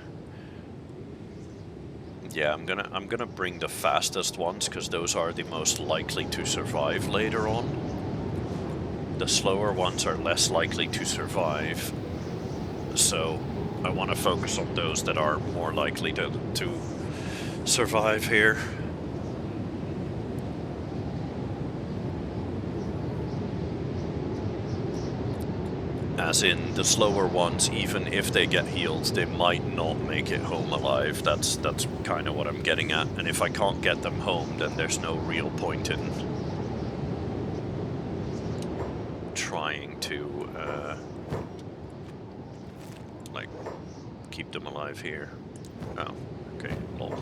Yeah, I'm gonna bring the fastest ones, because those are the most likely to survive later on. The slower ones are less likely to survive, so I want to focus on those that are more likely to survive here. As in, the slower ones, even if they get healed, they might not make it home alive. That's kind of what I'm getting at. And if I can't get them home, then there's no real point in trying to like keep them alive here. Oh, okay, lol.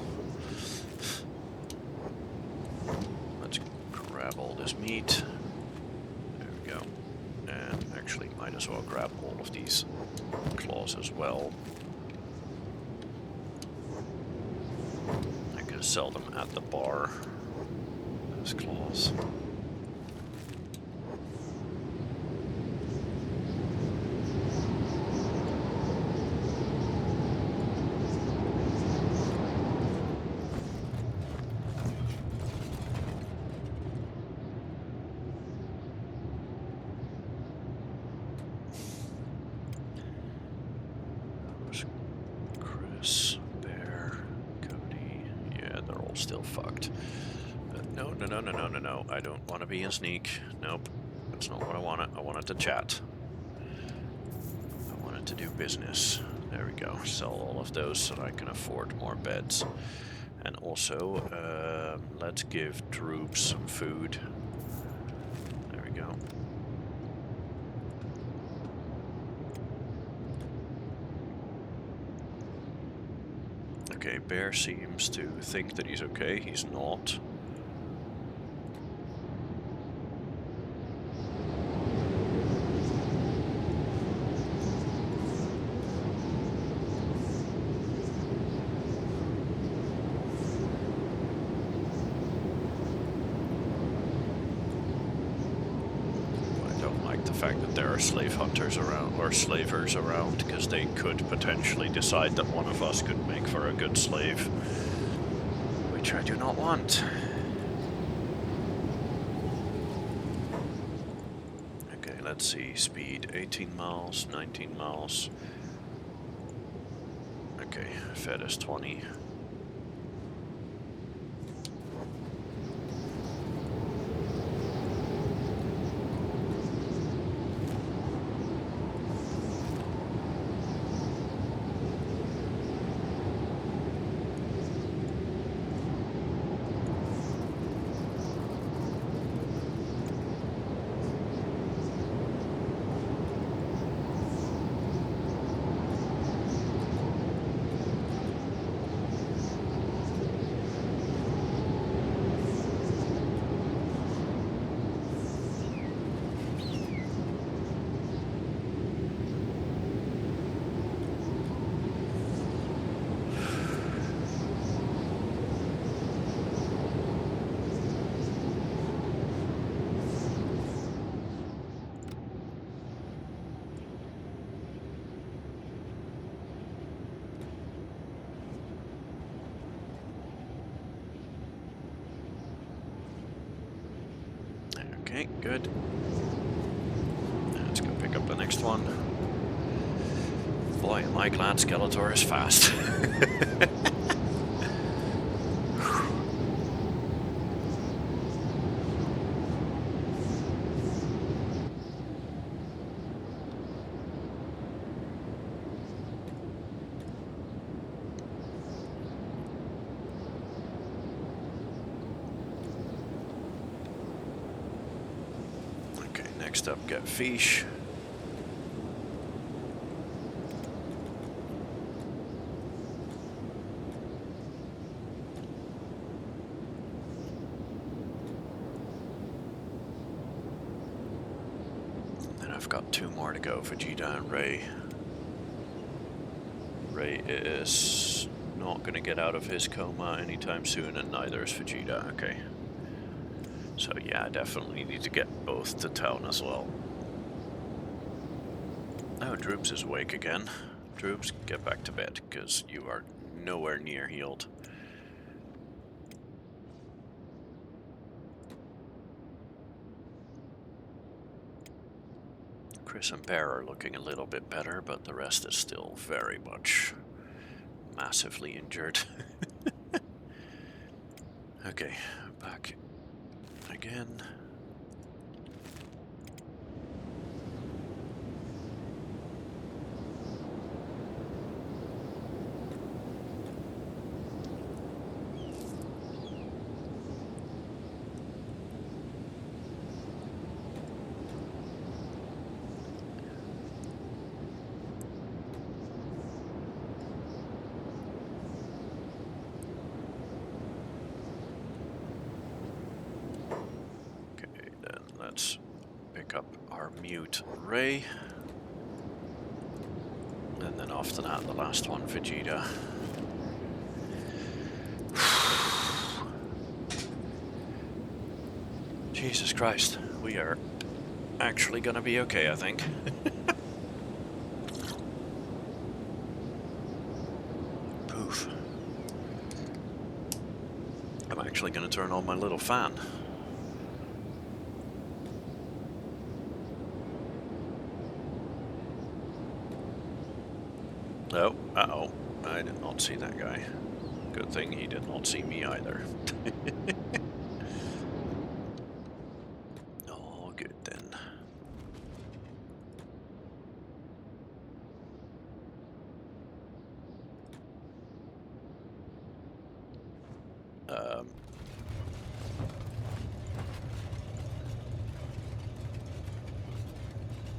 Let's grab all this meat. There we go. And actually might as well grab all of these claws as well. I can sell them at the bar. Those claws. Chris, Bear, Cody. Yeah, they're all still fucked. No. I don't want to be in sneak. Nope. That's not what I wanted. I wanted to chat. I wanted to do business. There we go. Sell all of those so that I can afford more beds. And also, let's give Droops some food. There we go. Okay, Bear seems to think that he's okay. He's not. Slave hunters around, or slavers around, because they could potentially decide that one of us could make for a good slave, which I do not want. Okay, let's see, speed 18 miles, 19 miles. Okay, fed is 20. Okay, good. Let's go pick up the next one. Boy, am I glad Skeletor is fast. Next up, get fish. And I've got 2 more to go, Vegeta and Ray. Ray is not going to get out of his coma anytime soon, and neither is Vegeta. Okay. So yeah, I definitely need to get both to town as well. Oh, Droops is awake again. Droops, get back to bed, because you are nowhere near healed. Chris and Bear are looking a little bit better, but the rest is still very much massively injured. Okay, back again. let's pick up our mute Ray. And then after that, the last one, Vegeta. Jesus Christ, we are actually gonna be okay, I think. Poof. I'm actually gonna turn on my little fan. Oh, uh-oh. I did not see that guy. Good thing he did not see me either. Oh, good then.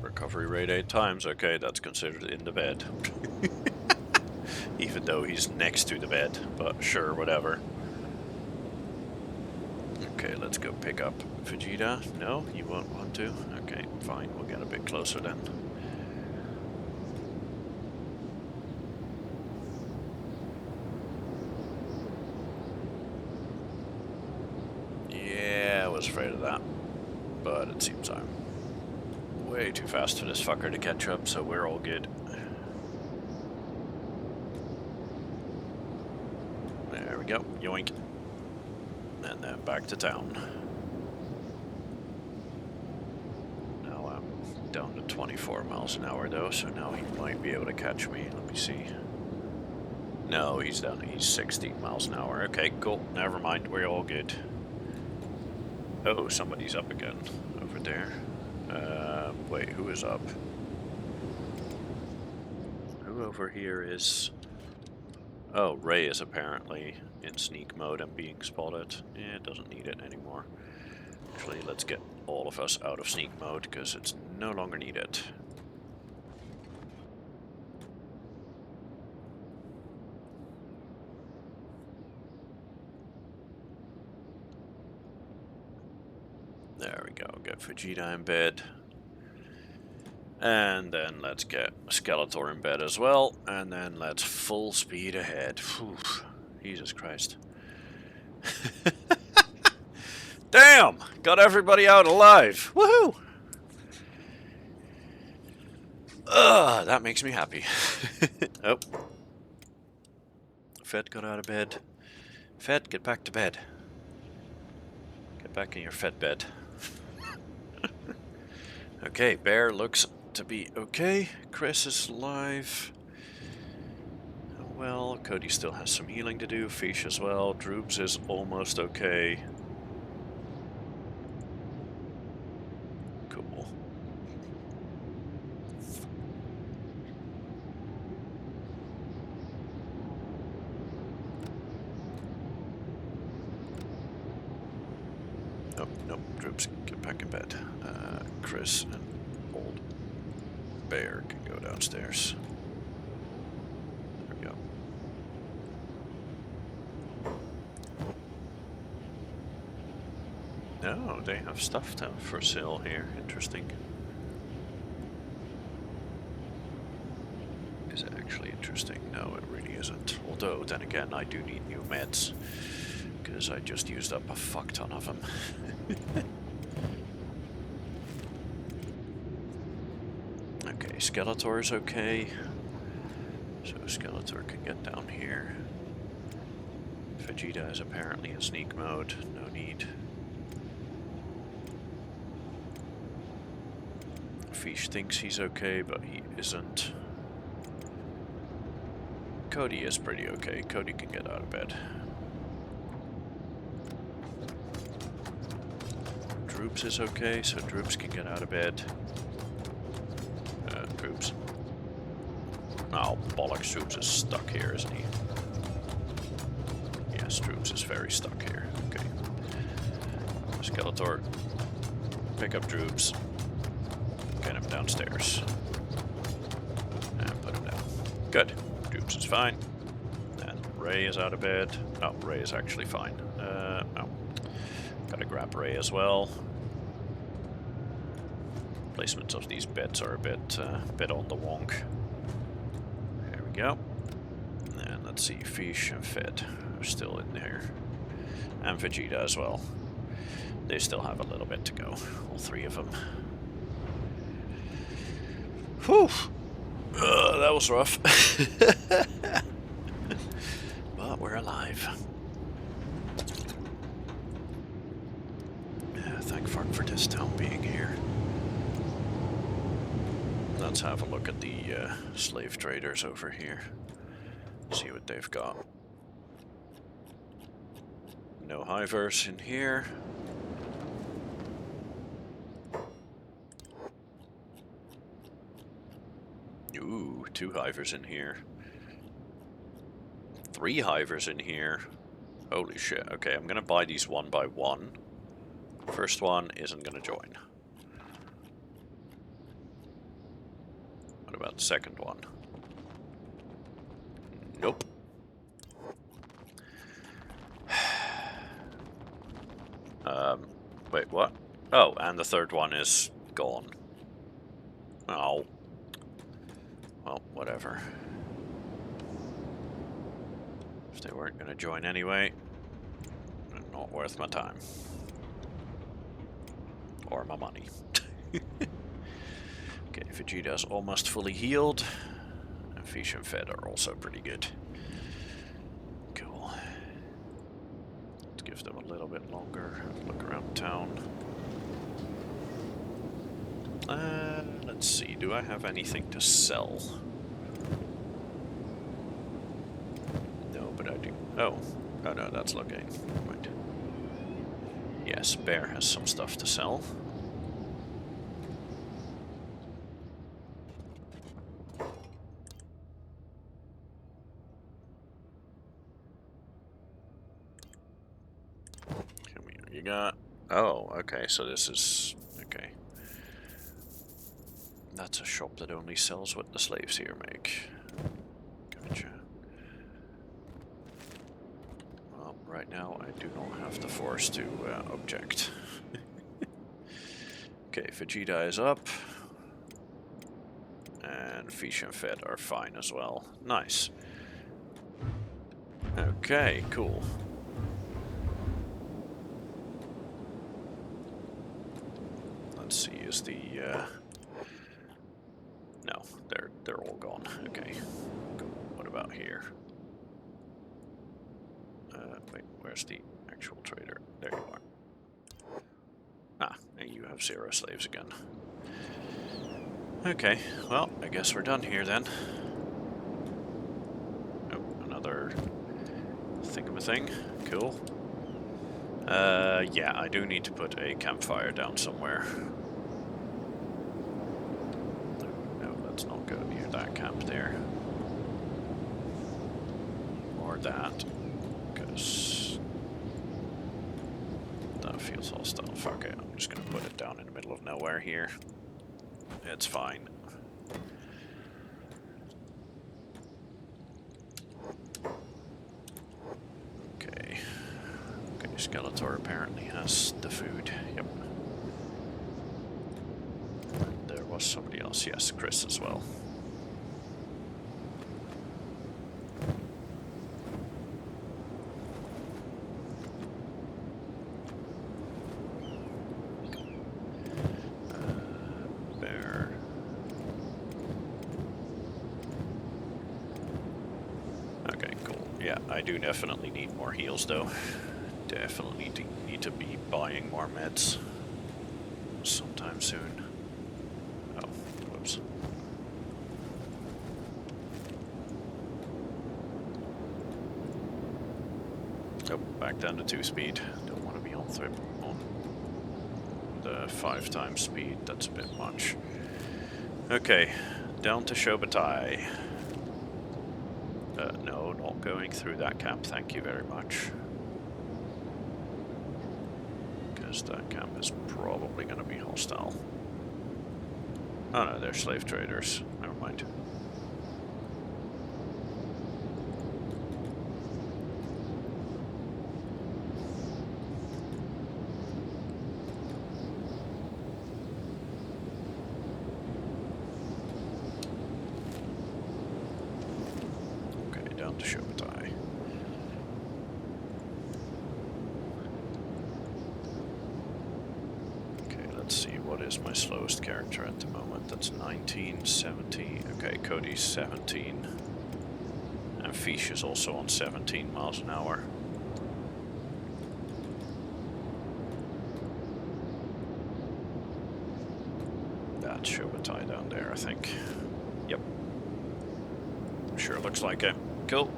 Recovery rate 8 times. Okay, that's considered in the bed. Even though he's next to the bed, but sure, whatever. Okay, let's go pick up Vegeta. No, you won't want to? Okay, fine, we'll get a bit closer then. Yeah, I was afraid of that. But it seems I'm way too fast for this fucker to catch up, so we're all good. There we go, yoink. And then back to town. Now I'm down to 24 miles an hour though, so now he might be able to catch me. Let me see. No, he's 60 miles an hour. Okay, cool, never mind, we're all good. Oh, somebody's up again, over there. Wait, who is up? Who over here is... Oh, Ray is apparently in sneak mode and being spotted. Yeah, it doesn't need it anymore. Actually, let's get all of us out of sneak mode, because it's no longer needed. There we go, get Vegeta in bed. And then let's get Skeletor in bed as well. And then let's full speed ahead. Whew. Jesus Christ. Damn! Got everybody out alive! Woohoo! That makes me happy. Oh. Fed got out of bed. Fed, get back to bed. Get back in your Fed bed. Okay, Bear looks to be okay. Chris is alive. Well, Cody still has some healing to do. Fish as well. Droops is almost okay. Cool. Oh, nope. Droops, get back in bed. Chris and old Bear can go downstairs. There we go. No, they have stuff for sale here. Interesting. Is it actually interesting? No, it really isn't. Although, then again, I do need new meds. Because I just used up a fuck ton of them. Okay, Skeletor is okay. So Skeletor can get down here. Vegeta is apparently in sneak mode. No need. Fish thinks he's okay, but he isn't. Cody is pretty okay. Cody can get out of bed. Droops is okay, so Droops can get out of bed. Droops. Oh, bollocks, Droops is stuck here, isn't he? Yes, Droops is very stuck here. Okay. Skeletor. Pick up Droops. Get him downstairs. And put him down. Good. Droops is fine. And Ray is out of bed. Oh, Ray is actually fine. Oh. Gotta grab Ray as well. Placements of these beds are a bit on the wonk. There we go. And let's see, Fish and Fed are still in there. And Vegeta as well. They still have a little bit to go, all three of them. Whew! That was rough. But we're alive. Thank fuck for this town being here. Let's have a look at the slave traders over here. See what they've got. No hivers in here. Ooh, 2 hivers in here. 3 hivers in here. Holy shit. Okay, I'm gonna buy these one by one. First one isn't gonna join. What about the second one? Nope. Wait, what? Oh, and the third one is gone. Oh. Well, whatever. If they weren't gonna join anyway, not worth my time. Or my money. Okay, Vegeta's almost fully healed. And Fish and Fed are also pretty good. Cool. Let's give them a little bit longer. Look around town. Let's see, do I have anything to sell? No, but I do. Oh. Oh no, that's looking. Right. Yes, Bear has some stuff to sell. You got... Oh, okay, so this is... Okay. That's a shop that only sells what the slaves here make. Gotcha. Well, right now I do not have the force to object. Okay, Vegeta is up. And Fish and Fed are fine as well. Nice. Okay, cool. Let's see, is the... No, they're all gone. Okay. Cool. What about here? Wait, where's the actual trader? There you are. Ah, and you have 0 slaves again. Okay, well, I guess we're done here then. Oh, another thingamathing. Cool. Yeah, I do need to put a campfire down somewhere. No, let's not go near that camp there. Or that. Because that feels hostile. Fuck it, I'm just gonna put it down in the middle of nowhere here. It's fine. Okay. Okay, Skeletor apparently has the food. Yep. And there was somebody else. Yes, Chris as well. I do definitely need more heals though. Definitely need to be buying more meds sometime soon. Oh, whoops. Oh, back down to 2 speed. Don't want to be on the 5 times speed. That's a bit much. Okay, down to Shobatai. No, not going through that camp, thank you very much. Because that camp is probably going to be hostile. Oh no, they're slave traders. Never mind. is my slowest character at the moment. That's 19, 17. Okay, Cody's 17. And Fish is also on 17 miles an hour. That's Shobatai down there, I think. Yep. Sure looks like it. Cool.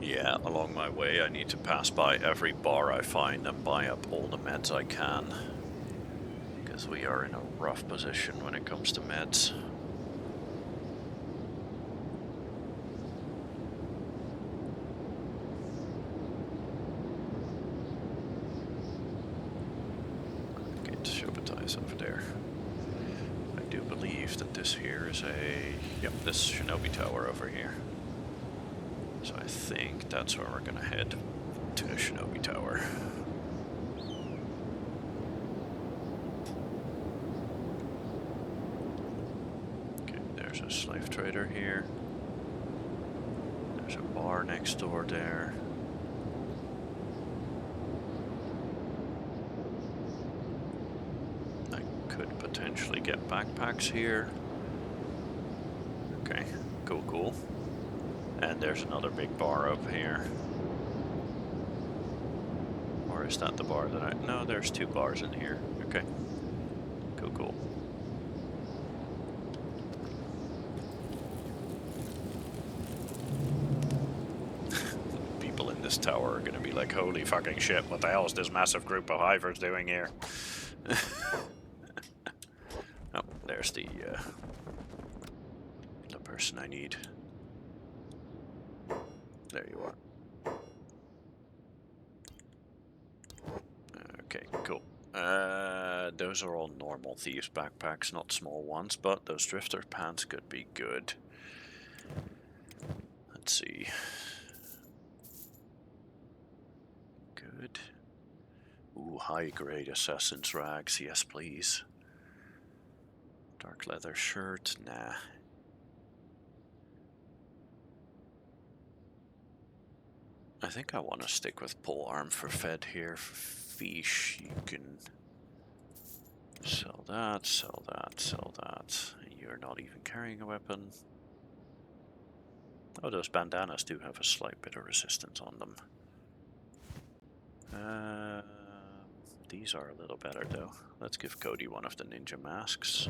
Yeah, along my way I need to pass by every bar I find and buy up all the meds I can. Because we are in a rough position when it comes to meds. Okay, Shobatai's over there. I do believe that this here is a... Yep, this Shinobi Tower over here. So I think that's where we're gonna head, to the Shinobi Tower. Okay, there's a slave trader here. There's a bar next door there. I could potentially get backpacks here. Okay, cool, cool. And there's another big bar up here. Or is that the bar that I... No, there's two bars in here. Okay. Cool, cool. People in this tower are gonna be like, holy fucking shit, what the hell is this massive group of hivers doing here? Oh, there's the person I need. There you are. Okay, cool. Those are all normal thieves' backpacks, not small ones, but those drifter pants could be good. Let's see. Good. Ooh, high-grade assassin's rags, yes please. Dark leather shirt, nah. I think I want to stick with polearm for Fed here. For Fish, you can sell that, sell that, sell that. You're not even carrying a weapon. Oh, those bandanas do have a slight bit of resistance on them. These are a little better though. Let's give Cody one of the ninja masks.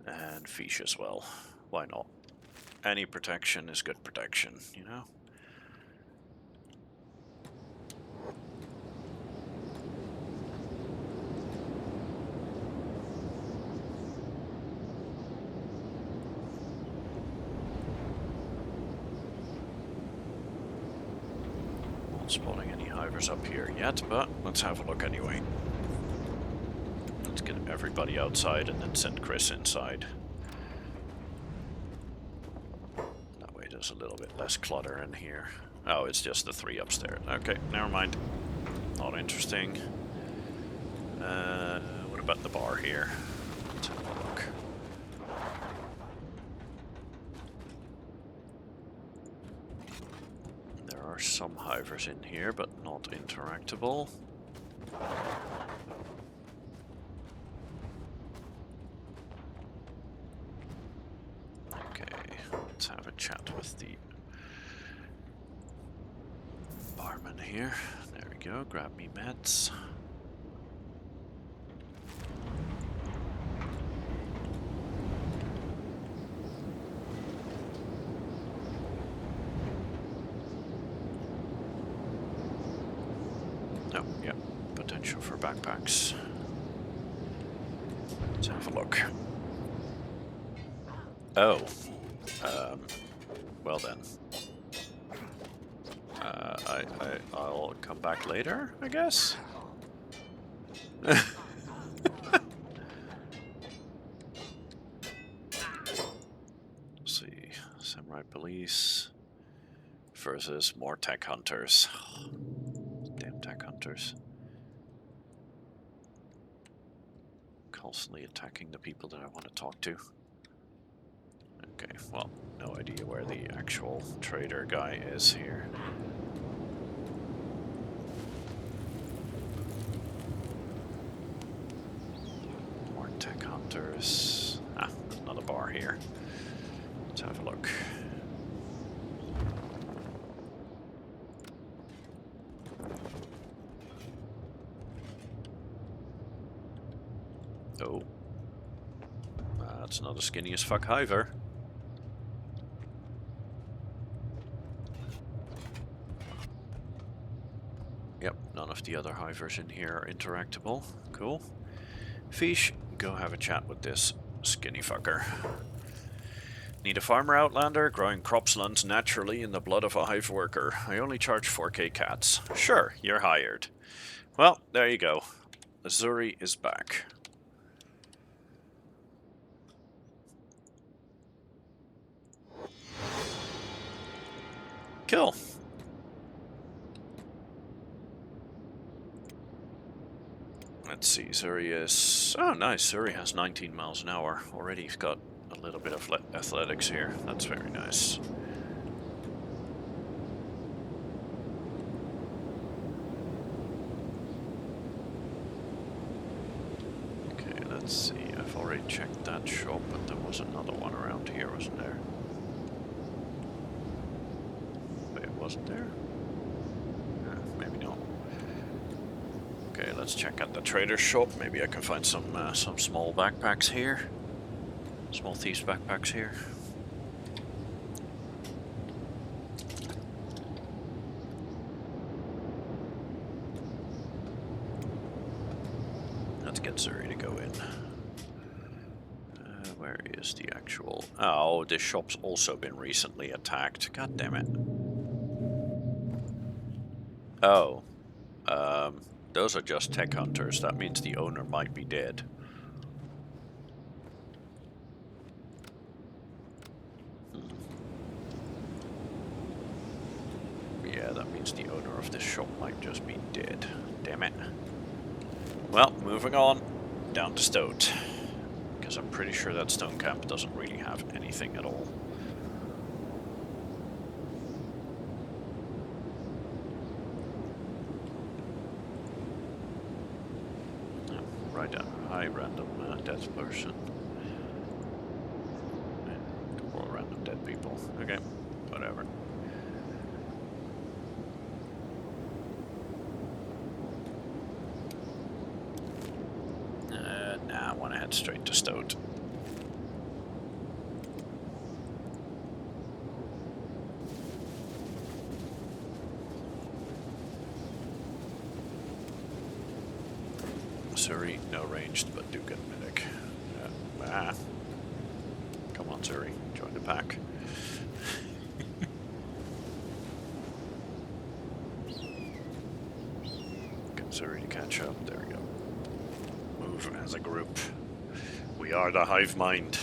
And Fish as well. Why not? Any protection is good protection, you know? Spotting any hivers up here yet, but let's have a look anyway. Let's get everybody outside and then send Chris inside. That way there's a little bit less clutter in here. Oh, it's just the three upstairs. Okay, never mind. Not interesting. What about the bar here? Let's have a look. Some hivers in here, but not interactable. Okay, let's have a chat with the barman here. There we go, grab me meds. Oh, yeah, potential for backpacks. Let's have a look. Oh. Well then. I'll come back later, I guess? Let's see. Samurai Police versus more tech hunters. Damn tech hunters. Constantly attacking the people that I want to talk to. Okay, well, no idea where the actual trader guy is here. More tech hunters. Ah, another bar here. Let's have a look. Oh. That's another skinny as fuck hiver. Yep, none of the other hivers in here are interactable. Cool. Fish, go have a chat with this skinny fucker. Need a farmer outlander? Growing cropslands naturally in the blood of a hive worker. I only charge 4k cats. Sure, you're hired. Well, there you go. Azuri is back. Cool. Let's see, Zuri is... Oh, nice. Zuri has 19 miles an hour. Already he's got a little bit of athletics here. That's very nice. Okay, let's see. I've already checked that shop, but there was another one around here, wasn't there? Wait, wasn't there? Maybe not. Okay, let's check out the trader's shop. Maybe I can find some small backpacks here. Small thieves' backpacks here. Let's get Zuri to go in. Where is the actual... Oh, this shop's also been recently attacked. God damn it. Oh. Those are just tech hunters. That means the owner might be dead. Yeah, that means the owner of this shop might just be dead. Damn it. Well, moving on. Down to Stoat. Because I'm pretty sure that stone camp doesn't really have anything at all. Right down. Hi, random dead person. And all random dead people. Okay, whatever. Nah, I want to head straight to Stoat. Zuri, no ranged, but do get medic. Come on, Zuri, join the pack. Get Zuri to catch up. There we go. Move as a group. We are the hive mind.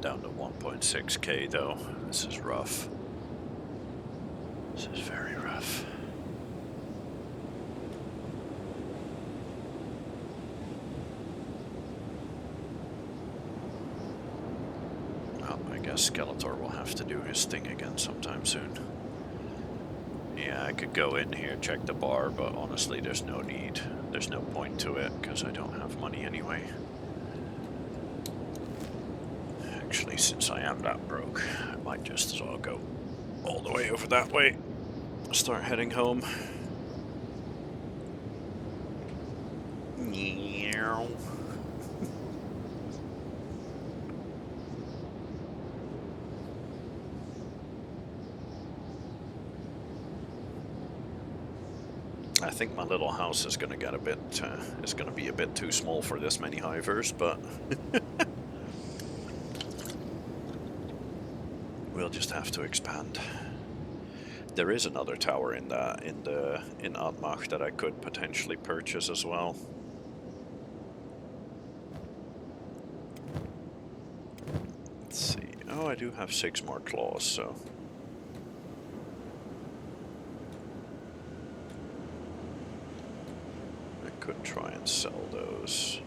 Down to 1.6k though. This is rough. This is very rough. Well, I guess Skeletor will have to do his thing again sometime soon. Yeah, I could go in here, check the bar, but honestly there's no need. There's no point to it, because I don't have money anyway. Actually, since I am that broke, I might just as well go. all the way over that way. Start heading home. Meow. I think my little house is gonna get a bit, is gonna be a bit too small for this many hivers, but we'll just have to expand. There is another tower in Admach that I could potentially purchase as well. Let's see. Oh, I do have 6 more claws, so. I could try and sell those.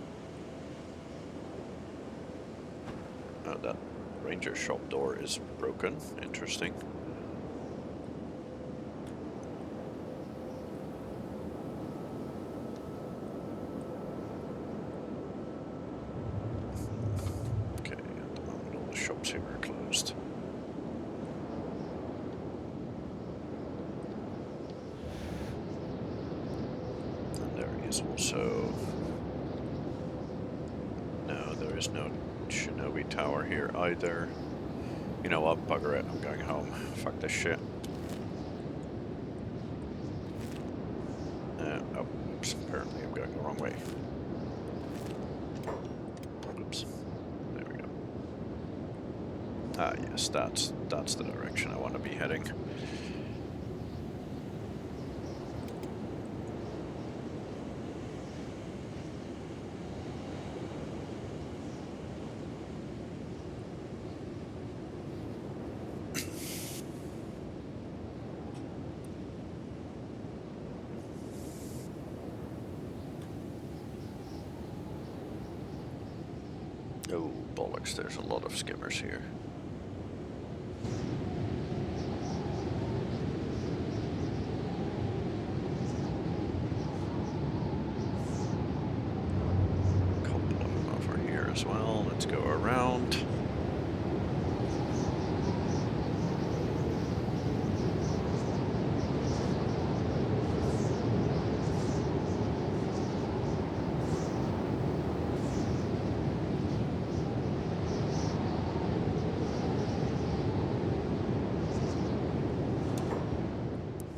Oh, that ranger shop door is broken. Interesting. Shops here are closed. And there is also... No, there is no Shinobi Tower here either. You know what? Bugger it. I'm going home. Fuck this shit. Oh, oops. Apparently I'm going the wrong way. Oops. Ah, yes, that's the direction I want to be heading. Oh, bollocks, there's a lot of skimmers here. As well. Let's go around.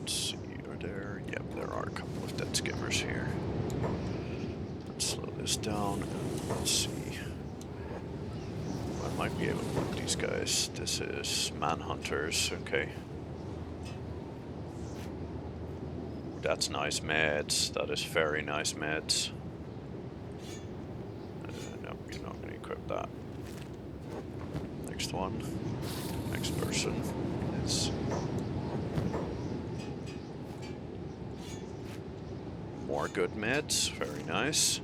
Let's see, are there? Yep, there are a couple of dead skimmers here. Let's slow this down and let's see. I might be able to work these guys. This is manhunters, okay. That's nice meds. That is very nice meds. No, you're not going to equip that. Next one. Next person is more good meds. Very nice.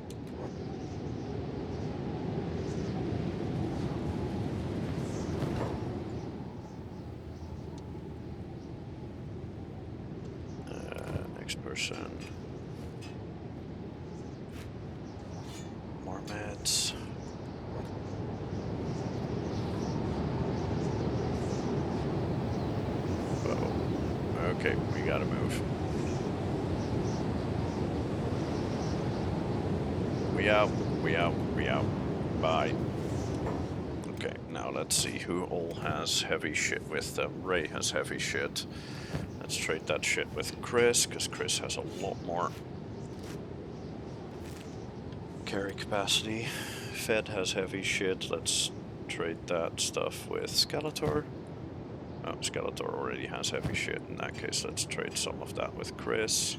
Person. More meds. Uh-oh. Okay, we gotta move. We out, we out, we out. Bye. Okay, now let's see who all has heavy shit with them. Ray has heavy shit. Let's trade that shit with Chris, because Chris has a lot more carry capacity. Fed has heavy shit. Let's trade that stuff with Skeletor. Oh, Skeletor already has heavy shit. In that case, let's trade some of that with Chris.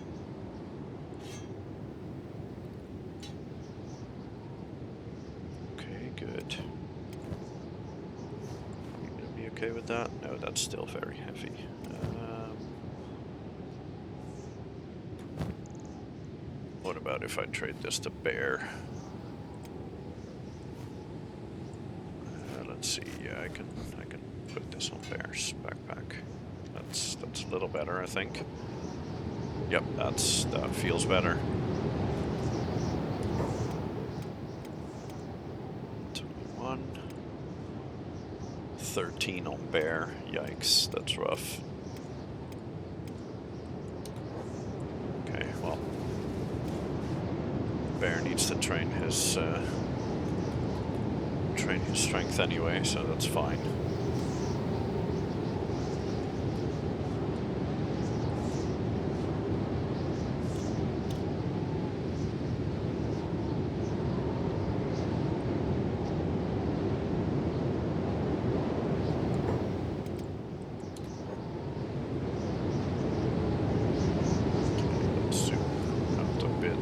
Okay, good. You gonna be okay with that? No, that's still very heavy. What about if I trade this to Bear? Let's see. Yeah, I can put this on Bear's backpack. That's a little better, I think. Yep, that feels better. 21, 13 on bear. Yikes, that's rough. Okay, well, bear needs to train his strength anyway, so that's fine.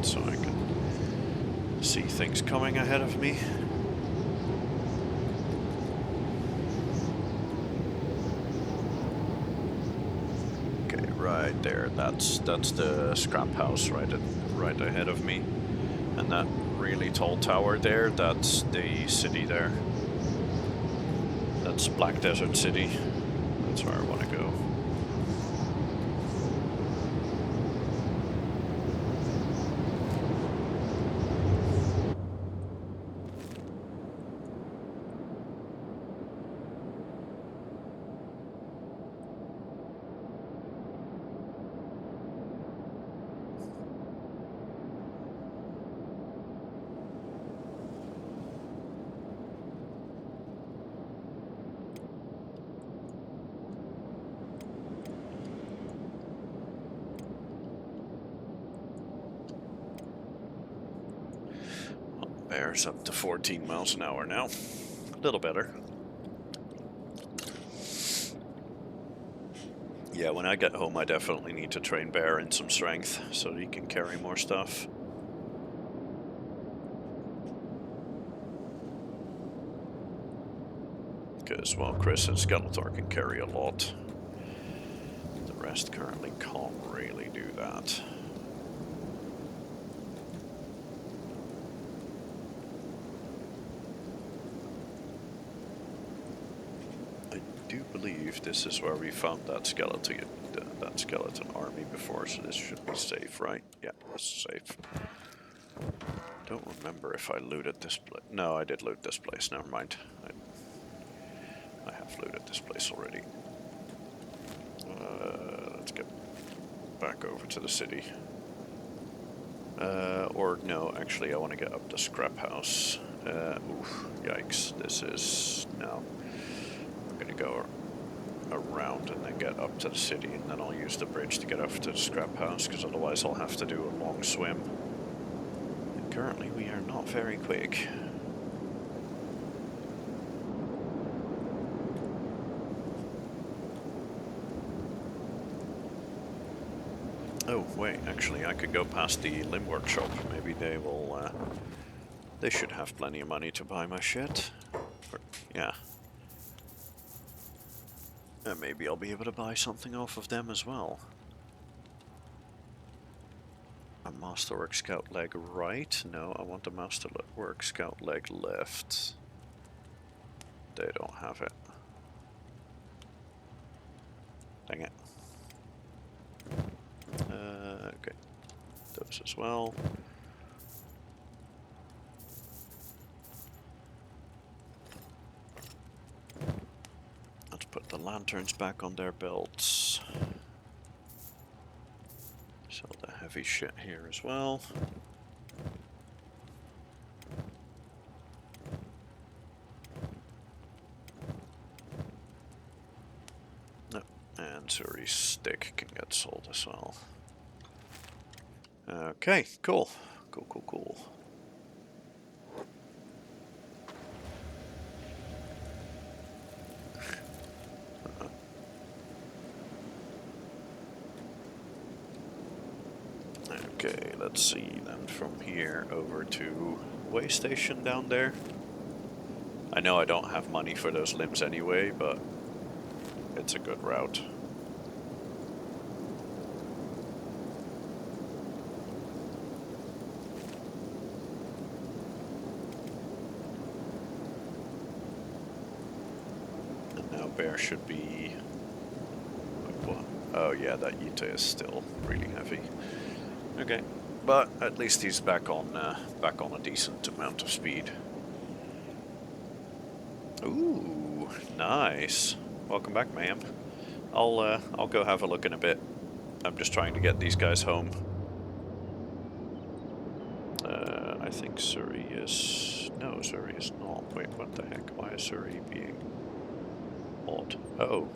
So I can see things coming ahead of me. Okay, right there. That's the scrap house right ahead of me, and that really tall tower there. That's the city there. That's Black Desert City. That's where I want to go. Bear's up to 14 miles an hour now. A little better. Yeah, when I get home I definitely need to train Bear in some strength so he can carry more stuff. Because, well, Chris and Skeletor can carry a lot. The rest currently can't really do that. I do believe this is where we found that skeleton army before, so this should be safe, right? Yeah, this is safe. Don't remember if I looted this place. No, I did loot this place, never mind. I have looted this place already. Let's get back over to the city. Or no, actually I want to get up the scrap house. Oof, yikes, this is... no. I'm gonna go around and then get up to the city, and then I'll use the bridge to get up to the scrap house, because otherwise I'll have to do a long swim. And currently we are not very quick. Oh, wait, actually, I could go past the limb workshop. Maybe they will, they should have plenty of money to buy my shit. Or, yeah. And maybe I'll be able to buy something off of them as well. A Masterwork Scout leg right? No, I want the Masterwork Scout leg left. They don't have it. Dang it. Okay. Those as well. Let's put the lanterns back on their belts. Sell the heavy shit here as well. No, and Suri's stick can get sold as well. Okay, cool. Cool. Okay, let's see then from here over to way station down there. I know I don't have money for those limbs anyway, but it's a good route. And now Bear should be... what? Oh yeah, that Yita is still really heavy. Okay, but at least he's back on a decent amount of speed. Ooh, Ooh, nice. Welcome back, ma'am. I'll go have a look in a bit. I'm just trying to get these guys home. I think Surrey is... No, Surrey is not. Wait, what the heck? Why is Surrey being odd? Oh,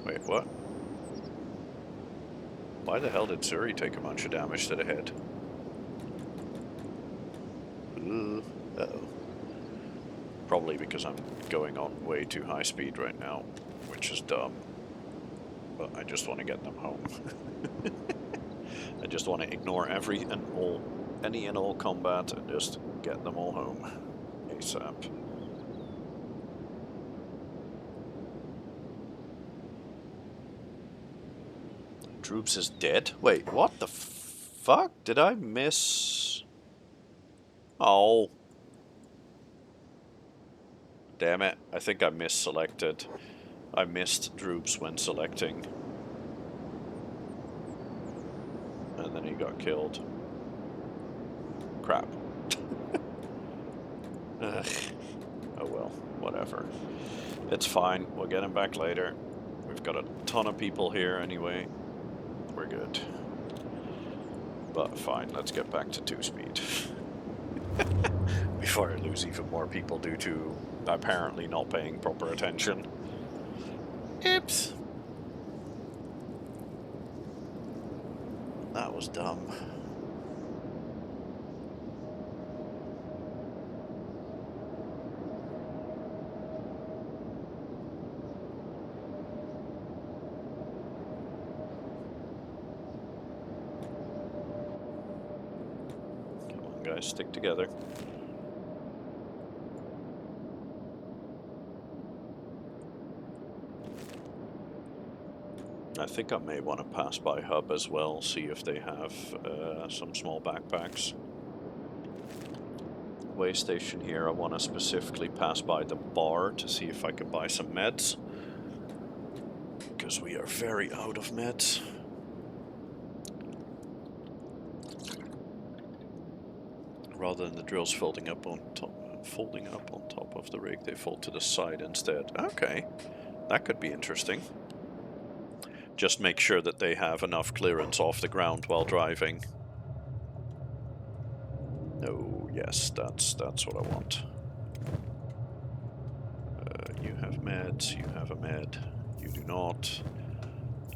wait, what? Why the hell did Surrey take a bunch of damage to the head? Uh-oh. Probably because I'm going on way too high speed right now, which is dumb. But I just want to get them home. I just want to ignore any and all combat and just get them all home ASAP. Droops is dead? Wait, what the fuck? Did I miss... Oh. Damn it. I think I misselected. I missed Droops when selecting. And then he got killed. Crap. Ugh. Oh well, whatever. It's fine. We'll get him back later. We've got a ton of people here anyway. We're good. But fine, let's get back to 2-speed. Before I lose even more people due to apparently not paying proper attention. Oops. That was dumb. Come on, guys, stick together. I think I may want to pass by Hub as well, see if they have some small backpacks. Way station here, I want to specifically pass by the bar to see if I can buy some meds. Because we are very out of meds. Rather than the drills folding up on top of the rig, they fold to the side instead. Okay, that could be interesting. Just make sure that they have enough clearance off the ground while driving. Oh, yes, that's what I want. You have meds, you have a med. You do not.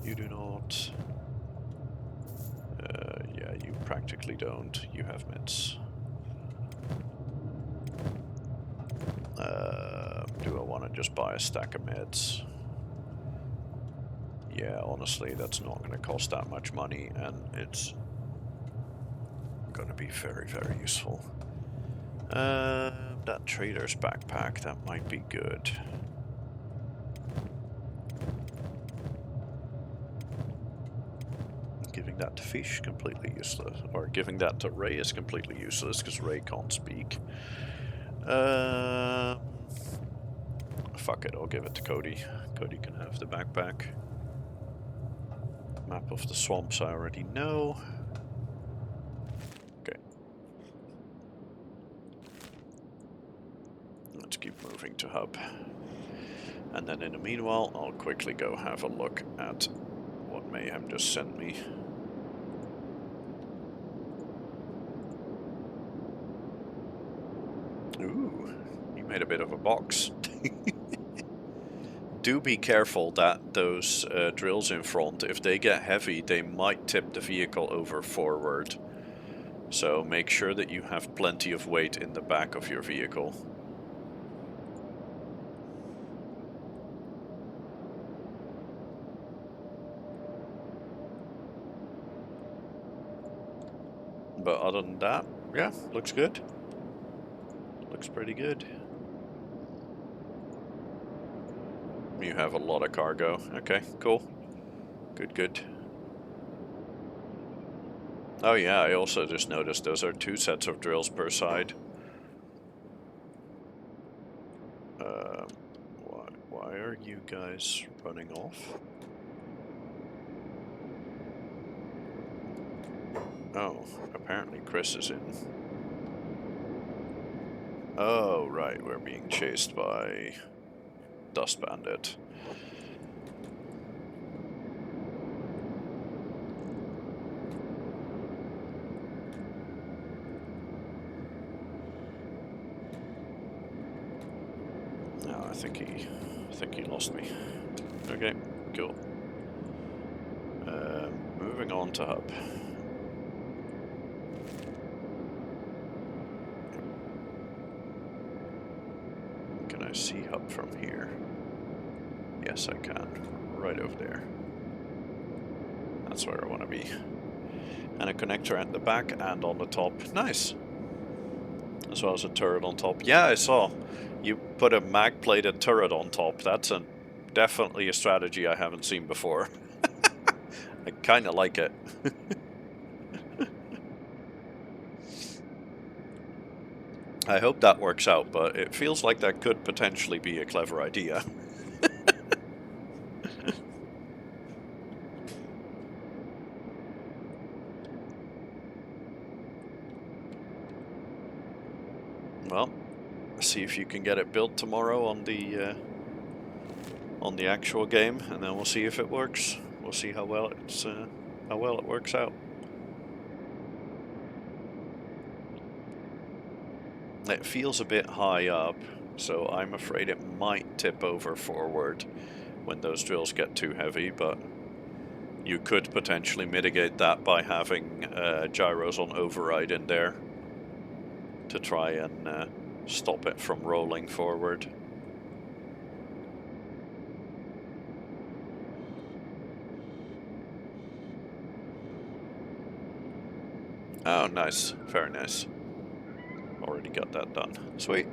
You do not. Yeah, you practically don't. You have meds. Do I want to just buy a stack of meds? Yeah, honestly, that's not going to cost that much money, and it's going to be very, very useful. That trader's backpack, that might be good. Giving that to Fish, completely useless. Or giving that to Ray is completely useless, because Ray can't speak. Fuck it, I'll give it to Cody. Cody can have the backpack. Map of the swamps I already know. Okay. Let's keep moving to Hub. And then in the meanwhile, I'll quickly go have a look at what Mayhem just sent me. Ooh, he made a bit of a box. Do be careful that those drills in front, if they get heavy, they might tip the vehicle over forward. So make sure that you have plenty of weight in the back of your vehicle. But other than that, yeah, looks good. Looks pretty good. You have a lot of cargo. Okay, cool. Good, good. Oh yeah, I also just noticed those are 2 sets of drills per side. Why are you guys running off? Oh, apparently Chris is in. Oh, right, we're being chased by Dust Bandit. No, I think he lost me. Okay, cool. Moving on to hub. Can I see hub from here? Yes, I can. Right over there. That's where I want to be. And a connector at the back and on the top. Nice. As well as a turret on top. Yeah, I saw. You put a mag-plated turret on top. That's definitely a strategy I haven't seen before. I kind of like it. I hope that works out, but it feels like that could potentially be a clever idea. Well, see if you can get it built tomorrow on the actual game, and then we'll see if it works. We'll see how well it works out. It feels a bit high up, so I'm afraid it might tip over forward when those drills get too heavy, but you could potentially mitigate that by having gyros on override in there to try and stop it from rolling forward. Oh, nice. Very nice. Already got that done. Sweet.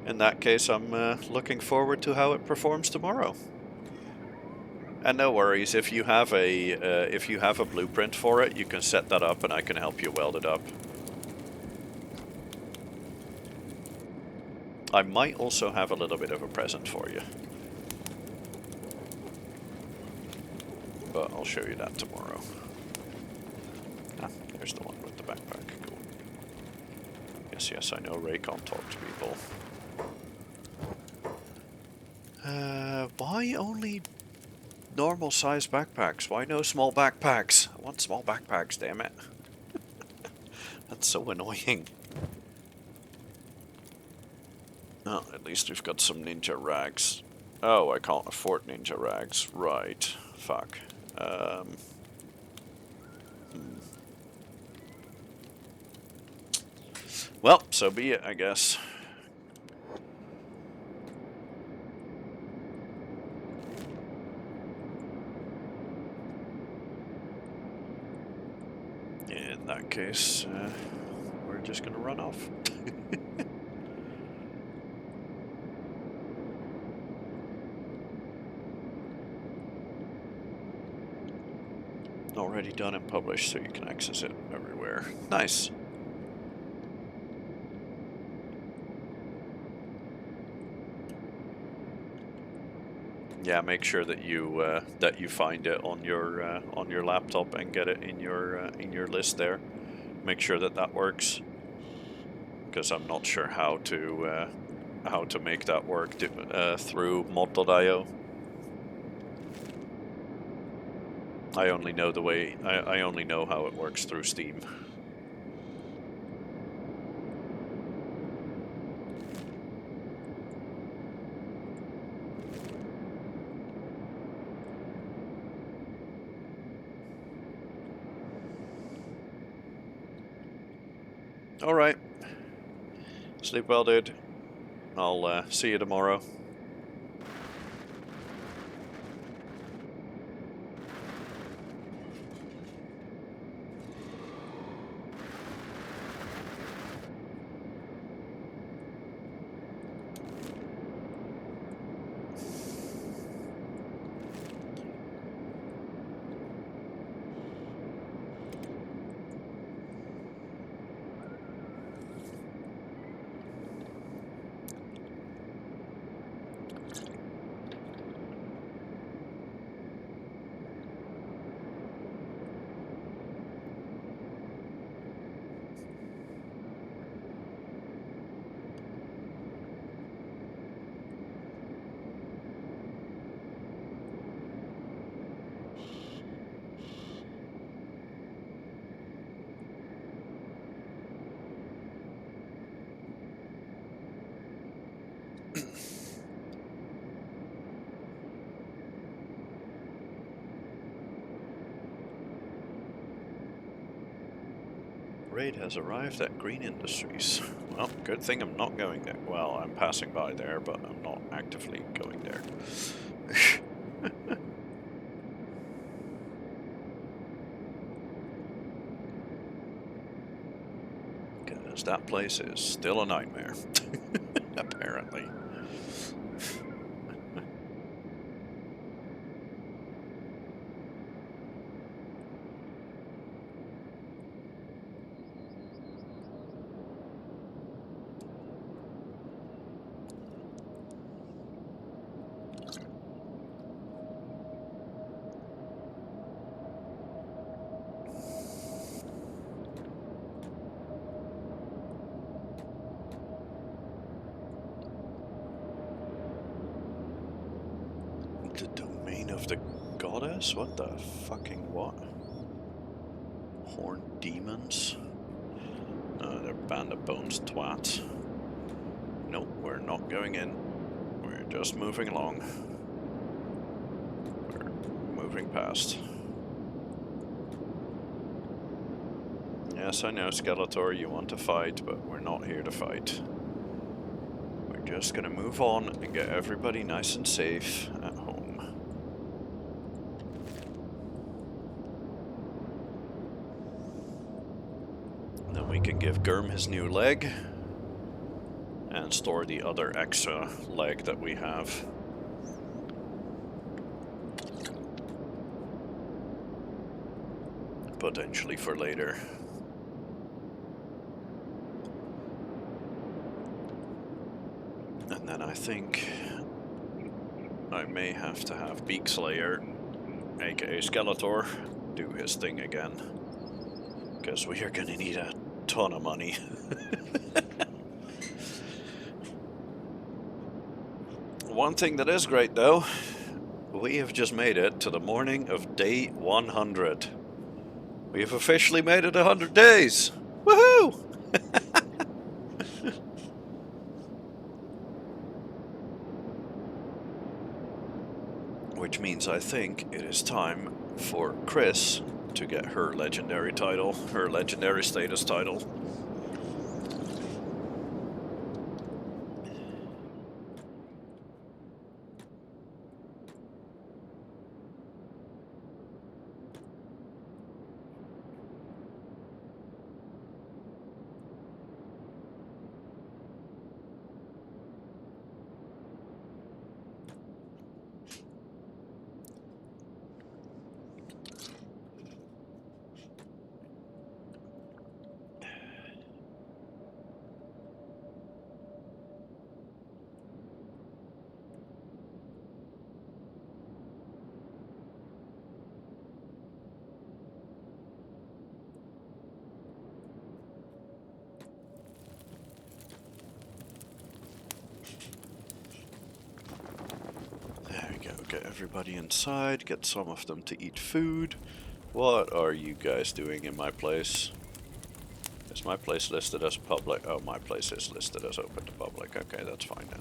In that case, I'm looking forward to how it performs tomorrow. And no worries, if you have a blueprint for it, you can set that up and I can help you weld it up. I might also have a little bit of a present for you. But I'll show you that tomorrow. Ah, there's the one with the backpack. Cool. Yes, I know Raycon talk to people. Why only normal size backpacks? Why no small backpacks? I want small backpacks, damn it. That's so annoying. Oh, at least we've got some ninja rags. Oh, I can't afford ninja rags. Right. Fuck. Well, so be it, I guess. In that case, we're just gonna run off. Already done and published, so you can access it everywhere. Nice. Yeah, make sure that you find it on your laptop and get it in your list there. Make sure that works, because I'm not sure how to make that work through mod.io. I only know I only know how it works through Steam. All right. Sleep well, dude. I'll see you tomorrow. Raid has arrived at Green Industries. Well, good thing I'm not going there. Well, I'm passing by there, but I'm not actively going there. Because that place is still a nightmare. Apparently. The domain of the goddess? What the fucking what? Horned demons? They're band of bones twats. Nope, we're not going in. We're just moving along. We're moving past. Yes, I know, Skeletor, you want to fight, but we're not here to fight. We're just gonna move on and get everybody nice and safe at home. Then we can give Gurm his new leg and store the other extra leg that we have. Potentially for later. And then I think I may have to have Beak Slayer, aka Skeletor, do his thing again. Because we are gonna need a ton of money. One thing that is great though, we have just made it to the morning of day 100. We have officially made it 100 days! Woohoo! Which means I think it is time for Chris to get her legendary title, her legendary status title. Get everybody inside, get some of them to eat food. What are you guys doing in my place? Is my place listed as public? Oh, my place is listed as open to public. Okay, that's fine then.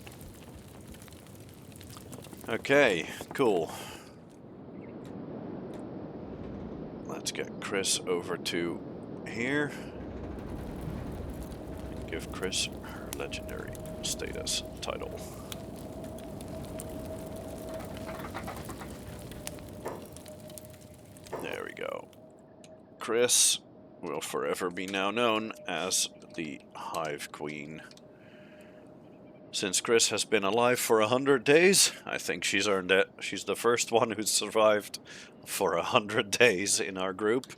Okay, cool. Let's get Chris over to here. Give Chris her legendary status title. There we go. Chris will forever be now known as the Hive Queen. Since Chris has been alive for 100 days, I think she's earned it. She's the first one who's survived for 100 days in our group.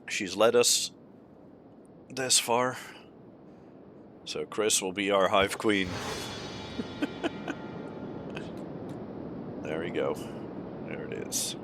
She's led us this far. So Chris will be our Hive Queen. There we go. There it is.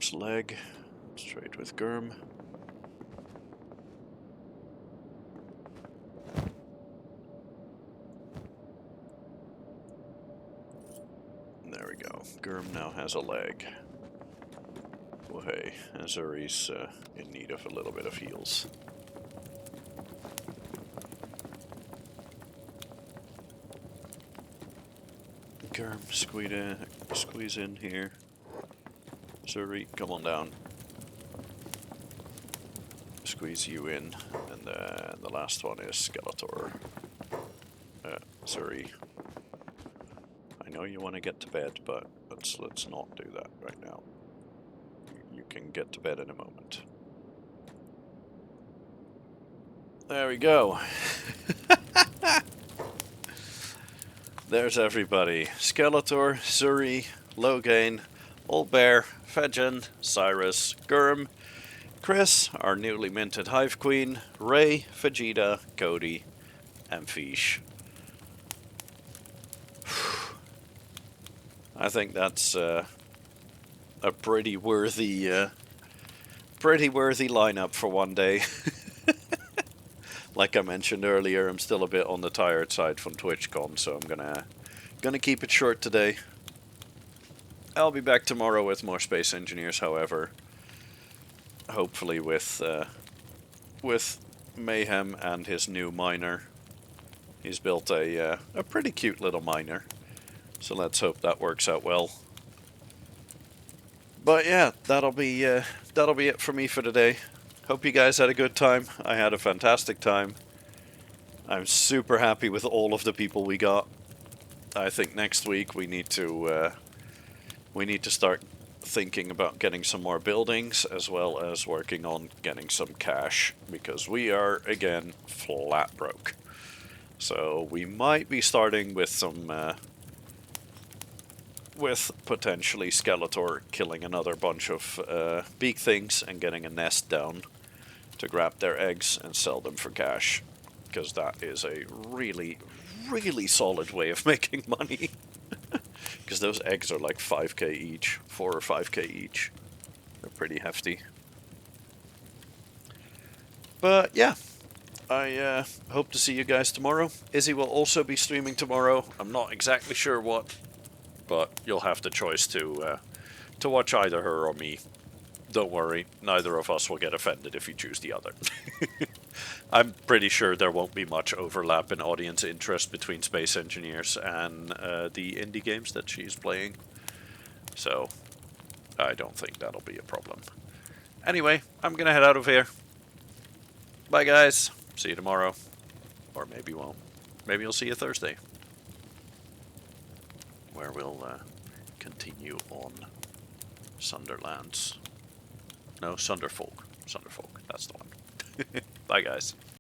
Gurm's leg. Straight with Gurm. There we go. Gurm now has a leg. Well, hey, Azuri's in need of a little bit of heals. Gurm, squeeze in here. Zuri, come on down. Squeeze you in, and then the last one is Skeletor. Zuri, I know you want to get to bed, but let's not do that right now. You can get to bed in a moment. There we go. There's everybody. Skeletor, Zuri, Logain, Old Bear, Fejin, Cyrus, Gurm, Chris, our newly minted Hive Queen, Ray, Vegeta, Cody, and Fish. I think that's a pretty worthy lineup for one day. Like I mentioned earlier, I'm still a bit on the tired side from TwitchCon, so I'm gonna keep it short today. I'll be back tomorrow with more Space Engineers, however. Hopefully with Mayhem and his new miner. He's built a pretty cute little miner, so let's hope that works out well. But yeah, that'll be it for me for today. Hope you guys had a good time. I had a fantastic time. I'm super happy with all of the people we got. I think next week we need to start thinking about getting some more buildings, as well as working on getting some cash, because we are again flat broke. So we might be starting with some with potentially Skeletor killing another bunch of beak things and getting a nest down to grab their eggs and sell them for cash, because that is a really, really solid way of making money. Because those eggs are like 5k each, 4 or 5k each. They're pretty hefty. But yeah, I hope to see you guys tomorrow. Izzy will also be streaming tomorrow. I'm not exactly sure what, but you'll have the choice to watch either her or me. Don't worry, neither of us will get offended if you choose the other. I'm pretty sure there won't be much overlap in audience interest between Space Engineers and the indie games that she's playing. So, I don't think that'll be a problem. Anyway, I'm gonna head out of here. Bye guys, see you tomorrow. Or maybe you won't. Maybe you'll see you Thursday, where we'll continue on Sunderlands. No, Sunderfolk. Sunderfolk, that's the one. Bye, guys.